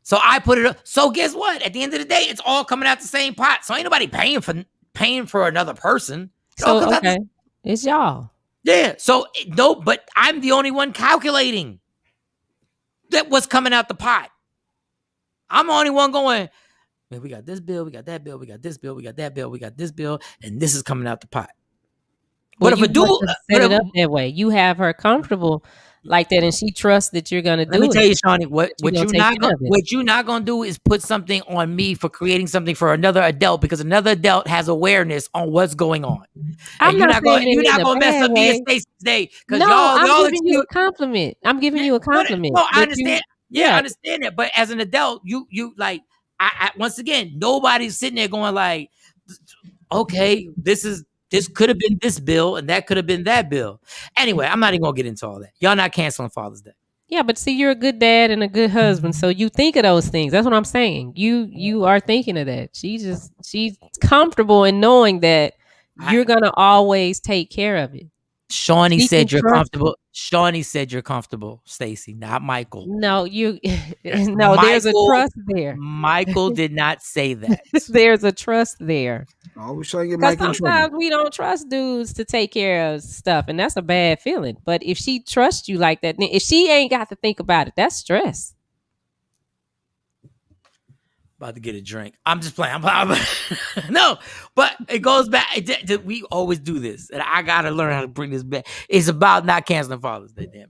So I put it up. So guess what? At the end of the day, it's all coming out the same pot. So ain't nobody paying for another person. So okay. It's y'all. Yeah. So no, but I'm the only one calculating that what's coming out the pot. I'm the only one going, man, we got this bill, we got that bill, we got this bill, we got that bill, we got this bill, and this is coming out the pot. Well, but if a dude set it up that way, you have her comfortable like that, and she trusts that you're gonna do it. Let me tell you, Shawnee, what you're not gonna do is put something on me for creating something for another adult, because another adult has awareness on what's going on. You're not gonna mess up me and Stacey's day. No, I'm giving you a compliment. I'm giving you a compliment. No, I understand. I understand that. But as an adult, you like, I once again, nobody's sitting there going like, okay, this could have been this bill and that could have been that bill. Anyway, I'm not even gonna get into all that. Y'all not canceling Father's Day. Yeah, but see, you're a good dad and a good husband, so you think of those things. That's what I'm saying. You are thinking of that. She's comfortable in knowing that you're gonna always take care of it. Shawnee said you're comfortable. Shawnee said you're comfortable, Stacy, not Michael. No, there's a trust there. Michael did not say that. There's a trust there. Always trying to get Because Michael sometimes we don't trust dudes to take care of stuff, and that's a bad feeling. But if she trusts you like that, if she ain't got to think about it, that's stress. About to get a drink. I'm just playing. No, but it goes back. We always do this, and I gotta learn how to bring this back. It's about not canceling Father's Day. Damn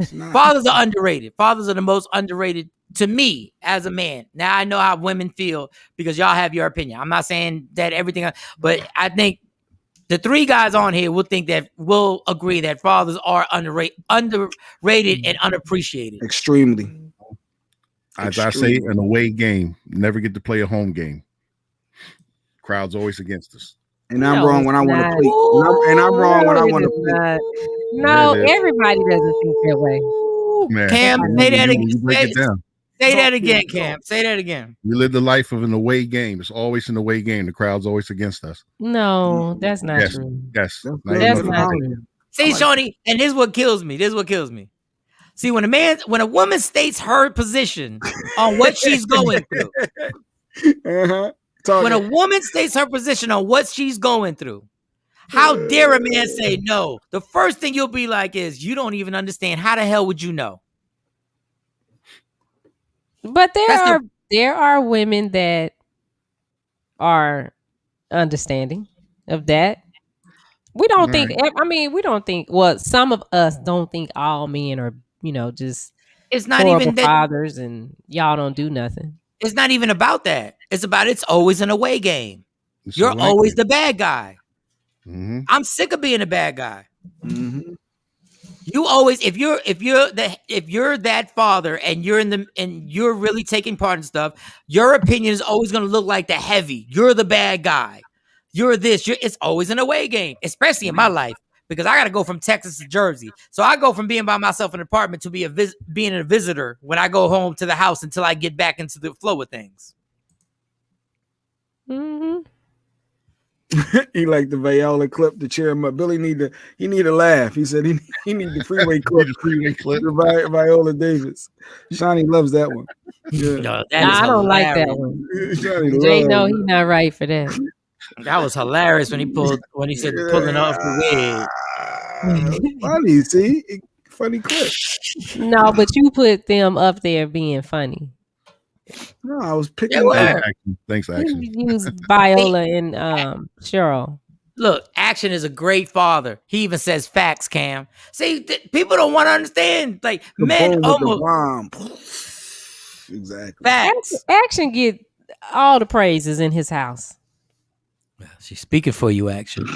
it. Fathers are underrated. Fathers are the most underrated to me as a man. Now I know how women feel because y'all have your opinion. I'm not saying that everything, but I think the three guys on here will agree that fathers are underrated and unappreciated. Extremely. As I say, an away game, never get to play a home game. Crowd's always against us. And I'm No, wrong it's when I want to not. plate. And I'm wrong when I No, it want to is plate. not. Yeah, No, it is. everybody doesn't think that way. Man, Cam, when say that when again. you break it down. Say that Talk, again, talk. Cam. Say that again. We live the life of an away game. It's always an away game. The crowd's always against us. No, that's not Yes, true. yes. That's Now good you know That's the not way. true. See, Shawnee, and this is what kills me. This is what kills me. See, when a woman states her position on what she's going through, Talk when a it. woman states her position on what she's going through, how dare a man say no? The first thing you'll be like is, you don't even understand. How the hell would you know? But That's there are women that are understanding of that. We don't think. I mean, we don't think. Well, some of us don't think all men are, just It's not horrible even that. fathers, and y'all don't do nothing. It's not even about that. It's about it's always an away game. It's You're away always game. the bad guy. Mhm. I'm sick of being a bad guy. Mhm. You always, if you're that father and you're really taking part in stuff, your opinion is always going to look like the heavy. You're the bad guy. You're this. It's always an away game, especially in my life, because I got to go from Texas to Jersey. So I go from being by myself in an apartment to being a visitor when I go home to the house until I get back into the flow of things. Mm-hmm. He like the Viola clip to cheer him up. Billy need a laugh. He said he need the freeway clip. The freeway clip. The Viola Davis. Shawnee loves that one. Yeah. No, that is I don't like that hilarious. one. Shawnee Jay, loves no, it. he's not right for that. That was hilarious when he said pulling off the wig. Funny, see? Funny clip. No, but you put them up there being funny. No, I was picking They were. Thanks, You Action. use Viola and Cheryl. Look, Action is a great father. He even says facts, Cam. See, people don't want to understand. Like, the men boom with the almost bomb. Exactly. facts. Action get all the praises in his house. She's speaking for you, Action.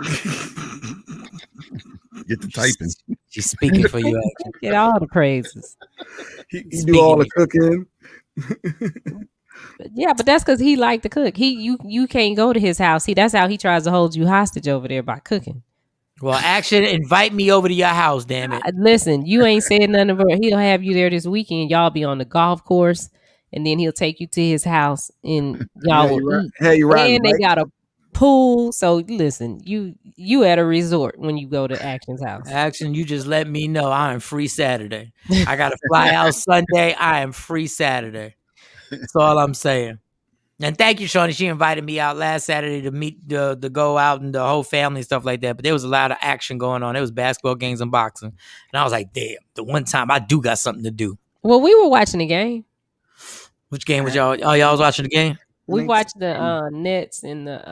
Get the typing. She's speaking for you, Action. Get all the praises. He do all the cooking. Yeah, but that's because he liked to cook. You can't go to his house. That's how he tries to hold you hostage over there by cooking. Well, Action, invite me over to your house, damn it. Listen, you ain't said nothing about it. He'll have you there this weekend. Y'all be on the golf course, and then he'll take you to his house, and y'all will eat. Hey, you right. And they got a pool. So listen, you at a resort when you go to Action's house. Action, you just let me know I am free Saturday. I got to fly out Sunday. I am free Saturday. That's all I'm saying. And thank you, Shawnee. She invited me out last Saturday to meet to go out and the whole family and stuff like that. But there was a lot of action going on. There was basketball games and boxing. And I was like, damn, the one time I do got something to do. Well, we were watching the game. Which game was y'all? Oh, y'all was watching the game? We watched the Nets and the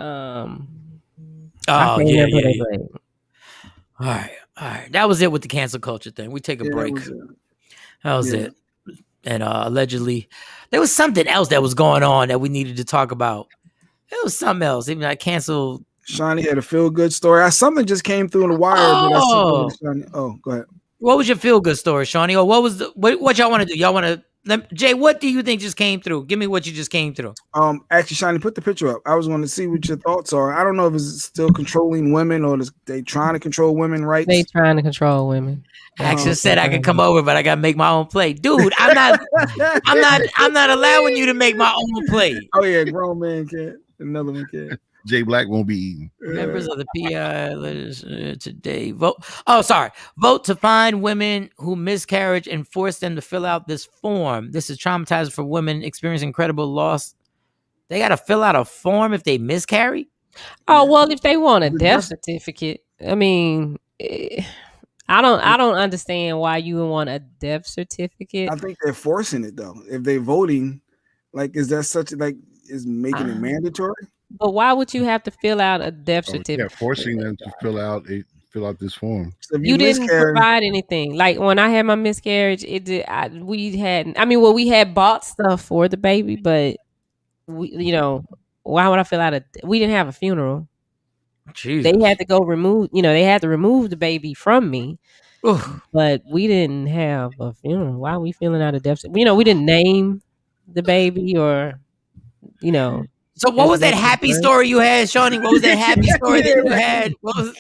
Oh, yeah. All right. That was it with the cancel culture thing. We take a break. That was it. And allegedly, there was something else that was going on that we needed to talk about. It was something else. Even I canceled. Shawnee had a feel good story. Something just came through in the wire. Oh, go ahead. What was your feel good story, Shawnee? Or what was what y'all want to do? Y'all want to Jay? What do you think just came through? Give me what you just came through. Actually, Shawnee, put the picture up. I was going to see what your thoughts are. I don't know if it's still controlling women or they trying to control women rights. They trying to control women. Action said I could come over, but I gotta make my own play. Dude, I'm not allowing you to make my own play. Oh yeah, grown man can't. Another one can't. Jay Black won't be eating. Members of the PI today vote. Oh, sorry. Vote to find women who miscarriage and force them to fill out this form. This is traumatizing for women experiencing incredible loss. They got to fill out a form if they miscarry. Oh well, if they want a death certificate, I mean, I don't understand why you would want a death certificate. I think they're forcing it though. If they're voting, like, is that such is making it mandatory? But why would you have to fill out a death certificate? Yeah, forcing them to fill out this form. So you didn't provide anything. Like when I had my miscarriage, we had bought stuff for the baby, but why would I fill out we didn't have a funeral. Jesus. They had to go remove, they had to remove the baby from me. Oof. But we didn't have a funeral. Why are we filling out a death certificate? We didn't name the baby or. So what was that happy story you had, Shawnee? What was that happy story that you had? What was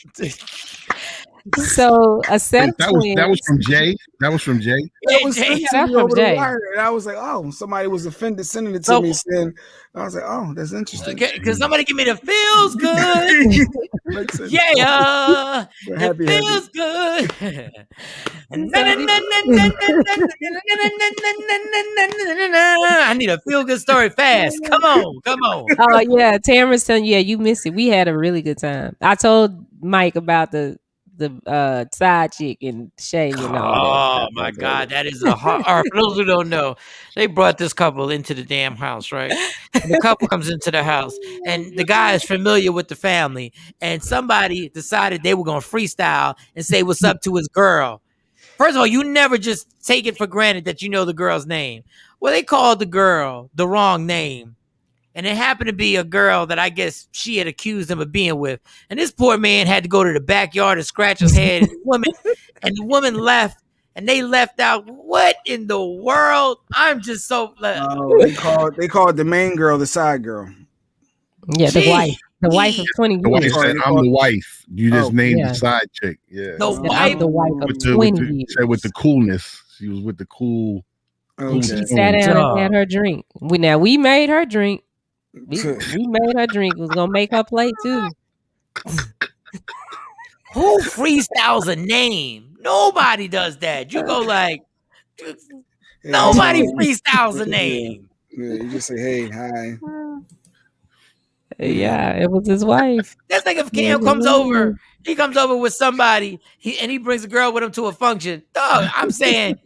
So a set of that twins. was from Jay. That was from Jay. That was sent to that's me from over the Jay. wire, and I was like, "Oh, somebody was offended sending it to So- me." Saying, "I was like, oh, that's interesting." Can somebody give me the feels good? Makes sense. Yeah, But it happy. feels good. I need a feel good story fast. Come on. Oh yeah, Tamara's telling you, yeah, you missed it. We had a really good time. I told Mike about the side chick and Shay and all that. Oh my God, that is a hard. Or for those who don't know, they brought this couple into the damn house, right? And the couple comes into the house, and the guy is familiar with the family, and somebody decided they were gonna freestyle and say what's up to his girl. First of all, you never just take it for granted that you know the girl's name. Well, they called the girl the wrong name. And it happened to be a girl that I guess she had accused him of being with. And this poor man had to go to the backyard and scratch his head. And the woman left. And they left out. What in the world? I'm just so. They called the main girl the side girl. Yeah, the wife of 20 The wife years. said, "I'm the wife." You just named yeah. the side chick. Yeah. The Said, I'm the wife of with 20 the, years. said with the coolness. She was with the cool. Okay. She sat down and had her drink. We made her drink. We made her drink. Was gonna make her plate too. Who freestyles a name? Nobody does that. You go like, nobody freestyles a name. Yeah, you just say, "Hey, hi." Yeah, it was his wife. That's like if Cam comes over, he comes over with somebody, he brings a girl with him to a function. Dog, I'm saying,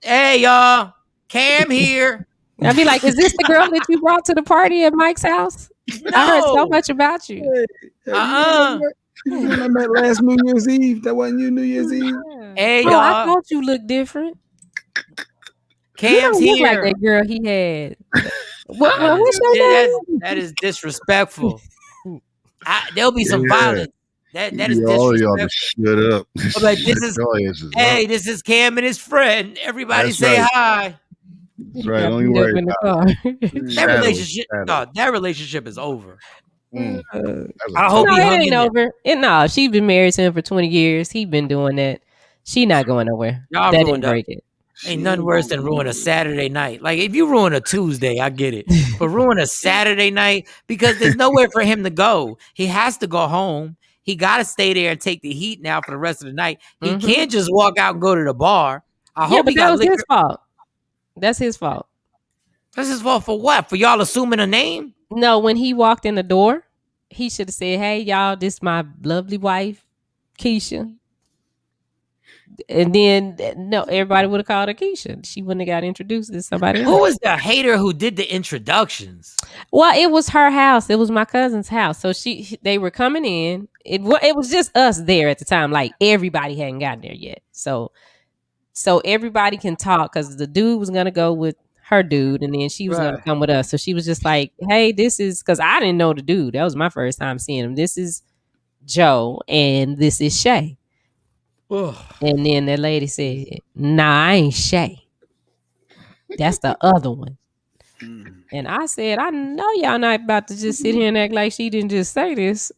hey y'all, Cam here. I'd be like, is this the girl that you brought to the party at Mike's house? No. I heard so much about you. You when I met last New Year's Eve? That wasn't you New Year's Eve? Hey I y'all, thought you looked different. Cam's you don't look here. like that girl he had. What's your name? That is disrespectful. There'll be some violence. That is all y'all disrespectful. to shut up. I'm like, this is Cam and his friend. Everybody That's say right. hi. That's right. Don't you worry about That relationship is over. it. I hope No, he it hung ain't in there. over. No, she's been married to him for 20 years. He been doing that. She not going nowhere. Y'all That didn't ruined break it. Ain't nothing worse than ruin a Saturday night. Like if you ruin a Tuesday, I get it. But ruin a Saturday night because there's nowhere for him to go. He has to go home. He got to stay there and take the heat now for the rest of the night. He can't just walk out and go to the bar. I hope he that got was liquor. his fault. That's his fault. That's his fault for what? For y'all assuming a name? No, when he walked in the door, he should have said, "Hey, y'all, this my lovely wife, Keisha." And then no, everybody would have called her Keisha. She wouldn't have got introduced to somebody else. Who was the hater who did the introductions? Well, it was her house. It was my cousin's house. So they were coming in. It was just us there at the time. Like everybody hadn't gotten there yet. So everybody can talk because the dude was gonna go with her dude, and then she was gonna come with us. So she was just like, "Hey, this is," because I didn't know the dude. That was my first time seeing him. This is Joe, and this is Shay. And then that lady said, "Nah, I ain't Shay. That's the other one." And I said, "I know y'all not about to just sit here and act like she didn't just say this."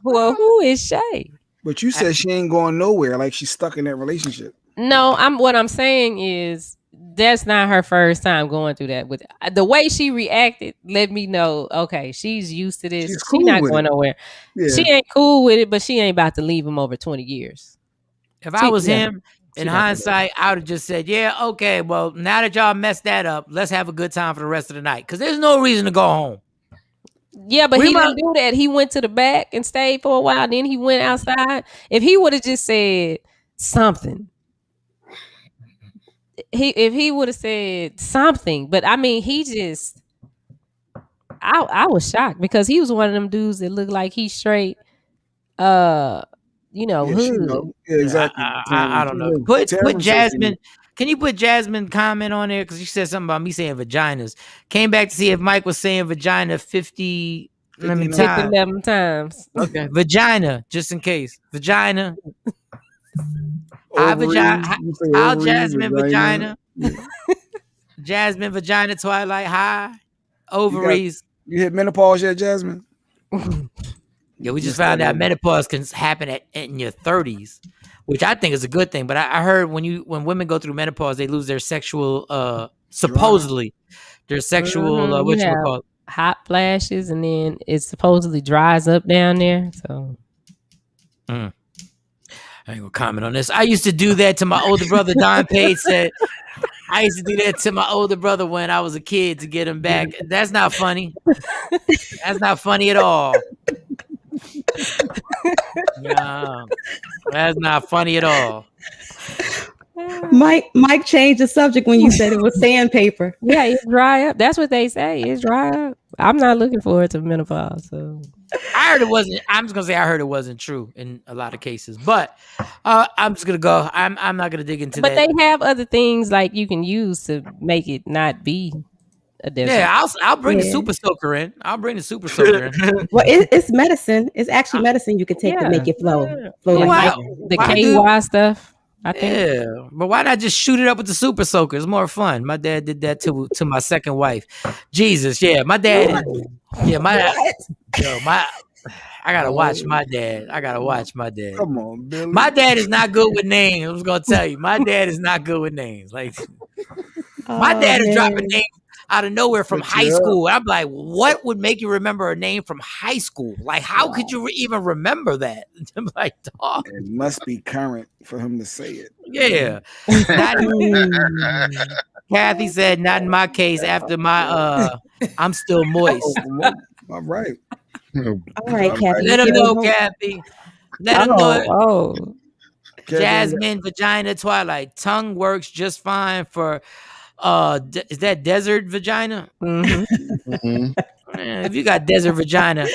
Well, who is Shay? But you said she ain't going nowhere. Like she's stuck in that relationship. No, what I'm saying is that's not her first time going through that. With the way she reacted, let me know. Okay, she's used to this. She's She's cool not with going it. nowhere. Yeah. She ain't cool with it, but she ain't about to leave him over 20 years. If I was him, in hindsight, I would have just said, yeah, okay, well, now that y'all messed that up, let's have a good time for the rest of the night. Because there's no reason to go home. Yeah, but he didn't do that. He went to the back and stayed for a while. Then he went outside. If he would have just said something, if he would have said something, but I mean, he just, I was shocked because he was one of them dudes that looked like he's straight, hood. Yeah, exactly. I don't know. Put Jasmine. Can you put Jasmine comment on there? Because you said something about me saying vaginas. Came back to see if Mike was saying vagina 50 11 times. Okay. Vagina, just in case. Vagina. Jasmine vagina. Jasmine vagina Twilight. Hi. ovaries. You hit menopause yet, Jasmine? Yeah, we just found out menopause can happen in your 30s, which I think is a good thing. But I heard when women go through menopause, they lose their sexual supposedly their sexual You have hot flashes, and then it supposedly dries up down there. So I ain't gonna comment on this. I used to do that to my older brother. Don Page said I used to do that to my older brother when I was a kid to get him back. That's not funny. That's not funny at all. No, that's not funny at all. Mike changed the subject when you said it was sandpaper. Yeah, it dry up. That's what they say. It's dry up. I'm not looking forward to menopause. So I heard it wasn't. I'm just gonna say I heard it wasn't true in a lot of cases. But I'm just gonna go. I'm not gonna dig into that. But they have other things like you can use to make it not be a desert. Yeah, I'll bring the super soaker in. I'll bring the super soaker in. Well, it's medicine. It's actually medicine you can take to make it flow. Like the KY stuff. I think. Yeah, but why not just shoot it up with the super soaker? It's more fun. My dad did that to my second wife. Jesus, yeah, my dad. Yeah, I gotta watch my dad. Come on, Billy. My dad is not good with names. I was gonna tell you, my dad is not good with names. Like my dad is dropping names out of nowhere from high school. I'm like, what would make you remember a name from high school? Like, how could you even remember that? I'm like, dog. It must be current for him to say it. Yeah. Kathy said, not in my case. After my I'm still moist. All right. All right, Kathy. Let him know, Kathy. Let him know. Oh. Jasmine, vagina, Twilight. Tongue works just fine for is that desert vagina? Mm-hmm. If you got desert vagina,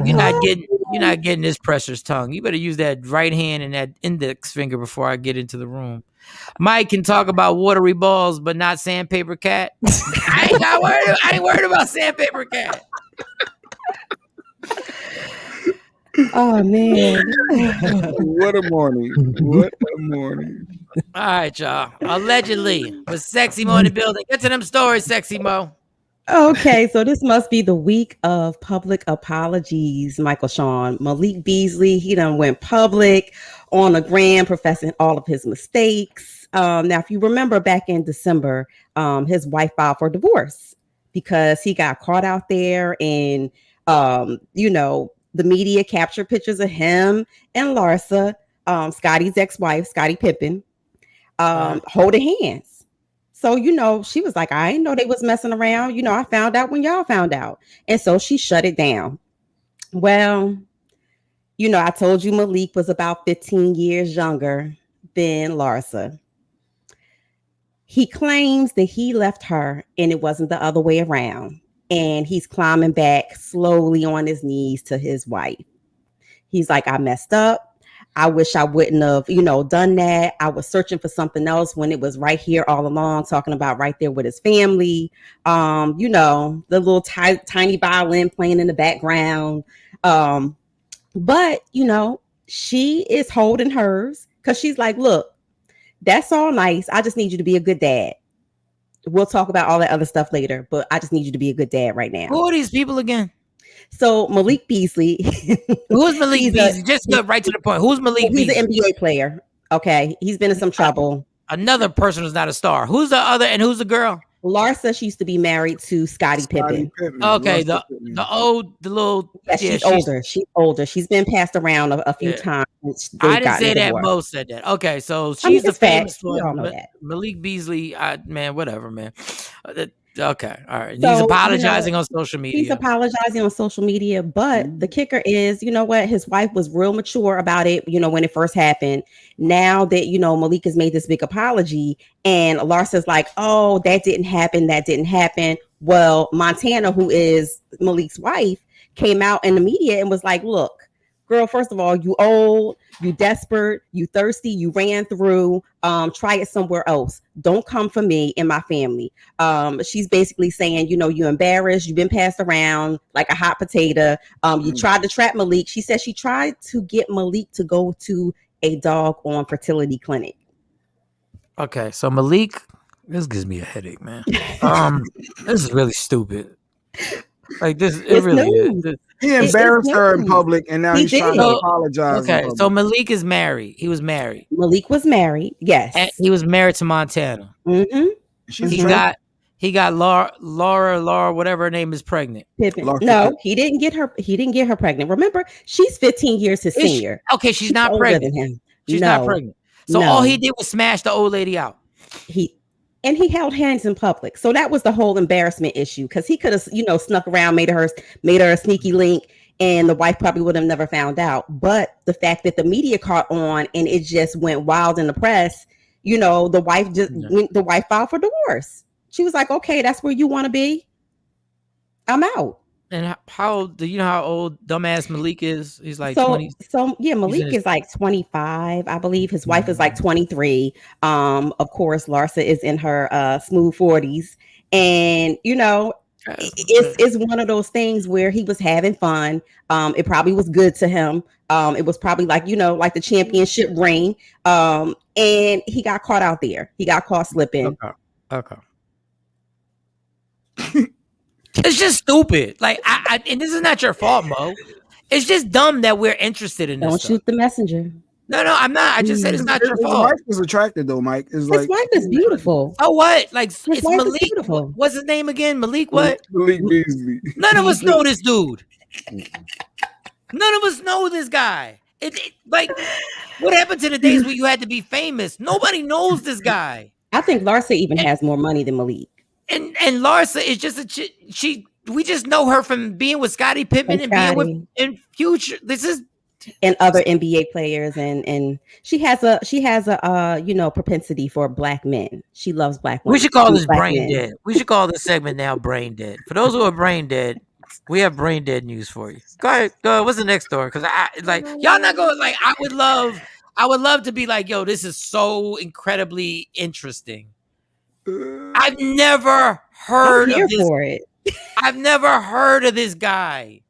you're not getting this precious tongue. You better use that right hand and that index finger before I get into the room. Mike can talk about watery balls, but not sandpaper cat. I ain't worried about sandpaper cat. Oh man. What a morning. What a morning. All right, y'all. Allegedly, with Sexy Mo in the building. Get to them stories, Sexy Mo. Okay, so this must be the week of public apologies, Michael Shawn. Malik Beasley, he done went public on the gram professing all of his mistakes. Now, if you remember back in December, his wife filed for divorce because he got caught out there and, the media captured pictures of him and Larsa, Scotty's ex-wife, Scottie Pippen, holding hands. So, she was like, I didn't know they was messing around. I found out when y'all found out. And so she shut it down. Well, I told you Malik was about 15 years younger than Larsa. He claims that he left her and it wasn't the other way around. And he's climbing back slowly on his knees to his wife. He's like, I messed up. I wish I wouldn't have, done that. I was searching for something else when it was right here all along, talking about right there with his family. The little tiny violin playing in the background. But she is holding hers because she's like, look, that's all nice. I just need you to be a good dad. We'll talk about all that other stuff later, but I just need you to be a good dad right now. Who are these people again? So Malik Beasley. Who's Malik Beasley? Just go right to the point. Who's Malik Beasley? He's an NBA player. Okay. He's been in some trouble. Another person who's not a star. Who's the other and who's the girl? Larsa, she used to be married to Scottie Pippen. Okay, the little. Yeah, she's older. She's older. She's been passed around a few times. I didn't say that. Mo said that. Okay, so she's the famous one. Malik Beasley. Whatever, man. Okay, all right. So, he's apologizing on social media. He's apologizing on social media, but the kicker is, what? His wife was real mature about it, when it first happened. Now that, Malik has made this big apology and Larsa's like, oh, that didn't happen. Well, Montana, who is Malik's wife, came out in the media and was like, look, girl, first of all, you old, you desperate, you thirsty, you ran through, try it somewhere else. Don't come for me and my family. She's basically saying, you're embarrassed. You've been passed around like a hot potato. You tried to trap Malik. She said she tried to get Malik to go to a dog on fertility clinic. Okay, so Malik, this gives me a headache, man. This is really stupid. Like this, it It's really is. news. He embarrassed her in news. public, and now He he's trying did. to apologize. in Okay, public. so Malik is married. He was married. Malik was married. Yes. And he was married to Montana. Mm-hmm. She's He straight. got Laura, whatever her name is, pregnant. Pippen. Larsa No, Pippen. he didn't get her. He didn't get her pregnant. Remember, she's 15 years his Is she- senior. okay, she's not older pregnant. than him. She's No. not pregnant. So No. all he did was smash the old lady out. He held hands in public. So that was the whole embarrassment issue, because he could have, snuck around, made her a sneaky link, and the wife probably would have never found out. But the fact that the media caught on and it just went wild in the press, the wife filed for divorce. She was like, okay, that's where you want to be. I'm out. And how old? Do you know how old dumbass Malik is? He's like so 20. so yeah, Malik his- is like 25, I believe. His wife is like 23. Of course, Larsa is in her smooth 40s, and it's one of those things where he was having fun. It probably was good to him. It was probably like the championship ring. And he got caught out there. He got caught slipping. Okay. It's just stupid. Like I and this is not your fault, Mo. It's just dumb that we're interested in this. Don't shoot the messenger. No, I'm not. I just said it's not your His fault. wife is attractive though, Mike. It's His like wife is beautiful. Oh, what? Like His it's wife is Malik. beautiful. What's his name again? Malik what? Malik Beasley. None of us know this dude. None of us know this guy. Like, what happened to the days where you had to be famous? Nobody knows this guy. I think Larsa even has more money than Malik. And Larsa is just we just know her from being with Scottie Pippen and being with in Future. This is and other NBA players, and she has a propensity for black men. She loves black women. we should call this Black brain men. dead. We should call this segment now brain dead. For those who are brain dead, we have brain dead news for you. Go ahead. What's the next story? Because y'all not going like I would love to be like, yo, this is so incredibly interesting. I've never heard I'm here of this. for it. I've never heard of this guy.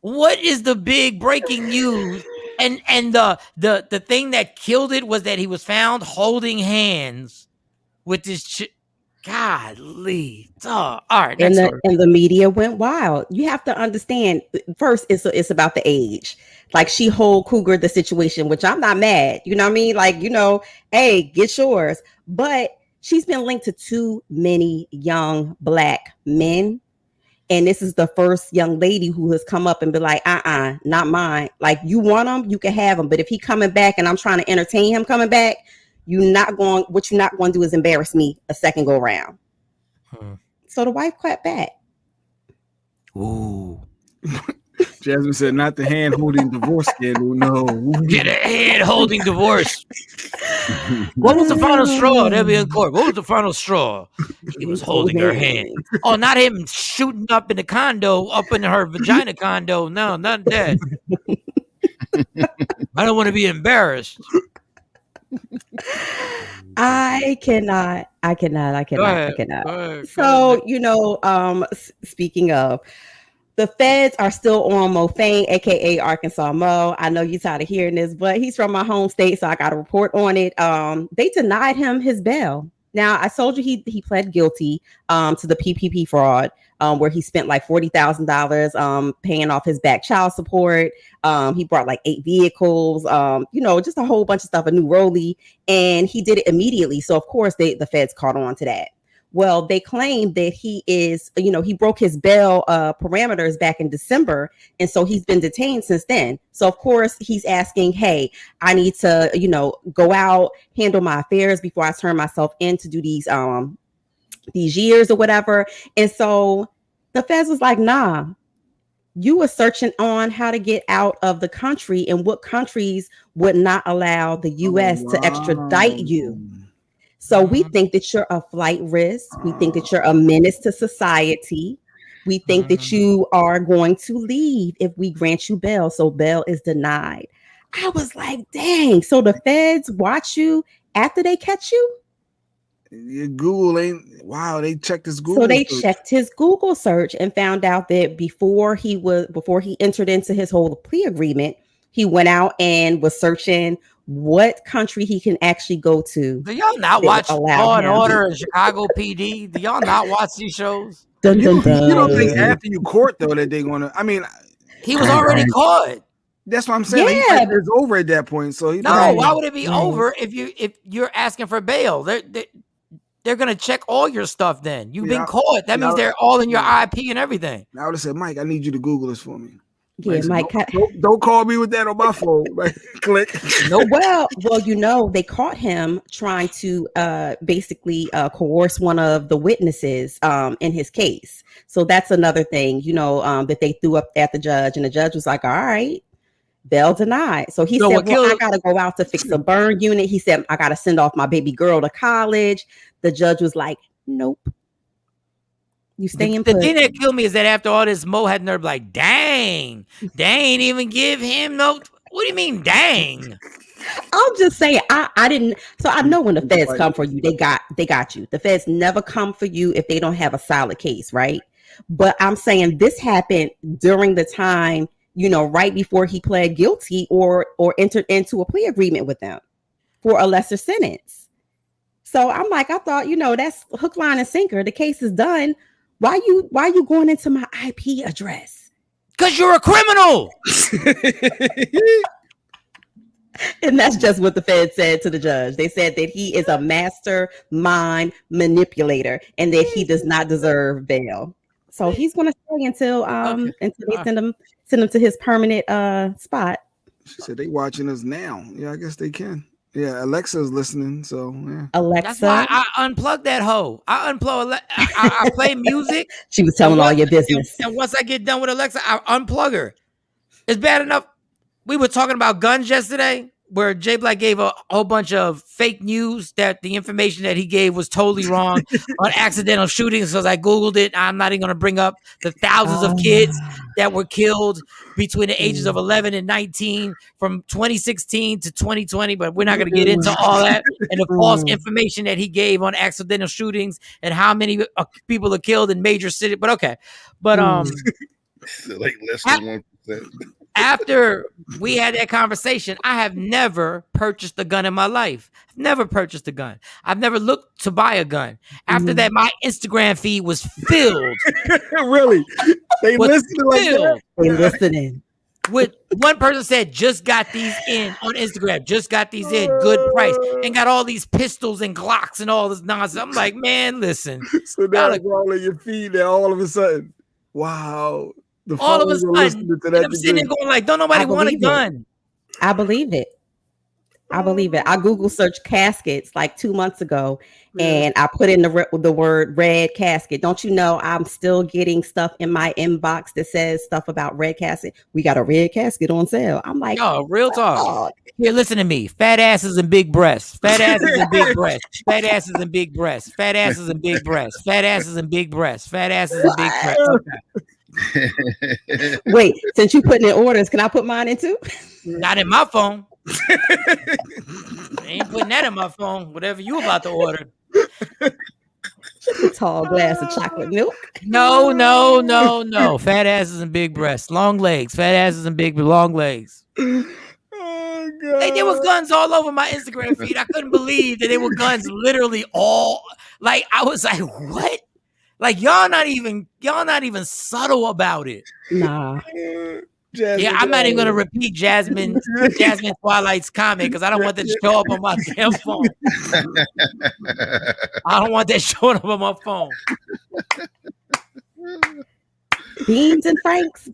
What is the big breaking news? And the thing that killed it was that he was found holding hands with this Golly. All right. And Next story. the media went wild. You have to understand, first, it's about the age. Like, she whole cougar the situation, which I'm not mad. You know what I mean? Like, hey, get yours. But she's been linked to too many young black men. And this is the first young lady who has come up and been like, not mine. Like, you want him, you can have him. But if he coming back and I'm trying to entertain him coming back, what you're not going to do is embarrass me a second go round. So the wife clapped back. Ooh. Jasmine said, not the hand holding divorce scandal. No. Get a hand holding divorce. What was the final straw? They'll be in court. What was the final straw? He was holding her hand. Oh, not him shooting up in the condo, up in her vagina condo. No, not that. I don't want to be embarrassed. I cannot. Go ahead. So, speaking of, the feds are still on Mo Fain, aka Arkansas Mo. I know you're tired of hearing this, but he's from my home state, so I got a report on it. They denied him his bail. Now, I told you he pled guilty to the PPP fraud, where he spent like $40,000 paying off his back child support. He brought like 8 vehicles, just a whole bunch of stuff, a new rollie, and he did it immediately. So of course the feds caught on to that. Well, they claim that he broke his bail parameters back in December. And so he's been detained since then. So of course he's asking, hey, I need to, go out, handle my affairs before I turn myself in to do these years or whatever. And so the feds was like, nah, you were searching on how to get out of the country and what countries would not allow the U.S. to extradite you. So we think that you're a flight risk. We think that you're a menace to society. We think that you are going to leave if we grant you bail. So bail is denied. I was like, dang. So the feds watch you after they catch you? Google they checked his Google. So they search. checked his Google search and found out that before he entered into his whole plea agreement, he went out and was searching what country he can actually go to. Do y'all not They watch allow Law and him. Order and Chicago PD? Do y'all not watch these shows? Dun, dun, You don't think dun. after you court though that they're gonna? I mean, He was already caught. that's what I'm saying. Like, Yeah, it's over at that point. So he No, Right. why would it be Right. over if you're asking for bail? They're gonna check all your stuff. Then you've been caught. That means they're all in your IP and everything. I would have said, Mike, I need you to Google this for me. Yeah, Mike. Don't call me with that on my phone. Like, click. No, well, they caught him trying to basically coerce one of the witnesses in his case. So that's another thing, that they threw up at the judge, and the judge was like, "All right, bail denied." So he said, "Well, I got to go out to fix a burn unit." He said, "I got to send off my baby girl to college." The judge was like, "Nope. You stay in." The thing that killed me is that after all this, Mo had nerve like, dang, they ain't even give him no. What do you mean, dang? I'm just saying, I didn't. So I know when the feds come for you, they got you. The feds never come for you if they don't have a solid case, right? But I'm saying this happened during the time, right before he pled guilty or entered into a plea agreement with them for a lesser sentence. So I'm like, I thought, that's hook, line, and sinker. The case is done. Why you going into my IP address? Because you're a criminal. And that's just what the Fed said to the judge. They said that he is a mastermind manipulator and that he does not deserve bail. So he's going to stay until they send him to his permanent spot. She said they watching us now. Yeah, I guess they can. Yeah, Alexa's listening, so yeah. Alexa, that's why I unplugged that hoe. I unplug. I play music. She was telling all your business. And once I get done with Alexa, I unplug her. It's bad enough. We were talking about guns yesterday, where Jay Black gave a whole bunch of fake news that the information that he gave was totally wrong on accidental shootings. So I Googled it. I'm not even going to bring up the thousands of kids that were killed between the ages of 11 and 19 from 2016 to 2020. But we're not going to get into all that and the false information that he gave on accidental shootings and how many people are killed in major cities. But okay. But like less than 1%. After we had that conversation, I have never purchased a gun in my life. Never purchased a gun. I've never looked to buy a gun. After that, my Instagram feed was filled. Really? They listening like that? They listening. With one person said, just got these in on Instagram. Just got these in. Good price. And got all these pistols and Glocks and all this nonsense. I'm like, man, listen. So now it's all in your feed there all of a sudden. Wow. All of a sudden, I'm sitting there going like, don't nobody want a gun. I believe it. I Google searched caskets like 2 months ago, and I put in the word red casket. Don't you know I'm still getting stuff in my inbox that says stuff about red casket? We got a red casket on sale. I'm like, no, real talk. Here, listen to me. Fat asses and big breasts. Fat asses and big breasts. Fat asses and big breasts. Fat asses and big breasts. Fat asses and big breasts. Fat asses and big breasts. Okay. Wait, since you putting in orders, can I put mine in too? Not in my phone. I ain't putting that in my phone. Whatever you about to order. Just a tall glass of chocolate milk. No. Fat asses and big breasts. Long legs. Fat asses and big long legs. Oh, God. There was guns all over my Instagram feed. I couldn't believe that there were guns literally all. Like, I was like, what? Like, y'all not even subtle about it. Nah. Yeah, I'm not even gonna repeat Jasmine Twilight's comment because I don't want that to show up on my damn phone. I don't want that showing up on my phone. Beans and Franks.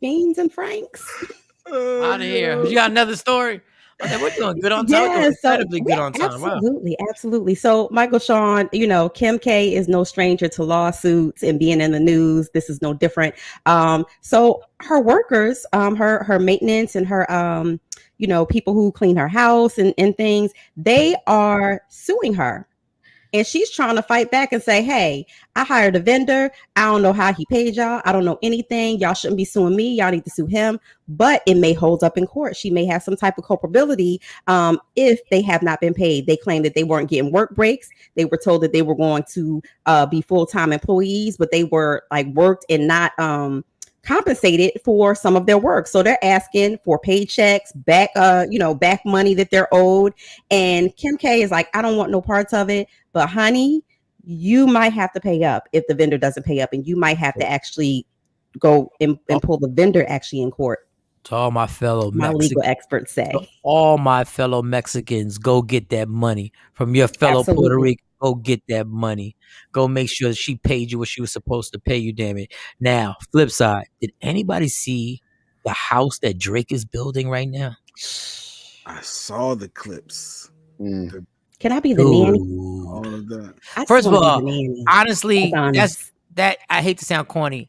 Out of here. You got another story? Okay, we're doing good on time. Yeah, Incredibly good on time. Absolutely. So, Michael Shawn, Kim K is no stranger to lawsuits and being in the news. This is no different. So her workers, her maintenance and her, people who clean her house and things, they are suing her. And she's trying to fight back and say, hey, I hired a vendor. I don't know how he paid y'all. I don't know anything. Y'all shouldn't be suing me. Y'all need to sue him. But it may hold up in court. She may have some type of culpability if they have not been paid. They claim that they weren't getting work breaks. They were told that they were going to be full-time employees, but they were like worked and not compensated for some of their work. So they're asking for paychecks, back back money that they're owed. And Kim K is like, I don't want no parts of it, but honey, you might have to pay up if the vendor doesn't pay up, and you might have to actually go and pull the vendor actually in court. To all my fellow My legal experts say. To all my fellow Mexicans, go get that money from your fellow Puerto Rican. Go get that money. Go make sure that she paid you what she was supposed to pay you, damn it. Now, flip side, did anybody see the house that Drake is building right now? I saw the clips. Can I be the nanny? All of that. First of all, honestly, that I hate to sound corny.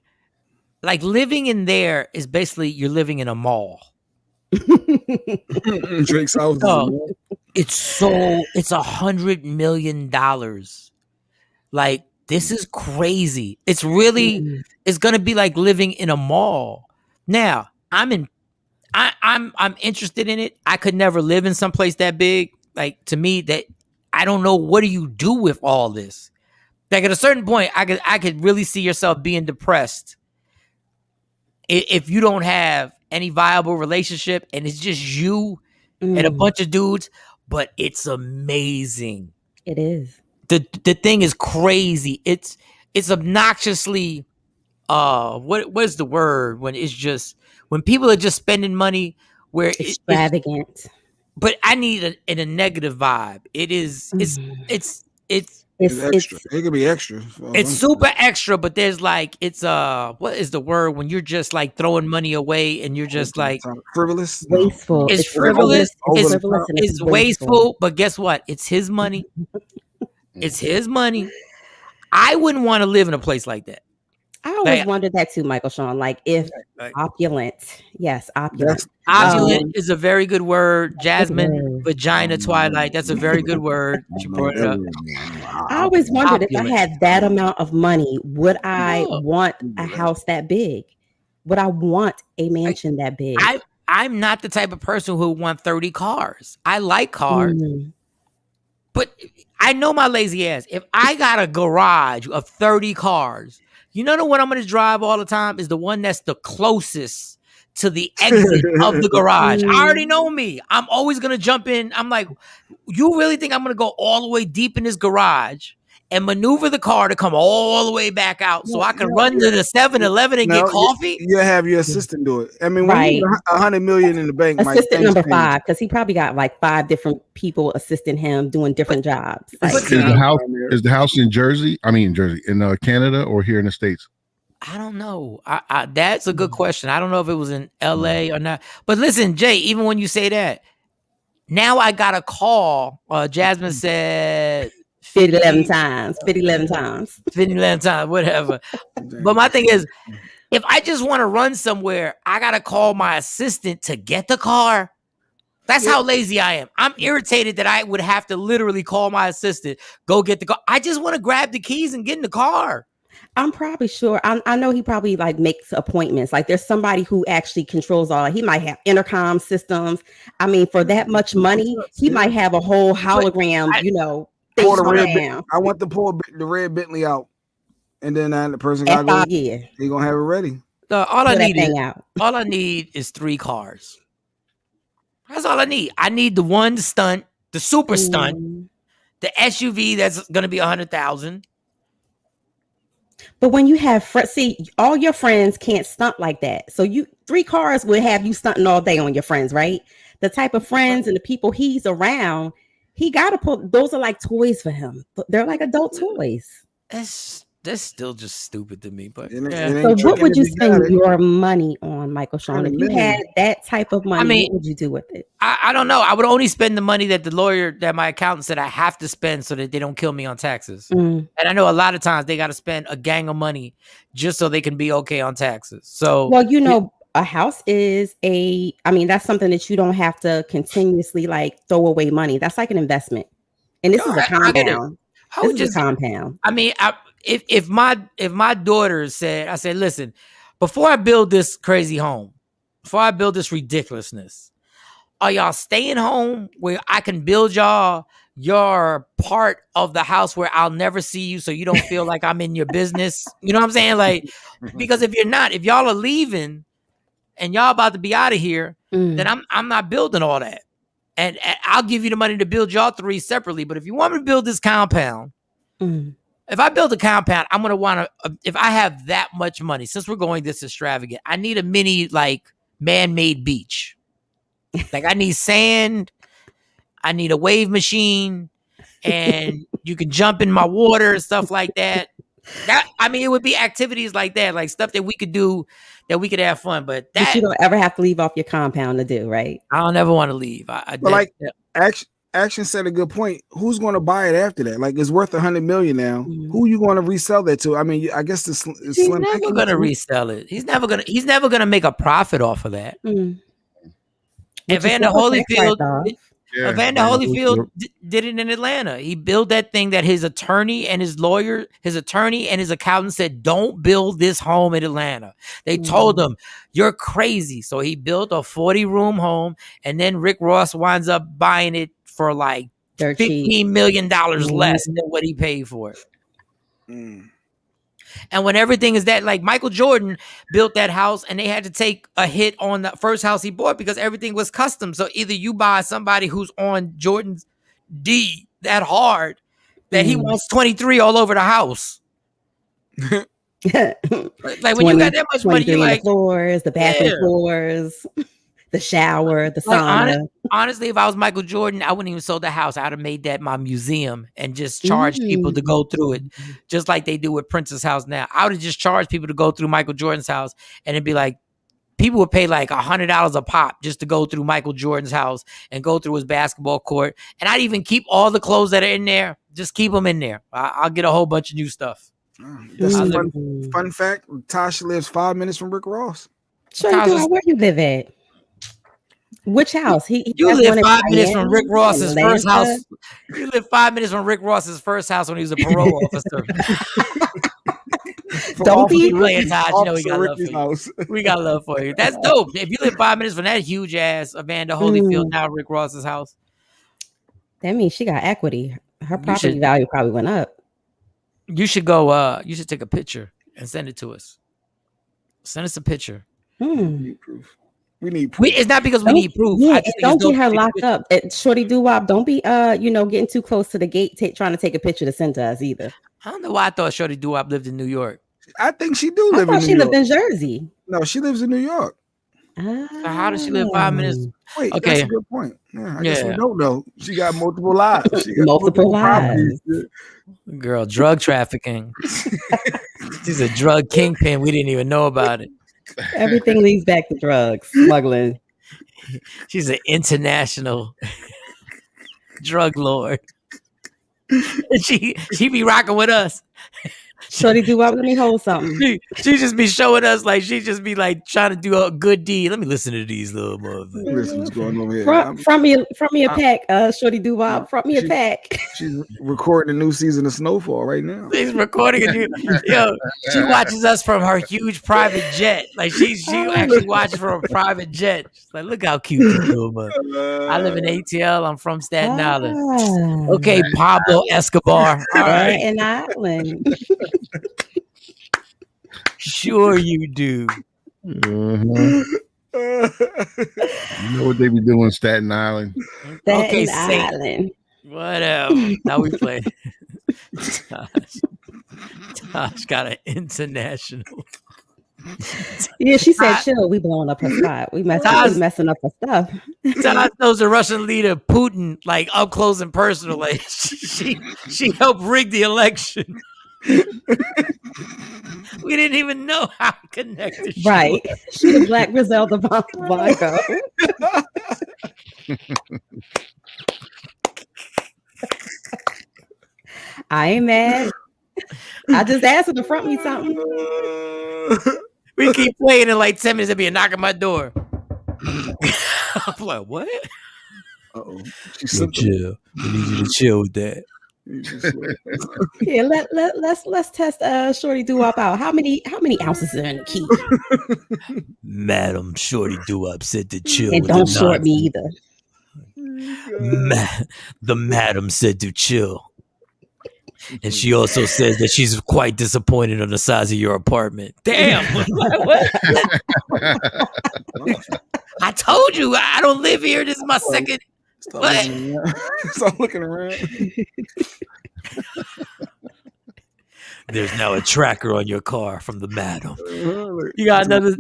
Like living in there is basically you're living in a mall. Drake's house. It's $100 million. Like, this is crazy. It's really it's gonna be like living in a mall. Now, I'm interested in it. I could never live in someplace that big. Like, to me, that I don't know, what do you do with all this? Like, at a certain point, I could really see yourself being depressed if you don't have any viable relationship and it's just you and a bunch of dudes. But it's amazing. It is. The thing is crazy. It's obnoxiously what is the word when it's just when people are just spending money where extravagant. But I need a negative vibe. It is it's extra. It could be extra. It's super extra, but there's like what is the word when you're just like throwing money away and you're just like frivolous, wasteful. It's frivolous. It's wasteful. But guess what? It's his money. It's his money. I wouldn't want to live in a place like that. I always wondered that too, Michael Shawn. Like if opulent, yes, opulent. Opulent is a very good word. Jasmine, vagina, twilight. That's a very good word. She brought it up. I always wondered if I had that amount of money, would I want a house that big? Would I want a mansion that big? I'm not the type of person who would want 30 cars. I like cars. But I know my lazy ass. If I got a garage of 30 cars, you know the one I'm going to drive all the time is the one that's the closest to the exit of the garage. I already know me. I'm always going to jump in. I'm like, you really think I'm going to go all the way deep in this garage and maneuver the car to come all the way back out so I can run to the 7-Eleven and get coffee? You have your assistant do it. I mean, when you have $100 million in the bank, assistant number 5, because he probably got like 5 different people assisting him doing different jobs. Like, is the house in Jersey? I mean, in Canada or here in the States? I don't know. That's a good question. I don't know if it was in LA or not. But listen, Jay, even when you say that, now I got a call. Jasmine said 11 times, 11 times, whatever. But my thing is, if I just want to run somewhere, I got to call my assistant to get the car. That's how lazy I am. I'm irritated that I would have to literally call my assistant, go get the car. I just want to grab the keys and get in the car. I'm probably sure. I know he probably like makes appointments. Like there's somebody who actually controls all. He might have intercom systems. I mean, for that much money, he might have a whole hologram, I want to pull the red Bentley out, and then the person got to go. Yeah, he gonna have it ready. All I need is 3 cars. That's all I need. I need the one stunt, the super stunt, the SUV that's gonna be 100,000. But when you have all your friends can't stunt like that. So 3 cars would have you stunting all day on your friends, right? The type of friends and the people he's around, he got to pull. Those are like toys for him. They're like adult toys. That's still just stupid to me. But so what would you spend your money on, Michael Shawn? If you had that type of money, what would you do with it? I don't know. I would only spend the money that my accountant said I have to spend so that they don't kill me on taxes. And I know a lot of times they got to spend a gang of money just so they can be okay on taxes. So, well, a house is that's something that you don't have to continuously like throw away money. That's like an investment. And this is a compound. This is a compound. I mean, if my daughter said, I said, listen, before I build this crazy home, before I build this ridiculousness, are y'all staying home where I can build y'all your part of the house where I'll never see you, so you don't feel like I'm in your business? You know what I'm saying? Like, because if y'all are leaving and y'all about to be out of here, then I'm not building all that. And I'll give you the money to build y'all 3 separately. But if you want me to build this compound, if I build a compound, I'm gonna want to. If I have that much money, since we're going this extravagant, I need a mini like man-made beach. Like I need sand, I need a wave machine, and you can jump in my water and stuff like that. It would be activities like that, like stuff that we could do, that we could have fun. But you don't ever have to leave off your compound to do, right? I don't ever want to leave. Action said a good point. Who's going to buy it after that? Like, it's worth $100 million now. Who you going to resell that to? I mean, I guess He's never going to resell it. He's never going to make a profit off of that. Evander Holyfield did it in Atlanta. He built that thing that his attorney and his accountant said, don't build this home in Atlanta. They told him, you're crazy. So he built a 40-room home, and then Rick Ross winds up buying it for like $15 million less than what he paid for it. And when everything is that, like Michael Jordan built that house and they had to take a hit on the first house he bought because everything was custom. So either you buy somebody who's on Jordan's D that hard that he wants 23 all over the house. Like when you got that much money, you like the floors, the bathroom floors, the shower, the sauna. Honestly, if I was Michael Jordan, I wouldn't even sold the house. I'd have made that my museum and just charged people to go through it, just like they do with Prince's house now. I would have just charged people to go through Michael Jordan's house, and it'd be like, people would pay like $100 a pop just to go through Michael Jordan's house and go through his basketball court. And I'd even keep all the clothes that are in there. Just keep them in there. I'll get a whole bunch of new stuff. That's a fun fact. Tasha lives 5 minutes from Rick Ross. Where you live at? Which house? You live 5 minutes from Rick Ross's first house. You live 5 minutes from Rick Ross's first house when he was a parole officer. Don't be playing, Todd. You know we got love for you. We got love for you. That's dope. If you live 5 minutes from that huge ass Evander Holyfield, now Rick Ross's house, that means she got equity. Her property value probably went up. You should go. You should take a picture and send it to us. Send us a picture. We need proof. It's not because we need proof. Yeah, don't get her locked up. Shorty Doo-Wop, don't be getting too close to the gate trying to take a picture to send to us either. I don't know why I thought Shorty Doo-Wop lived in New York. I think she do live in New York. She lived in Jersey. No, she lives in New York. So how does she live 5 minutes? Wait, that's a good point. I guess we don't know. She got multiple lives. She got multiple lives. Girl, drug trafficking. She's a drug kingpin. We didn't even know about it. Everything leads back to drugs, smuggling. She's an international drug lord. And she be rocking with us. Shorty Doo-Wop, let me hold something. She just be showing us like she just be like trying to do a good deed. Let me listen to these little motherfuckers. Listen, what's going on here? From me a pack, Shorty Doo-Wop. From me a pack. She's recording a new season of Snowfall right now. She's recording it. Yo, she watches us from her huge private jet. Like she actually watches from a private jet. She's like, look how cute this little mother. I live in ATL. I'm from Staten Island. Okay, Pablo Escobar. All right, Staten Island. Sure you do. You know what they be doing in Staten Island? Staten Island. What else? Now we play. Tosh got an international. Yeah, she said, chill. We blowing up her spot. We messing up her stuff. Tosh knows the Russian leader Putin like up close and personal. Like she helped rig the election. We didn't even know how connected she was. She the Black Griselda Blanco. I ain't mad. I just asked her to front me something. We keep playing in like 10 minutes. There'll be a knock at my door. I'm like, what? Uh-oh. Chill. We need you to chill with that. Yeah, let's test Shorty Doo-Wop out. How many ounces are in the key? Madam Shorty Doo-Wop said to chill. And don't short me either. The madam said to chill. And she also says that she's quite disappointed on the size of your apartment. Damn. What? I told you I don't live here. This is my second. Stop looking around. There's now a tracker on your car from the madam. You got another.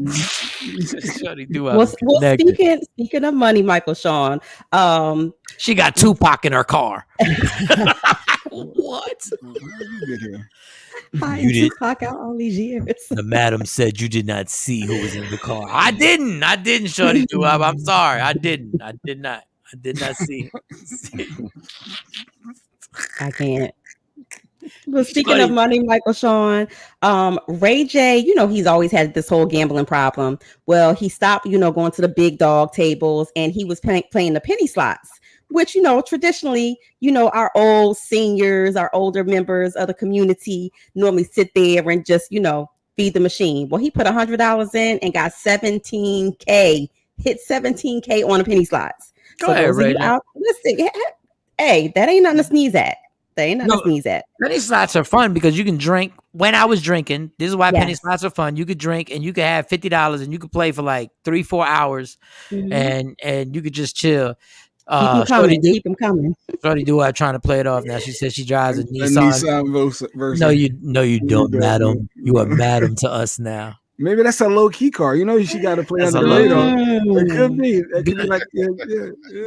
Speaking of money, Michael Shawn, she got Tupac in her car. What? You did Tupac out all these years. The madam said you did not see who was in the car. I didn't, Shorty Doo-Wop. I'm sorry. I did not see. I can't. But speaking of money, Michael Shawn, Ray J, he's always had this whole gambling problem. Well, he stopped, going to the big dog tables, and he was playing the penny slots, which, traditionally, our old seniors, our older members of the community normally sit there and just, feed the machine. Well, he put $100 in and got $17K, hit $17K on the penny slots. Go ahead, Ray J. Listen, hey, that ain't nothing to sneeze at. Penny slots are fun because you can drink. When I was drinking, this is why penny slots are fun. You could drink and you could have $50 and you could play for like 3-4 hours, and you could just chill. Keep them coming. Shorty Doo-Wop trying to play it off now. She says she drives a Nissan. Versa. No, you don't, madam. You are madam to us now. Maybe that's a low key car. She got to play on the radar. It could be. It could be like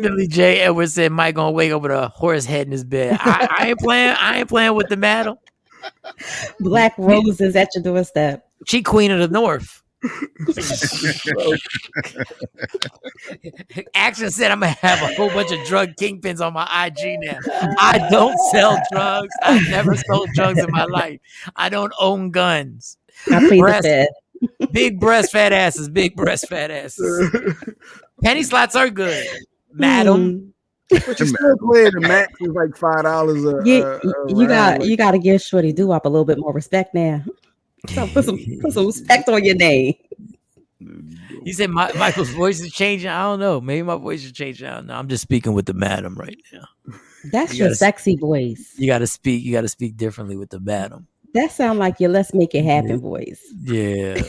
Billy J. Edwards said, "Mike gonna wake up with a horse head in his bed." I ain't playing. I ain't playing with the madam. Black roses at your doorstep. She queen of the north. Action said, "I'm gonna have a whole bunch of drug kingpins on my IG now." I don't sell drugs. I never sold drugs in my life. I don't own guns. I plead the fifth. Big breast, fat asses. Big breast, fat asses. Penny slots are good, madam. But you still playing the max is like $5. You got to give Shorty Doo-Wop a little bit more respect now. So put some respect on your name. You said Michael's voice is changing. I don't know. Maybe my voice is changing. I don't know. I'm just speaking with the madam right now. That's your sexy voice. You got to speak. You got to speak differently with the madam. That sound like your "Let's Make It Happen" voice. Yeah,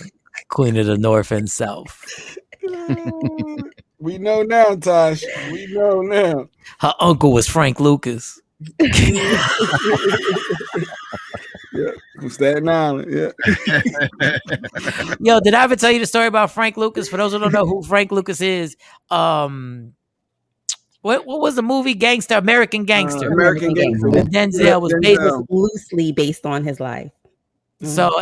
Queen of the North and South. We know now, Tosh. We know now. Her uncle was Frank Lucas. Yeah, from Staten Island. Yeah. Yo, did I ever tell you the story about Frank Lucas? For those who don't know who Frank Lucas is, what was the movie? American Gangster. American Gangster. Denzel was loosely based on his life. So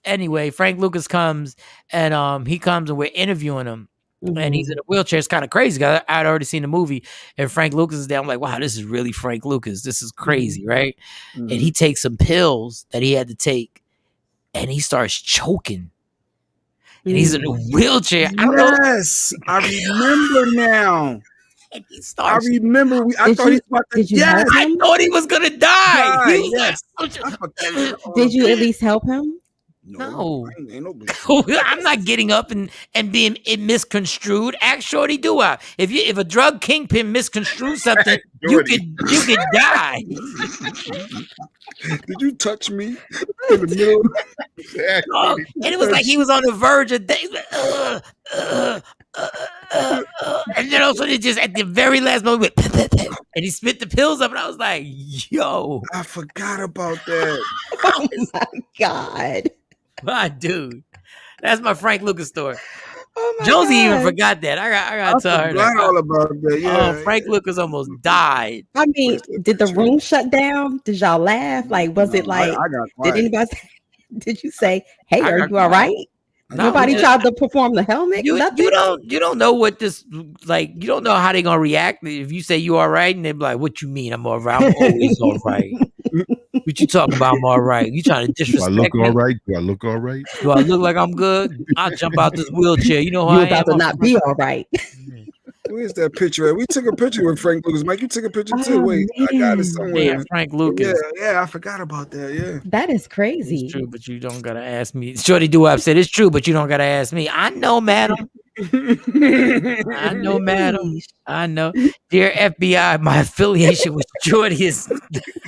anyway, Frank Lucas comes and we're interviewing him. And he's in a wheelchair. It's kind of crazy. I'd already seen the movie, and Frank Lucas is there. I'm like, wow, this is really Frank Lucas. This is crazy, right? And he takes some pills that he had to take, and he starts choking. And he's in a wheelchair. Yes, I remember now. And he starts. I remember. I thought he was about to. Yes, I thought he was gonna die. Yes. Did you at least help him? No. I'm not getting up and being misconstrued. Ask Shorty Doo-Wop. If a drug kingpin misconstrues something, you could die. Did you touch me in the middle? And it was like he was on the verge of things. And then also it just at the very last moment, and he spit the pills up, and I was like, "Yo, I forgot about that." Oh my God. My dude, that's my Frank Lucas story. Oh my Josie God. even forgot that. I got to tell her. Forgot all about that. Yeah. Frank Lucas almost died. I mean, did the room shut down? Did y'all laugh? Like, was it like? I got quiet. Did anybody? Did you say, "Hey, are you all right"? No, Nobody tried to perform the helmet. You don't know what this like. You don't know how they're gonna react if you say you all right, and they're like, "What you mean? I'm all right. I'm always all right." What you talking about? I'm all right. You trying to disrespect me? Do I look all right? Do I look all right? Do I look like I'm good? I'll jump out this wheelchair. You know how You're I am. about to not be all right. Where's that picture at? We took a picture with Frank Lucas. Mike, you took a picture too. Wait, I got it somewhere. Yeah, Frank Lucas. Yeah, I forgot about that. Yeah. That is crazy. It's true, but you don't gotta ask me. Shorty Doo-Wop said it's true, but you don't gotta ask me. I know, madam. I know, madam. I know. Dear FBI, my affiliation with Jordy is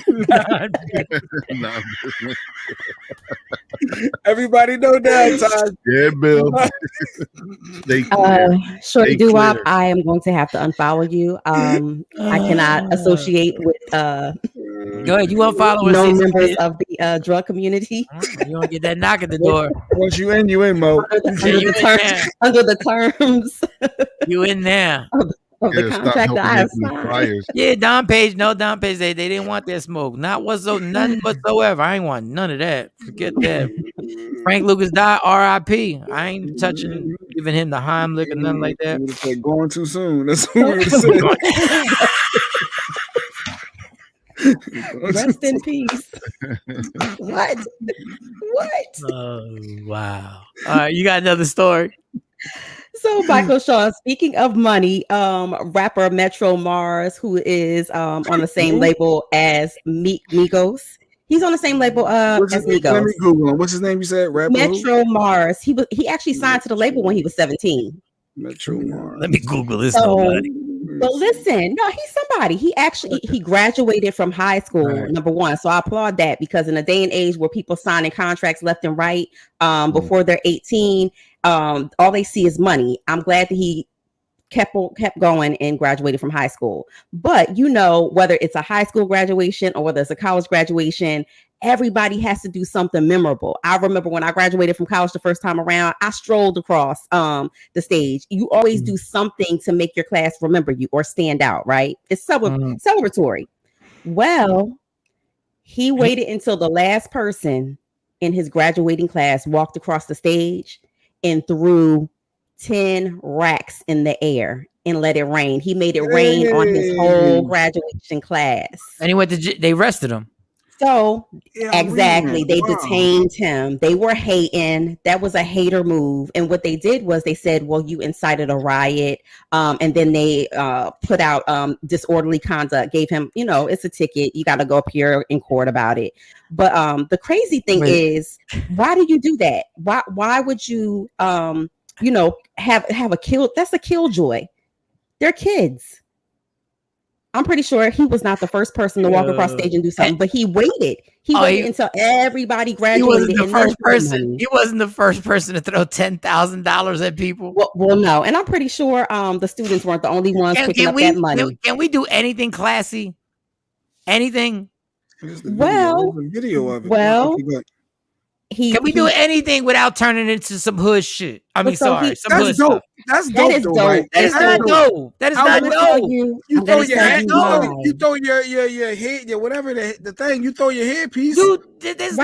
Nah, Everybody know downtime. yeah, Bill. They Shorty They Doo-Wop, clear. I am going to have to unfollow you. I cannot associate with Go ahead. You unfollow and known see members of the drug community you don't get that knock at the door. Once you in, Mo. under the terms You in there. of the Yeah, stop contract that I have helping making the signed. flyers. Yeah, Don Page. No, Don Page. They didn't want that smoke. Nothing whatsoever. I ain't want none of that. Forget that. Frank Lucas died. R.I.P. I ain't touching, giving him the Heimlich or nothing like that. Going too soon. That's what we would have said. Rest in peace. What? Oh wow! All right, you got another story. So, Michael Shawn, speaking of money, rapper Metro Mars, who is on the same label as Migos, he's on the same label as Migos. Let me Google him. What's his name? You said rapper Metro Mars. He actually signed to the label when he was 17. Metro Mars. Let me Google this. But listen, no, he's somebody. He graduated from high school, number one. So I applaud that, because in a day and age where people signing contracts left and right before they're 18, all they see is money. I'm glad that he kept going and graduated from high school. But whether it's a high school graduation or whether it's a college graduation, everybody has to do something memorable. I remember when I graduated from college the first time around, I strolled across the stage. You always do something to make your class remember you or stand out, right? It's celebratory. Well, he waited until the last person in his graduating class walked across the stage and threw 10 racks in the air and let it rain. He made it rain on his whole graduation class. And he went to they arrested him. So exactly, they detained him. They were hating. That was a hater move. And what they did was they said, well, you incited a riot. And then they put out disorderly conduct, gave him, it's a ticket. You got to go up here in court about it. But the crazy thing is, why did you do that? Why would you, have a kill? That's a killjoy. They're kids. I'm pretty sure he was not the first person to walk across stage and do something, but he waited. He waited until everybody graduated. He wasn't the first person to throw $10,000 at people. Well, no, and I'm pretty sure the students weren't the only ones picking up that money. Can we do anything classy? Anything? Well, video of it. Can we do anything without turning into some hood shit? I mean, sorry, some hood stuff. That's dope. That is dope. That is not dope. That is not dope. You throw your head, you throw your head, whatever the thing. You throw your headpiece. Dude, this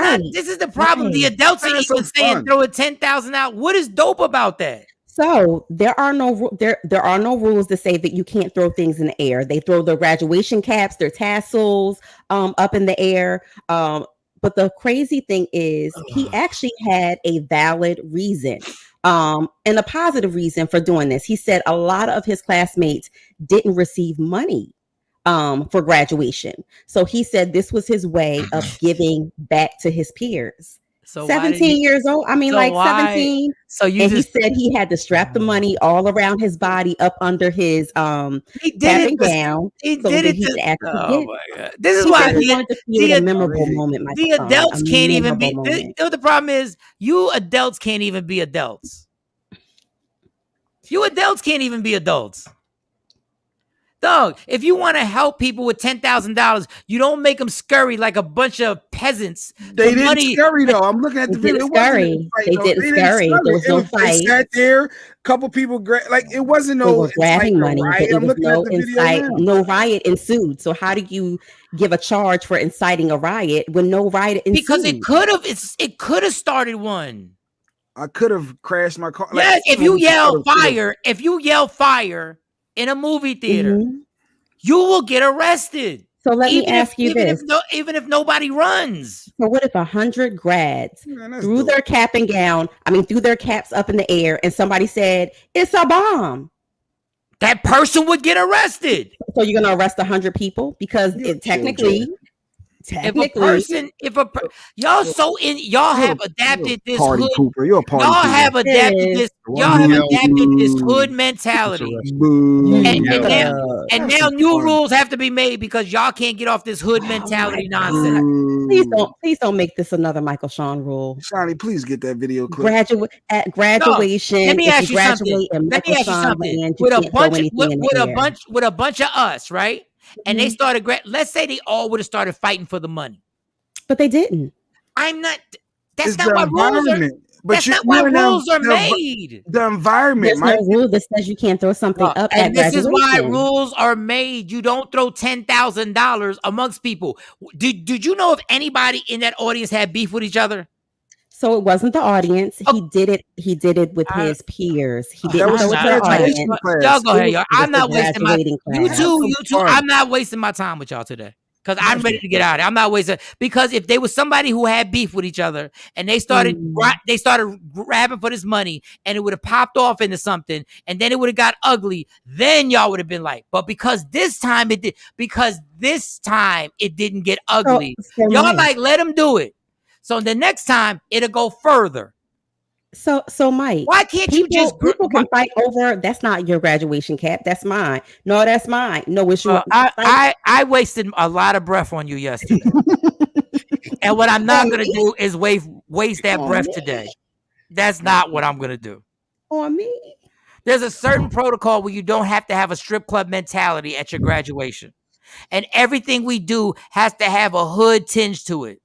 is the problem. The adults are even saying throw $10,000 out. What is dope about that? So there are no rules that say that you can't throw things in the air. They throw their graduation caps, their tassels up in the air. But the crazy thing is, he actually had a valid reason, and a positive reason for doing this. He said a lot of his classmates didn't receive money for graduation. So he said this was his way of giving back to his peers. So 17 years old. I mean, so 17. So he said he had to strap the money all around his body up under his he did it down. He did it. Oh my God! This is why the memorable moment. The adults can't even be. The problem is, you adults can't even be adults. You adults can't even be adults. Dog, if you want to help people with $10,000, you don't make them scurry like a bunch of peasants. They didn't scurry though. I'm looking at the video. They didn't scurry. There was no fight. They sat there. A couple people it wasn't no. They were grabbing money. There was no riot ensued. So how do you give a charge for inciting a riot when no riot ensued? Because it could have started one. I could have crashed my car. Yes, if you yell fire in a movie theater, you will get arrested. So let me ask you this. Even if nobody runs. So what if 100 grads threw their cap and gown, threw their caps up in the air, and somebody said, it's a bomb? That person would get arrested. So you're going to arrest 100 people? Because technically Technically, y'all have adapted this Party hood. pooper. You're a party Y'all pooper. have adapted Yes. this. Why Y'all you have yell? adapted this hood mentality. Boo. And now new rules have to be made because y'all can't get off this hood mentality nonsense. Please don't make this another Michael Sean rule. Shawnee, please get that video clip. At graduation, Let me if ask you something. graduate and Let me Michael ask you Sean something. land, you With a can't throw bunch, anything in the air. with a bunch of us, right? And they Mhm. started. Let's say they all would have started fighting for the money. But they didn't. I'm not. That's It's not the why rules are. environment. But That's not why rules are made. The environment, There's Mike. no rule that says you can't throw something up at And this is why graduation. rules are made. You don't throw $10,000 amongst people. Did you know if anybody in that audience had beef with each other? So it wasn't the audience. Oh. He did it with his peers. He That didn't was throw a it to the audience. graduation class. Y'all go ahead, y'all. It was I'm not the wasting my graduating you class. two. I'm not wasting my time with y'all today. Because I'm ready to get out of it. I'm not wasting because if there was somebody who had beef with each other and they started grabbing for this money and it would have popped off into something and then it would have got ugly, then y'all would have been like, but because this time it didn't get ugly. So Y'all Mike, like let them do it. So the next time it'll go further. So Mike, why can't you just people can fight over? That's not your graduation cap. That's mine. No, that's mine. No, it's your. I wasted a lot of breath on you yesterday, and what I'm not gonna do is waste that breath today. That's not what I'm gonna do. On me. There's a certain protocol where you don't have to have a strip club mentality at your graduation, and everything we do has to have a hood tinge to it.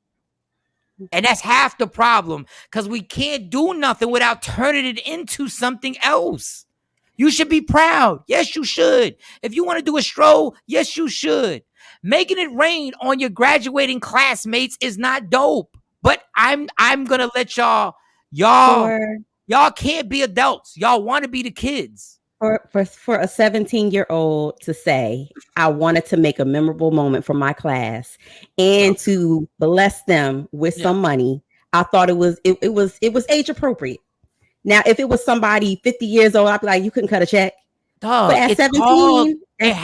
And that's half the problem because we can't do nothing without turning it into something else. You should be proud. Yes, you should. If you want to do a stroll, yes, you should. Making it rain on your graduating classmates is not dope. But I'm gonna let y'all can't be adults. Y'all want to be the kids. For a 17-year-old to say, I wanted to make a memorable moment for my class and to bless them with some money, I thought it was age appropriate. Now, if it was somebody 50 years old, I'd be like, you couldn't cut a check. But at 17, there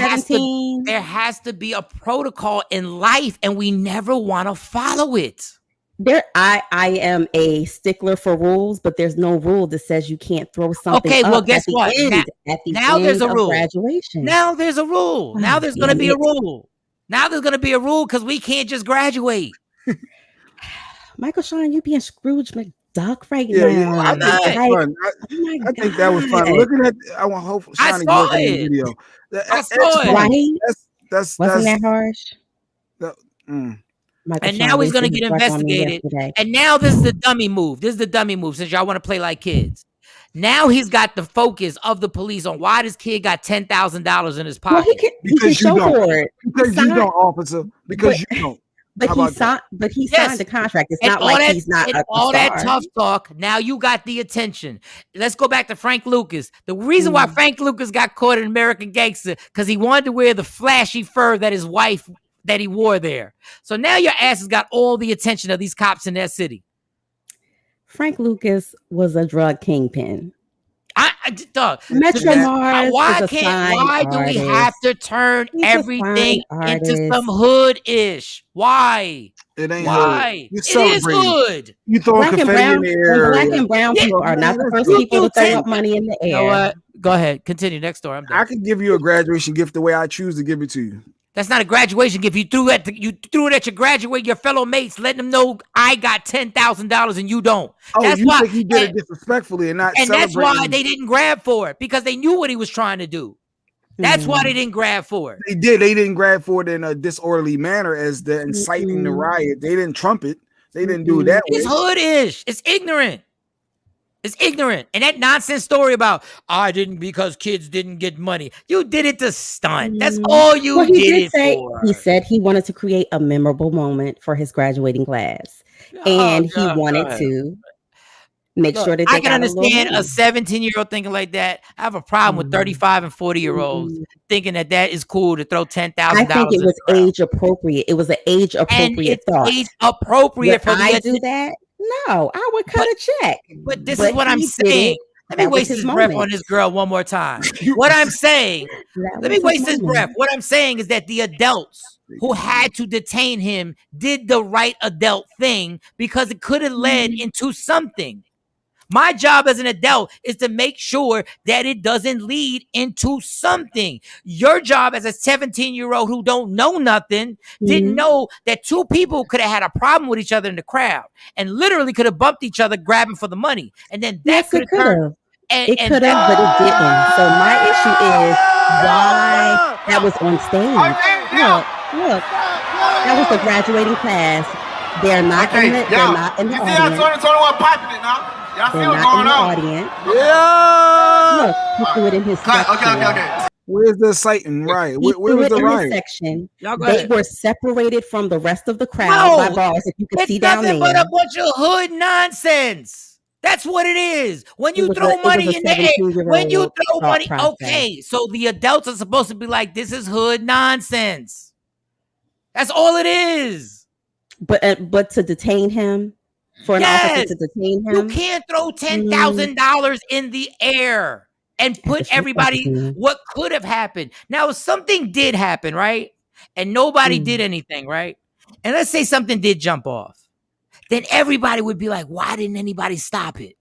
has to be a protocol in life, and we never want to follow it. I am a stickler for rules, but there's no rule that says you can't throw something. Okay, well, up guess what? Now there's a rule. Graduation. Now there's a rule. Now there's going to be a rule. Now there's going to be a rule because we can't just graduate. Michael Sean, you being Scrooge McDuck right now. Yeah, I think that's fun. I think that was fun. Looking at, I want to hope Shawnee saw looking it. at the video. I saw it. Right? Wasn't that harsh? And now he's going to get investigated. And now this is the dummy move. This is the dummy move since y'all want to play like kids. Now he's got the focus of the police on why this kid got $10,000 in his pocket. Well, he can show for it. Because you don't, officer. Because you don't. But he signed the contract. It's not like he's not all that tough talk. Now you got the attention. Let's go back to Frank Lucas. The reason why Frank Lucas got caught in American Gangster because he wanted to wear the flashy fur that his wife that he wore there. So now your ass has got all the attention of these cops in that city. Frank Lucas was a drug kingpin. Metro Mars. Why do we have to turn everything into some hood-ish? Why? It ain't why? Hood. It is hood. You throw confetti in the air. Black and brown people are not the first people to throw up money in the air. You know what? Go ahead. Continue. Next door. I can give you a graduation gift the way I choose to give it to you. That's not a graduation gift. You threw it at your graduate, your fellow mates, letting them know I got $10,000 and you don't. Oh, that's you why think he did it disrespectfully and not and celebrating. That's why they didn't grab for it because they knew what he was trying to do. That's why they didn't grab for it. They did. They didn't grab for it in a disorderly manner as the inciting the riot. They didn't trumpet. They didn't do it that way. It's hood-ish. It's ignorant. It's ignorant. And that nonsense story about I didn't because kids didn't get money. You did it to stunt. That's all you did it for. He said he wanted to create a memorable moment for his graduating class. And he wanted to make sure that they I can understand a 17-year-old thinking like that. I have a problem with 35 and 40-year-olds thinking that is cool to throw $10,000. I think it was age appropriate. It was an age appropriate thought. Age appropriate for I do that? No, I would cut a check. But this is what I'm saying. Let me waste his breath on this girl one more time. What I'm saying, let me waste his breath. What I'm saying is that the adults who had to detain him did the right adult thing because it could have led into something. My job as an adult is to make sure that it doesn't lead into something. Your job as a 17-year-old who don't know nothing didn't know that two people could have had a problem with each other in the crowd and literally could have bumped each other grabbing for the money. And then that could have turned. It could have, but it didn't. So my issue is why that was on stage. Look, that was the graduating class. They're not in the, they're not in the audience. You see how 2021 popping it now? Y'all see They're what's not going in the on? audience. Yeah. Look, he threw it in his section. Okay. Where's the exciting riot? He Where threw was it the in riot? his section. Y'all go They ahead. were separated from the rest of the crowd by bars. If you can It's see down nothing there. but a bunch of hood nonsense. That's what it is. When you It throw was a money in the air, 17-year-old when you throw thought money, process. okay. So the adults are supposed to be like, this is hood nonsense. That's all it is. But to detain him, for an officer to detain him, You can't throw $10,000 in the air and put everybody what could have happened. Now, if something did happen, right? And nobody did anything, right? And let's say something did jump off. Then everybody would be like, why didn't anybody stop it?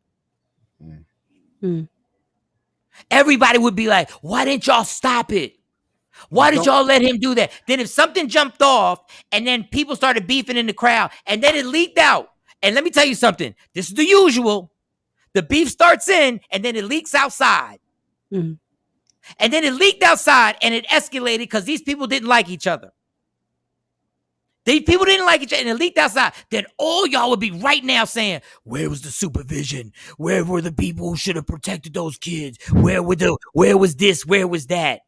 Everybody would be like, why didn't y'all stop it? Why did y'all let him do that? Then if something jumped off and then people started beefing in the crowd and then it leaked out. And let me tell you something. This is the usual. The beef starts in and then it leaks outside. And then it leaked outside and it escalated because these people didn't like each other. These people didn't like each other and it leaked outside. Then all y'all would be right now saying, where was the supervision? Where were the people who should have protected those kids? Where was this? Where was that?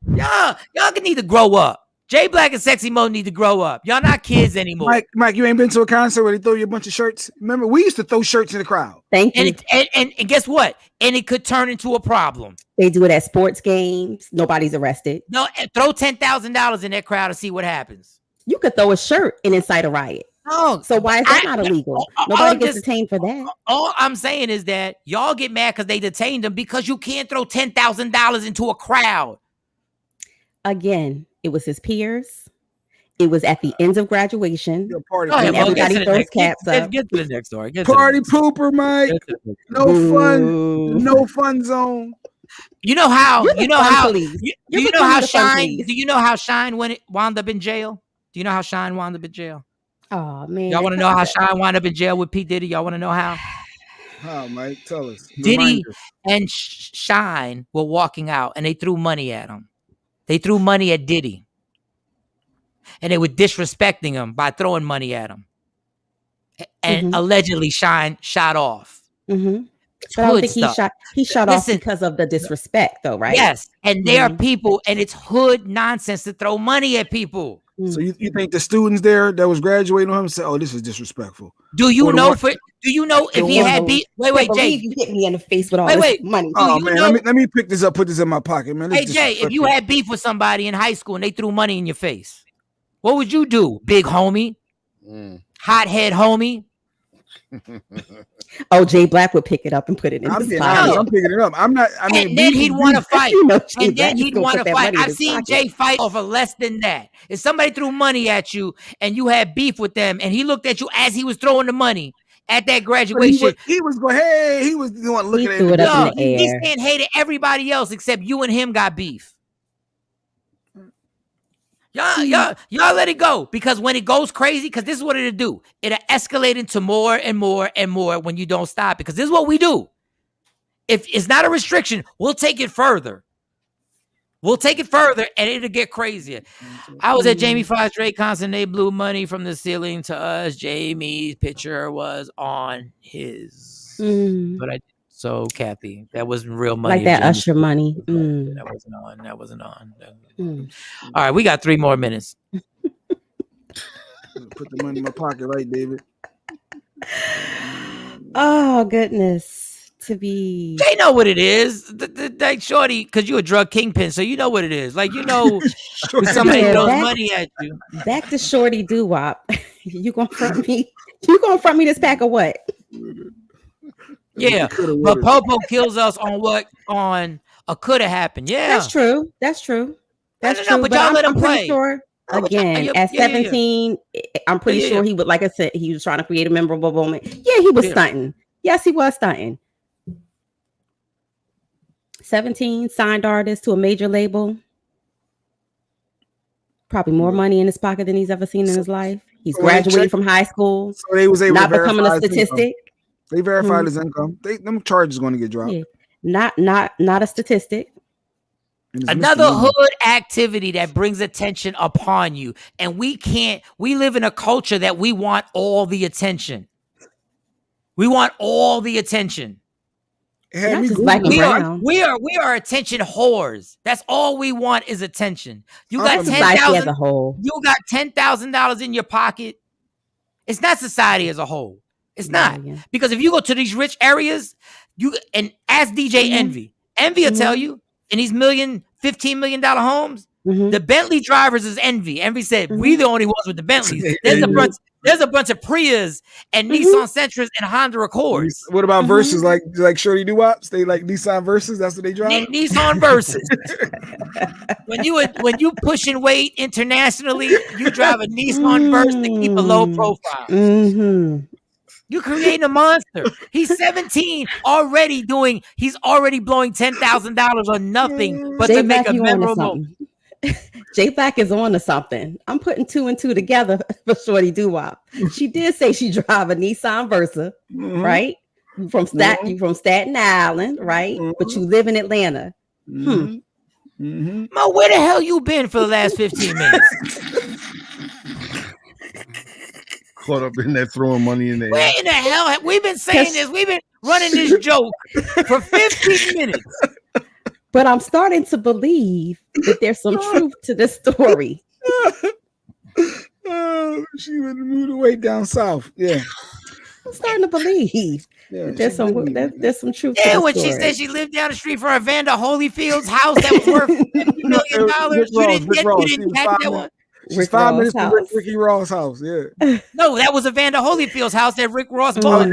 Y'all can need to grow up. J Black and Sexy Mo need to grow up. Y'all not kids anymore. Mike, you ain't been to a concert where they throw you a bunch of shirts? Remember, we used to throw shirts in the crowd. Thank you. And guess what? And it could turn into a problem. They do it at sports games. Nobody's arrested. No, throw $10,000 in that crowd and see what happens. You could throw a shirt and incite a riot. Oh, so why is that not illegal? Nobody gets detained for that. All I'm saying is that y'all get mad because they detained them because you can't throw $10,000 into a crowd. Again, it was his peers. It was at the end of graduation. Party and everybody throws caps up. Get to the next story. Party pooper, Mike. No fun. No fun zone. You know how? Do you know how Shine? Do you know how Shine wound up in jail? Do you know how Shine wound up in jail? Oh man! Y'all want to know how Shine wound up in jail with P Diddy? Y'all want to know how? How, Mike? Tell us. Diddy and Shine were walking out, and they threw money at him. They threw money at Diddy, and they were disrespecting him by throwing money at him. And allegedly, Shine shot off. But I don't think he shot off because of the disrespect, though, right? Yes, and there are people, and it's hood nonsense to throw money at people. So you think the students there that was graduating on him said, "Oh, this is disrespectful"? Do you know if he had beef? Wait, Jay, you hit me in the face with all this money. Oh man, let me pick this up, put this in my pocket, man. Hey Jay, if you had beef with somebody in high school and they threw money in your face, what would you do, big homie, hothead homie? Oh, Jay Black would pick it up and put it in his pocket. I'm picking it up. I'm not. I mean, and then he'd want to fight. And then he'd want to fight. I've seen Jay fight over less than that. If somebody threw money at you and you had beef with them, and he looked at you as he was throwing the money at that graduation, he was going, "Hey," he was the one looking at it up in the air. He's saying hey to everybody else except you and him got beef. Y'all let it go, because when it goes crazy, because this is what it'll do. It'll escalate into more and more and more when you don't stop it. Because this is what we do. If it's not a restriction, we'll take it further. We'll take it further and it'll get crazier. I was at Jamie Foxx Drake concert. They blew money from the ceiling to us. Jamie's picture was on his. But so Kathy, that wasn't real money. Like that Usher money. That wasn't on. All right, we got 3 more minutes. Put the money in my pocket, right, David? Oh goodness. To be, they know what it is. Like Shorty, because you're a drug kingpin, so you know what it is. Like, you know, somebody throws money at you. Back to Shorty doo-wop. You gonna front me? You gonna front me this pack of what? Yeah, but Popo kills us on a could have happened. Yeah, that's true. That's true. That's true. But y'all let him play. Again, at 17, I'm pretty sure he would, like I said, he was trying to create a memorable moment. Yeah, he was stunting. Yes, he was stunting. 17, signed artist to a major label. Probably more money in his pocket than he's ever seen in his life. He's graduated from high school. So they was able not to becoming a statistic. They verified his income. Them charges going to get dropped. Yeah. Not a statistic. Another hood activity that brings attention upon you. And we live in a culture that we want all the attention. We want all the attention. We are attention whores. That's all we want is attention. You got $10,000. You got $10,000 in your pocket. It's not society as a whole. It's not. Because if you go to these rich areas, and ask DJ Envy will tell you, in these $15 million homes, the Bentley drivers is Envy. Envy said, we the only ones with the Bentleys. There's a bunch of Prius and Nissan Sentras and Honda Accords. What about Versus like Shorty Doo-Wops? They like Nissan Versus. That's what they drive. Nissan Versus. when you pushing weight internationally, you drive a Nissan Versus to keep a low profile. You're creating a monster. He's 17, he's already blowing $10,000 on nothing but to make a memorable. J Black is on to something. I'm putting 2 and 2 together for Shorty Doo-Wop. She did say she drive a Nissan Versa, right? You from Staten Island, right? But you live in Atlanta. Mo, where the hell you been for the last 15 minutes? Caught up in there throwing money in there. Where in the hell? We've been saying this. We've been running this joke for 15 minutes. But I'm starting to believe that there's some truth to this story. She would move away down south. Yeah. I'm starting to believe there's some truth to when story. She said she lived down the street from Evander Holyfield's house that was worth $50 million. You didn't catch that one. She's 5 minutes from Ricky Ross' house. Yeah. No, that was Evander Holyfield's house that Rick Ross bought.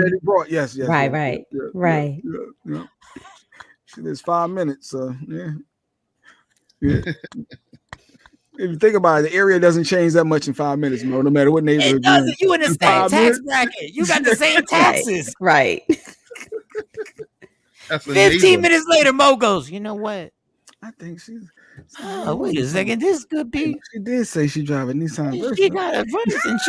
Yes. Right. Yeah. She lives 5 minutes. So yeah. If you think about it, the area doesn't change that much in 5 minutes, no matter what neighborhood. It doesn't. You in the same tax bracket. You got the same taxes. Right. 15 minutes later, Mo goes, you know what? I think she's. Oh, wait a second. This could be. She did say she drive a Nissan Versa. She got a Versa and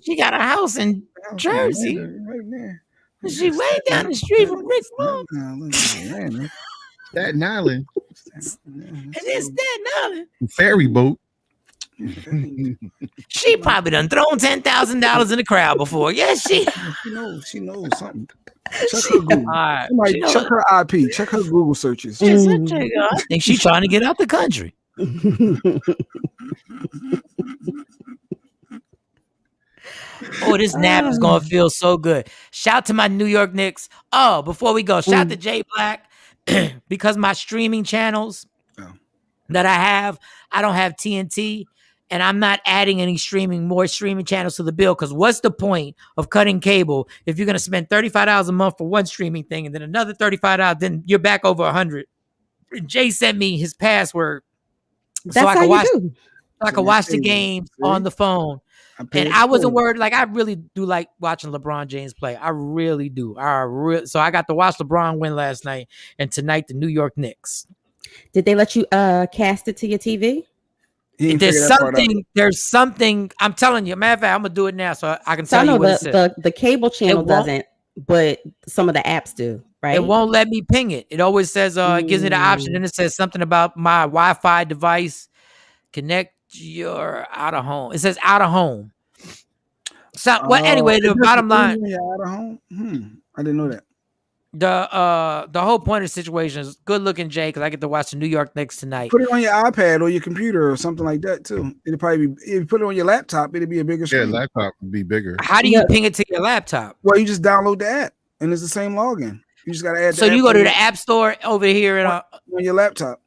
she got a house in Jersey. Right there. She way down the street from Rick Ross. Staten Island. And then Staten Island. Ferry boat. She probably done thrown $10,000 in the crowd before. Yes, she knows something. Check her Google. Check her IP. Check her Google searches. I think she's trying to get out the country. Oh, this nap is gonna feel so good. Shout to my New York Knicks. Oh, before we go, shout to J Black because my streaming channels that I don't have TNT. And I'm not adding more streaming channels to the bill because what's the point of cutting cable if you're going to spend $35 a month for one streaming thing and then another $35, then you're back over $100. And Jay sent me his password so I can watch the games on the phone. And I wasn't worried. Like I really do like watching LeBron James play. I really do. So I got to watch LeBron win last night and tonight the New York Knicks. Did they let you cast it to your TV? There's something. I'm telling you. Matter of fact, I'm gonna do it now so I can tell you what it says. The cable channel doesn't, but some of the apps do. Right? It won't let me ping it. It always says it gives me the option, and it says something about my Wi-Fi device. Connect your out of home. It says out of home. So anyway, the bottom line. Out of home. I didn't know that. The whole point of the situation is good looking, Jay, because I get to watch the New York Knicks tonight. Put it on your iPad or your computer or something like that too. It'd probably be, if you put it on your laptop, it'd be a bigger screen. Yeah, laptop would be bigger. How do you ping it to your laptop? Well, you just download the app and it's the same login. You just gotta add. So you go to the app store over here and on your laptop.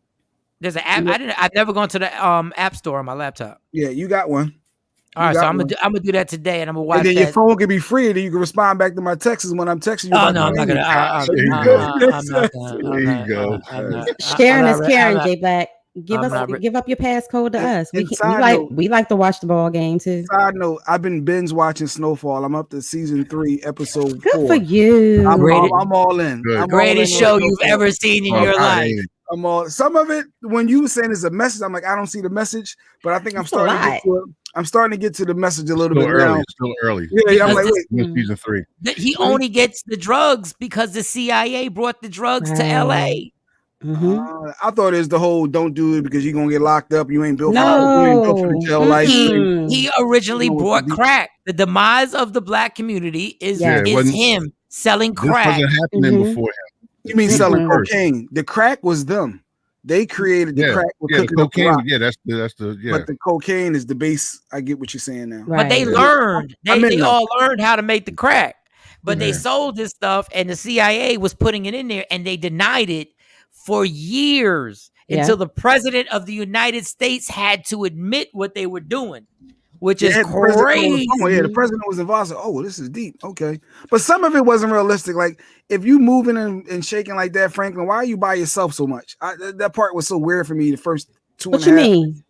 There's an app. I've never gone to the app store on my laptop. Yeah, you got one. All right, so I'm gonna do that today, and I'm gonna watch. And then your phone can be free, and then you can respond back to my texts when I'm texting you. Oh no, I'm not gonna. There you go. Sharon is Karen, J Black. Give I'm not give up your passcode to us. And side note- We like to watch the ball game too. Side note, I've been binge watching Snowfall. I'm up to season 3, episode Good 4. for you. I'm all in. Good. I'm all Greatest in show on you've Snowfall. ever seen in Oh, your God, life. ain't it? I'm all. Some of it, when you were saying there's a message, I'm like, I don't see the message, but I think I'm It's a starting to lot. get to it. I'm starting to get to the message a little Still bit early. now. It's still early. Yeah, I'm like, Because wait. It's season 3. He only gets the drugs because the CIA brought the drugs to LA. I thought it was the whole don't do it because you're gonna get locked up. You ain't built for the jail life. He originally brought crack. The demise of the black community is him selling crack. This wasn't happening before him. You mean selling cocaine? The crack was them. They created the crack. The cocaine. Yeah, that's the But the cocaine is the base. I get what you're saying now. But they learned. They all learned how to make the crack. But they sold this stuff, and the CIA was putting it in there, and they denied it for years until the president of the United States had to admit what they were doing, which is crazy. The president was involved. So, oh, this is deep. Okay. But some of it wasn't realistic. Like, if you moving and shaking like that, Franklin, why are you by yourself so much? That part was so weird for me the first 2.5 What you mean?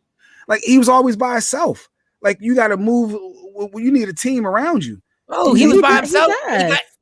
Like, he was always by himself. Like, you got to move. You need a team around you. Oh, he was by himself.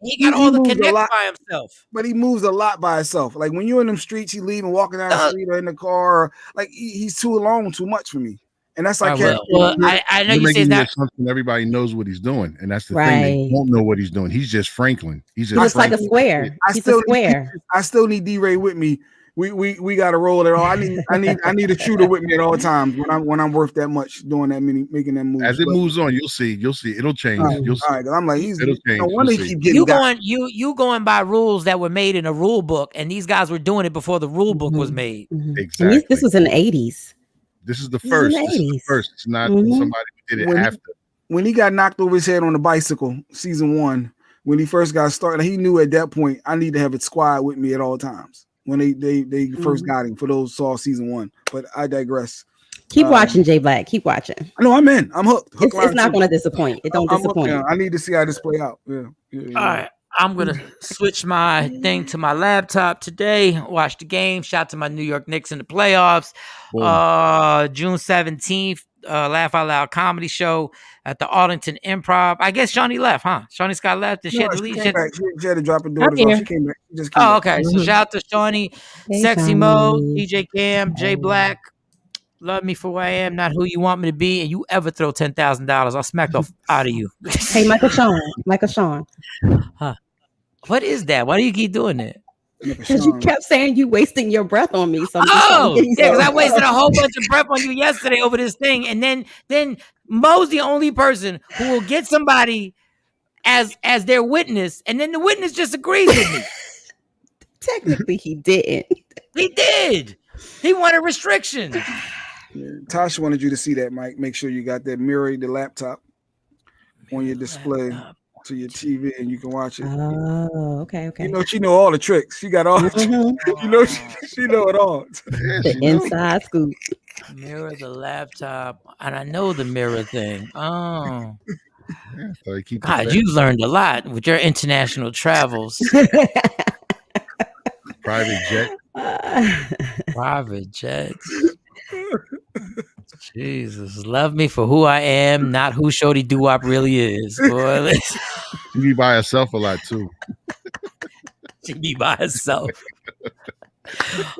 He got all the connects by himself. But he moves a lot by himself. Like, when you're in them streets, he leaving, walking down the street or in the car. Like, he's too alone, too much for me. And that's like, I know you say that. Everybody knows what he's doing, and that's the thing. They don't know what he's doing. He's just Franklin. He's just like a square. He's a square. I still need D-Ray with me. We got to roll it all. I need a shooter with me at all times when I'm worth that much doing that many, making that move. As it moves on, you'll see. It'll change. You'll see. All right, I'm like, it'll change. No wonder he keep getting you going by rules that were made in a rule book, and these guys were doing it before the rule book was made. Exactly. And this was in the 80s. This is the first. This is the first. It's not somebody who did it after. When he got knocked over his head on the bicycle, season 1, when he first got started, he knew at that point I need to have a squad with me at all times. When they first got him, for those saw season 1, but I digress. Keep watching, Jay Black. Keep watching. No, I'm in. I'm hooked. It's not going to disappoint. It don't disappoint. I need to see how this play out. Yeah. All right. I'm going to switch my thing to my laptop today. Watch the game. Shout out to my New York Knicks in the playoffs. June 17th, Laugh Out Loud comedy show at the Arlington Improv. I guess Shawnee left, huh? Shawnee Scott left. Did she have to leave? She had to drop her daughters off. She came back. She just came back. Okay. So shout out to Shawnee, Sexy Mo, DJ Cam, Jay Black. Love me for who I am, not who you want me to be. And you ever throw $10,000, I'll smack the out of you. Hey, Michael Shawn. Huh. What is that? Why do you keep doing it? Because you kept saying you wasting your breath on me. So because I wasted a whole bunch of breath on you yesterday over this thing. And then Mo's the only person who will get somebody as their witness, and then the witness just agrees with me. Technically, he didn't. He did. He wanted restrictions. Tasha wanted you to see that, Mike. Make sure you got that mirror, the laptop on your display to your TV, and you can watch it. Oh, okay. You know, she know all the tricks. She got all. You know, she know it all. The inside scoop. Mirror the laptop, and I know the mirror thing. Oh, God, you've learned a lot with your international travels. Private jet. Private jets. Jesus, love me for who I am, not who Shorty Doo-Wop really is. Boy, she be by herself a lot too. She be by herself.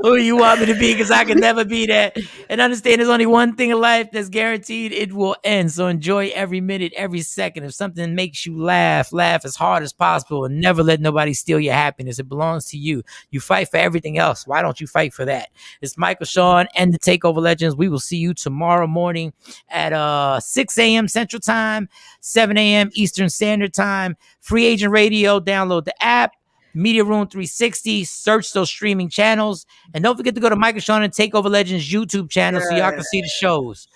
Who you want me to be? Because I can never be that. And understand there's only one thing in life that's guaranteed: it will end. So enjoy every minute, every second. If something makes you laugh as hard as possible, and never let nobody steal your happiness. It belongs to you. You fight for everything else. Why don't you fight for that? It's Michael Shawn and the TakeOver Legends. We will see you tomorrow morning at 6 a.m. Central Time, 7 a.m. Eastern Standard Time. Free Agent Radio. Download the app. Media Room 360, search those streaming channels, and don't forget to go to Michael Shawn and TakeOver Legends YouTube channel so y'all can see the shows.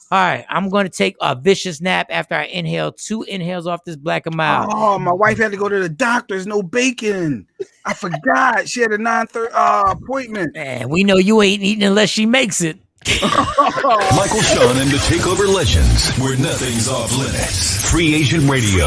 All right, I'm going to take a vicious nap after I inhale 2 inhales off this Black and Mild. Oh, my wife had to go to the doctor's. No bacon. I forgot. She had a 9:30 appointment. Man, we know you ain't eating unless she makes it. Michael Shawn and the TakeOver Legends, where nothing's off limits. Free Agent Radio.